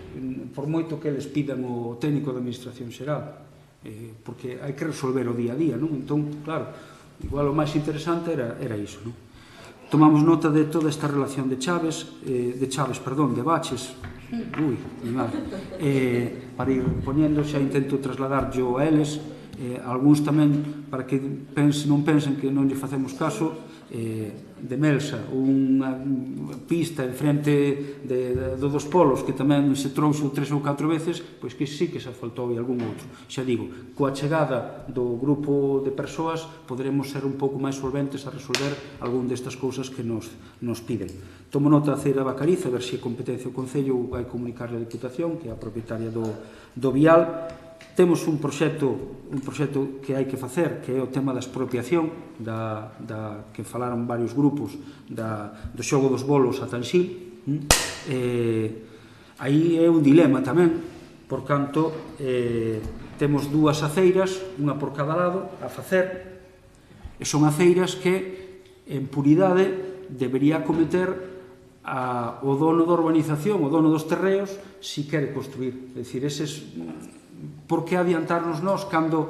por moito que eles pidan o técnico de administración xeral, porque hai que resolver o día a día, non? Entón, claro, igual o máis interesante era iso, non? Tomamos nota de toda esta relación de baches, para ir poñendo, xa intento trasladar yo a eles, algúns tamén, para que non pensen que non lle facemos caso, de Melsa, unha pista en frente dos polos que tamén se trouxo 3 ou 4 veces, pois que sí que se faltou e algún outro. Xa digo, coa chegada do grupo de persoas poderemos ser un pouco máis solventes a resolver algún destas cousas que nos piden. Tomo nota da Ceira Bacariza, a ver se a competencia o Concello vai comunicar a Diputación, que é a propietaria do vial. Temos un proxecto que hai que facer, que é o tema da expropiación, que falaron varios grupos, do xogo dos bolos a Tanxil. Aí é un dilema tamén, por canto temos dúas aceiras, unha por cada lado, a facer, e son aceiras que, en puridade, debería cometer o dono da urbanización, o dono dos terreos, si quere construir. É dicir, eses... Por que adiantarnos nós cando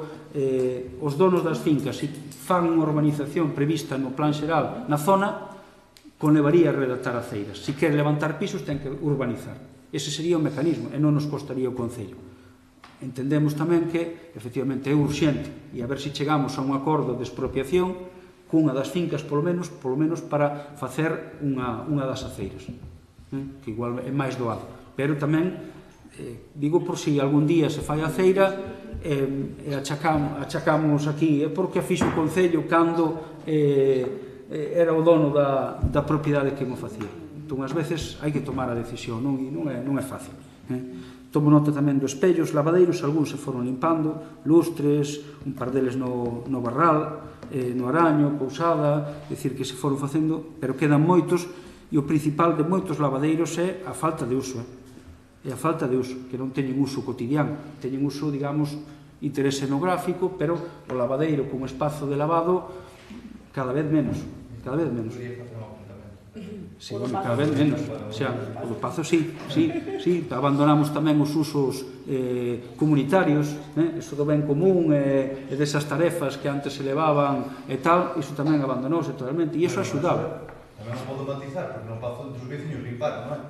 os donos das fincas fan unha urbanización prevista no plan xeral na zona, conlevaría a redactar aceiras. Se quere levantar pisos, ten que urbanizar. Ese sería o mecanismo e non nos costaría o Concello. Entendemos tamén que, efectivamente, é urxente e a ver se chegamos a un acordo de expropiación cunha das fincas, polo menos para facer unha das aceiras, que igual é máis doado. Pero tamén digo por si algún día se fai a feira e achacamos aquí porque a fixo o Concello cando era o dono da propiedade que mo facía. Entón, ás veces, hai que tomar a decisión, non é fácil. Tomo nota tamén dos espellos, lavadeiros, algúns se foron limpando, lustres, un par deles no Barral, no Araño, Pousada, dicir que se foron facendo, pero quedan moitos, E o principal de moitos lavadeiros é a falta de uso, é a falta de uso, que non teñen uso cotidiano, teñen uso, digamos, interés etnográfico, pero o lavadeiro como espazo de lavado cada vez menos, cada vez menos. Sí, bueno, cada vez menos. O sea, o do Pazo sí, abandonamos tamén os usos comunitarios, eso do ben común e desas tarefas que antes se levaban e tal, iso tamén abandonouse totalmente, e iso axudaba. Tamén non podo matizar, porque non Pazo entre os veciños limpar, non é?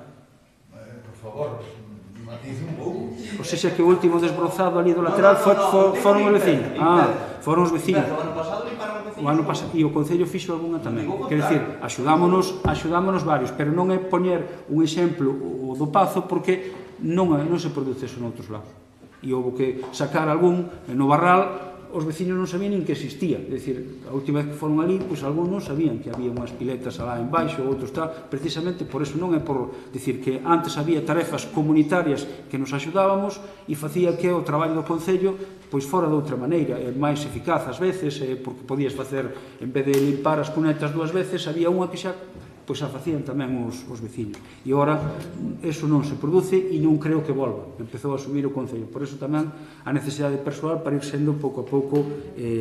Por favor, matice un pouco. O sea, que o último desbrozado ali do lateral foron os veciños. Foron os veciños. O ano pasado limparon os veciños. O ano pasado, e o Concello fixo algunha tamén. Quer dicir, axudámonos varios, pero non é poñer un exemplo o do Pazo, porque non se produce eso noutros lados. E houve que sacar algún no Barral, os veciños non sabían nin que existía. É dicir, a última vez que foron ali, pois algúns non sabían que había unhas piletas alá en baixo, outros tal, precisamente por eso non é por dicir que antes había tarefas comunitarias que nos axudábamos e facía que o traballo do Concello pois fora de outra maneira, máis eficaz ás veces, porque podías facer, en vez de limpar as cunetas 2 veces, había unha que xa pois a facían tamén os veciños. E agora, eso non se produce e non creo que volva. Empezou a subir o Concello. Por eso tamén a necesidade persoal para ir sendo pouco a pouco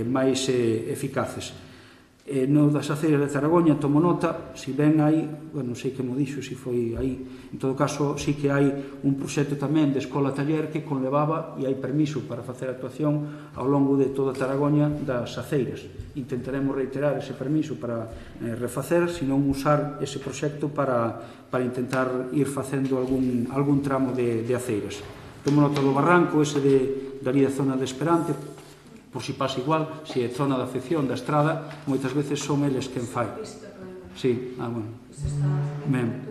máis eficaces. No das aceiras de Zaragoña tomo nota, si ben hai, non sei que mo dixo, si foi aí, en todo caso, si que hai un proxecto tamén de escola-taller que conlevaba e hai permiso para facer actuación ao longo de toda Zaragoña das aceiras. Intentaremos reiterar ese permiso para refacer, senón usar ese proxecto para intentar ir facendo algún tramo de aceiras. Tomo nota do barranco, ese dali da zona de Esperante, por si pasa igual, se é zona de afección da estrada, moitas veces son eles quen fai. Sí, bueno. Ben.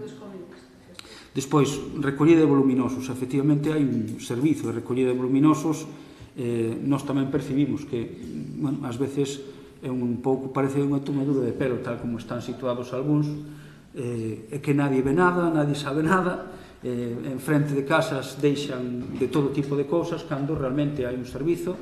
Despois, recollida de voluminosos. Efectivamente, hai un servizo de recollida de voluminosos. Nós tamén percibimos que, bueno, ás veces é un pouco, parece unha tomadura de pelo, tal como están situados algúns, é que nadie ve nada, nadie sabe nada, en frente de casas deixan de todo tipo de cousas, cando realmente hai un servizo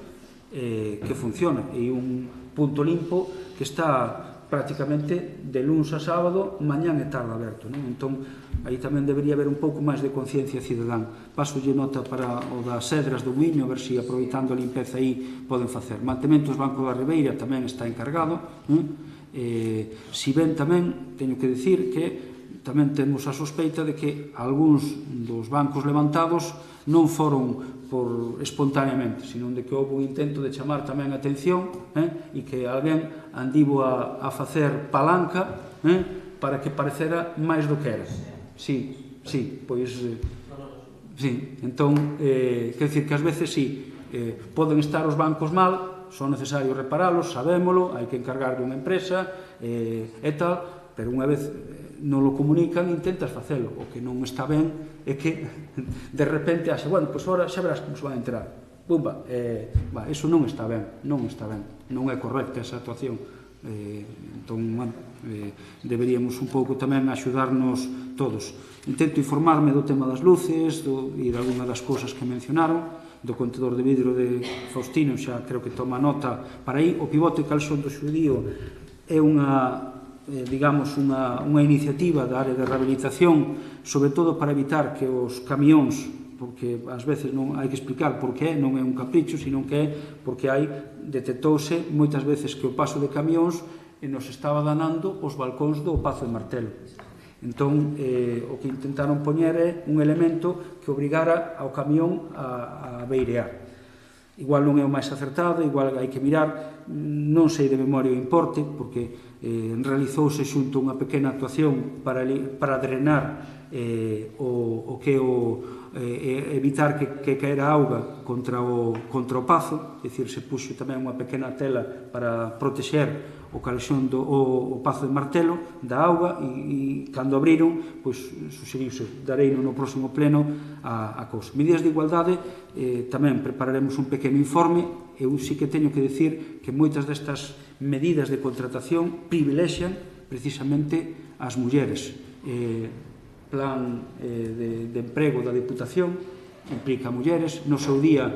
que funciona e un punto limpo que está prácticamente de luns a sábado, mañán e tarde aberto, non? Entón, aí tamén debería haber un pouco máis de conciencia cidadán. Pasolle nota para o das Cedras do Miño, a ver se aproveitando a limpeza aí poden facer. Mantementos Banco da Ribeira tamén está encargado. Si ben tamén, teño que dicir que tamén temos a sospeita de que algúns dos bancos levantados non foron por espontaneamente, sino de que houve un intento de chamar tamén a atención e que alguén andivo a facer palanca para que parecera máis do que era. Sí, pois... Sí, entón, quer dicir que ás veces sí, poden estar os bancos mal, son necesarios reparalos, sabémolo, hai que encargar de unha empresa e tal, pero unha vez non lo comunican, intentas facelo. O que non está ben é que de repente haxe, bueno, pois agora xa verás como se van a enterar. Pumba, eso non está ben, non é correcta esa actuación. Entón, bueno, deberíamos un pouco tamén axudarnos todos. Intento informarme do tema das luces e de alguna das cousas que mencionaron, do contedor de vidro de Faustino, xa creo que toma nota para aí. O pivote calxón do xudío é unha digamos, unha iniciativa da área de rehabilitación, sobre todo para evitar que os camións, porque ás veces non hai que explicar por que non é un capricho, sino que é porque detectouse moitas veces que o paso de camións nos estaba danando os balcóns do Pazo de Martelo. Entón, o que intentaron poñer é un elemento que obrigara ao camión a beirear. Igual non é o máis acertado, igual hai que mirar, non sei de memoria o importe, porque realizouse xunto unha pequena actuación para drenar o que evitar que caera auga contra o Pazo, é dicir, se puxo tamén unha pequena tela para protexer o calexón o Pazo de Martelo da auga e cando abriron, pois suxeriuse dareino no próximo pleno a cousa. Medidas de igualdade, tamén prepararemos un pequeno informe. Eu sí que teño que decir que moitas destas medidas de contratación privilexian precisamente as mulleres. Plan de emprego da Diputación implica mulleres. No seu día,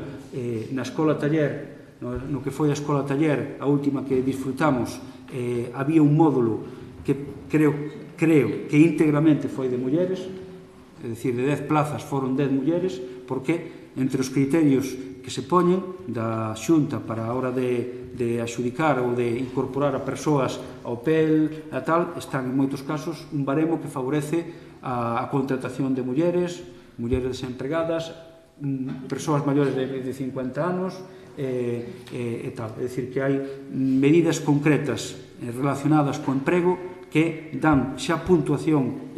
na escola taller, no que foi a escola taller, a última que disfrutamos, había un módulo que creo creo que íntegramente foi de mulleres, é dicir, de 10 plazas foron 10 mulleres, porque entre os criterios que se poñen da Xunta para a hora de axudicar ou de incorporar a persoas ao PEL e tal, están en moitos casos un baremo que favorece a contratación de mulleres desempregadas, persoas maiores de 50 anos e tal. É dicir, que hai medidas concretas relacionadas co emprego que dan xa puntuación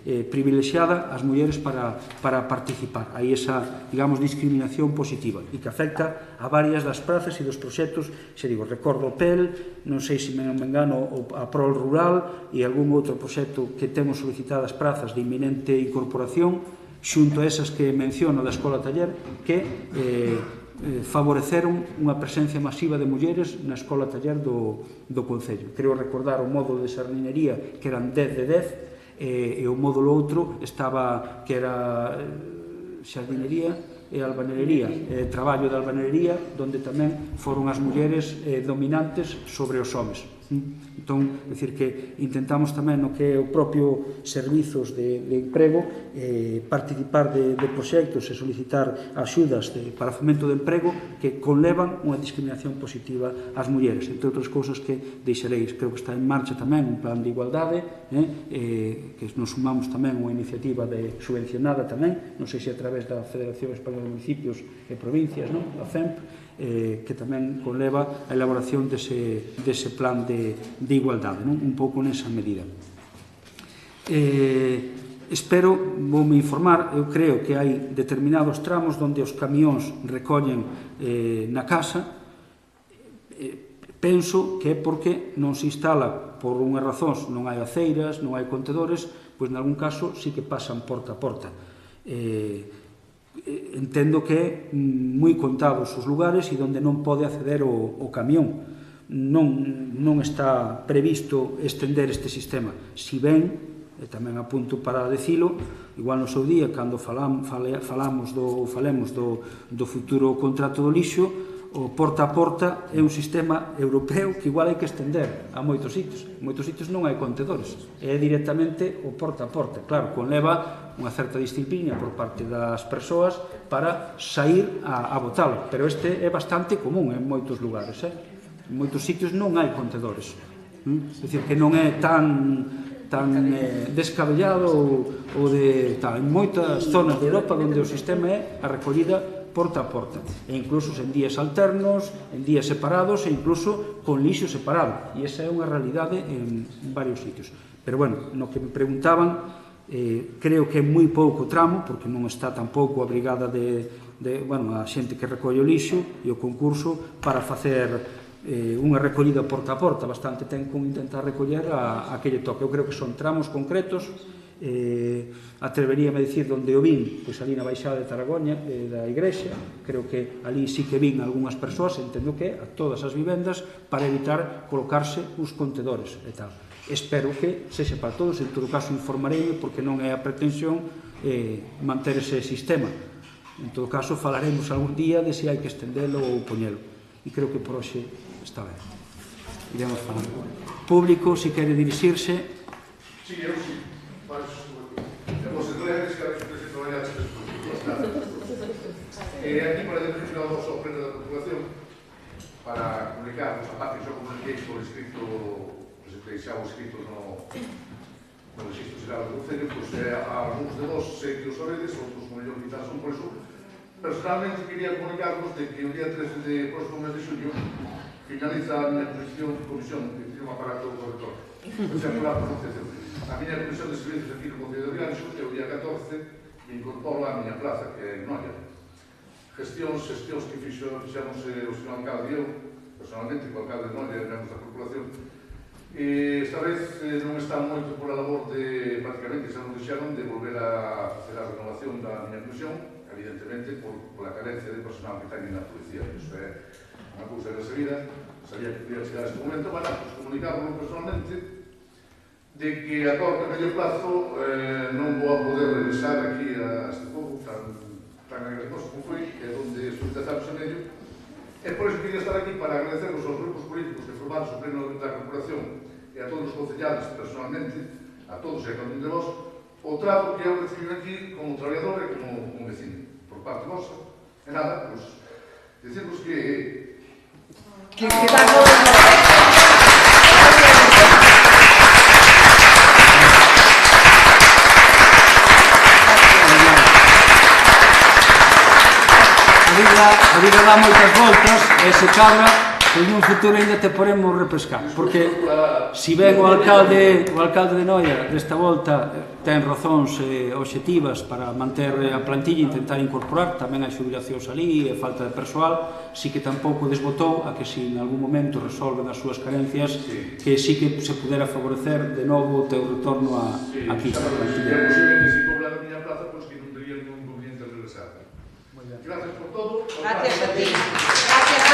privilexiada ás mulleres para participar. Hai esa, digamos, discriminación positiva e que afecta a varias das prazas e dos proxectos, xa digo, recordo o PEL, non sei se me engano a PROL Rural e algún outro proxecto que temos solicitadas prazas de inminente incorporación, xunto a esas que menciono da Escola Taller, que favoreceron unha presencia masiva de mulleres na Escola Taller do Concello. Creo recordar o módulo de sardinería que eran 10 de 10 e o módulo outro estaba que era sardinería e albanería, traballo de albanería, onde tamén foron as mulleres dominantes sobre os homes. Entón, é dicir que intentamos tamén no que é o propio servizos de emprego participar de proxectos e solicitar axudas para fomento de emprego que conlevan unha discriminación positiva ás mulleres, entre outras cousas que deixareis. Creo que está en marcha tamén un plan de igualdade que nos sumamos tamén unha iniciativa subvencionada tamén, non sei se a través da Federación Española de Municipios e Provincias, a FEMP, que tamén conleva a elaboración dese plan de igualdade, un pouco nesa medida. Espero, voume informar, eu creo que hai determinados tramos onde os camións recollen na casa, penso que é porque non se instala por unhas razóns, non hai aceiras, non hai contedores, pois nalgún caso sí que pasan porta a porta. Entendo que é moi contados os lugares e onde non pode acceder o camión. Non está previsto estender este sistema. Si ben, e tamén apunto para decilo, igual no seu día, cando falemos do futuro contrato do lixo, o porta a porta é un sistema europeo que igual hai que estender a moitos sitios. En moitos sitios non hai contedores, é directamente o porta a porta. Claro, conleva unha certa disciplina por parte das persoas para sair a botalo, pero este é bastante común en moitos lugares. En moitos sitios non hai contedores. É dicir, que non é tan descabellado ou de tal. En moitas zonas de Europa onde o sistema é a recollida porta a porta, e incluso en días alternos, en días separados, e incluso con lixo separado, e esa é unha realidade en varios sitios. Pero, bueno, no que me preguntaban, creo que é moi pouco tramo, porque non está tampouco a brigada a xente que recolle o lixo e o concurso para facer unha recollida porta a porta, bastante ten con intentar recoller aquele toque. Eu creo que son tramos concretos, atreveríame a dicir onde o vin, pois ali na baixada de Taragoña da igrexa, creo que ali sí que vin algunhas persoas, entendo que a todas as vivendas para evitar colocarse os contedores e tal. Espero que sexa para todos, en todo caso informarei, porque non é a pretensión manter ese sistema. En todo caso falaremos algún día de se hai que estendelo ou poñelo, e creo que por hoxe está ben. Iremos falar. Público, se quere dirixirse. Sí, eu sí. Vos entregades que a veces presento a varias aquí para dirigir ao noso pleno da Corporación para comunicarnos, aparte que xa comuniquei por escrito, xa o escrito no registro xeral do Concello, pois algúns de vos sei que os sabedes, outros mellor quizás son por eso. Personalmente quería comunicarvos de que o día 13 de próximo mes de xullo finaliza a minha comisión que tiene un aparato corrector, o sea, por a pronunciación. A miña comisión de servicios aquí no Concello de Rianxo, que o día 14 me incorporo a miña plaza, que é en Noia. Xestións que fixamos o señor alcalde e eu, personalmente, co alcalde de Noia, membros da corporación. Esta vez non está moito por a labor de, prácticamente, xa non deixaron de volver a facer a renovación da miña comisión, evidentemente, por a carencia de personal que teñen na policía. Isto é unha cousa da seguida, sabía que podía chegar a este momento, para comunicarlo personalmente, de que a corto e medio plazo non vou a poder regresar aquí a este fogo tan agresivo como foi, que é onde estou 10 anos e medio, e por eso quería estar aquí para agradecervos aos grupos políticos que formaron o pleno da corporación e a todos os concellados personalmente a todos e a cada un de vos o trato que eu recibo aquí como traballador e como vecino por parte vosa. E nada, pues, decirvos que a vida dá moitas voltas e se cabra, pois nun futuro ainda te poremos repescar, porque si ben o alcalde de Noia desta volta ten razóns obxectivas para manter a plantilla e intentar incorporar, tamén hai xubilacións ali e falta de persoal, si que tampouco desbotou a que si en algún momento resolven as súas carencias, que si que se pudera favorecer de novo o teu retorno aquí. é posiblemente se cobrar a miña plaza, pois que non tería ningún inconveniente en regresar. Gracias por todo. Gracias a ti. Gracias a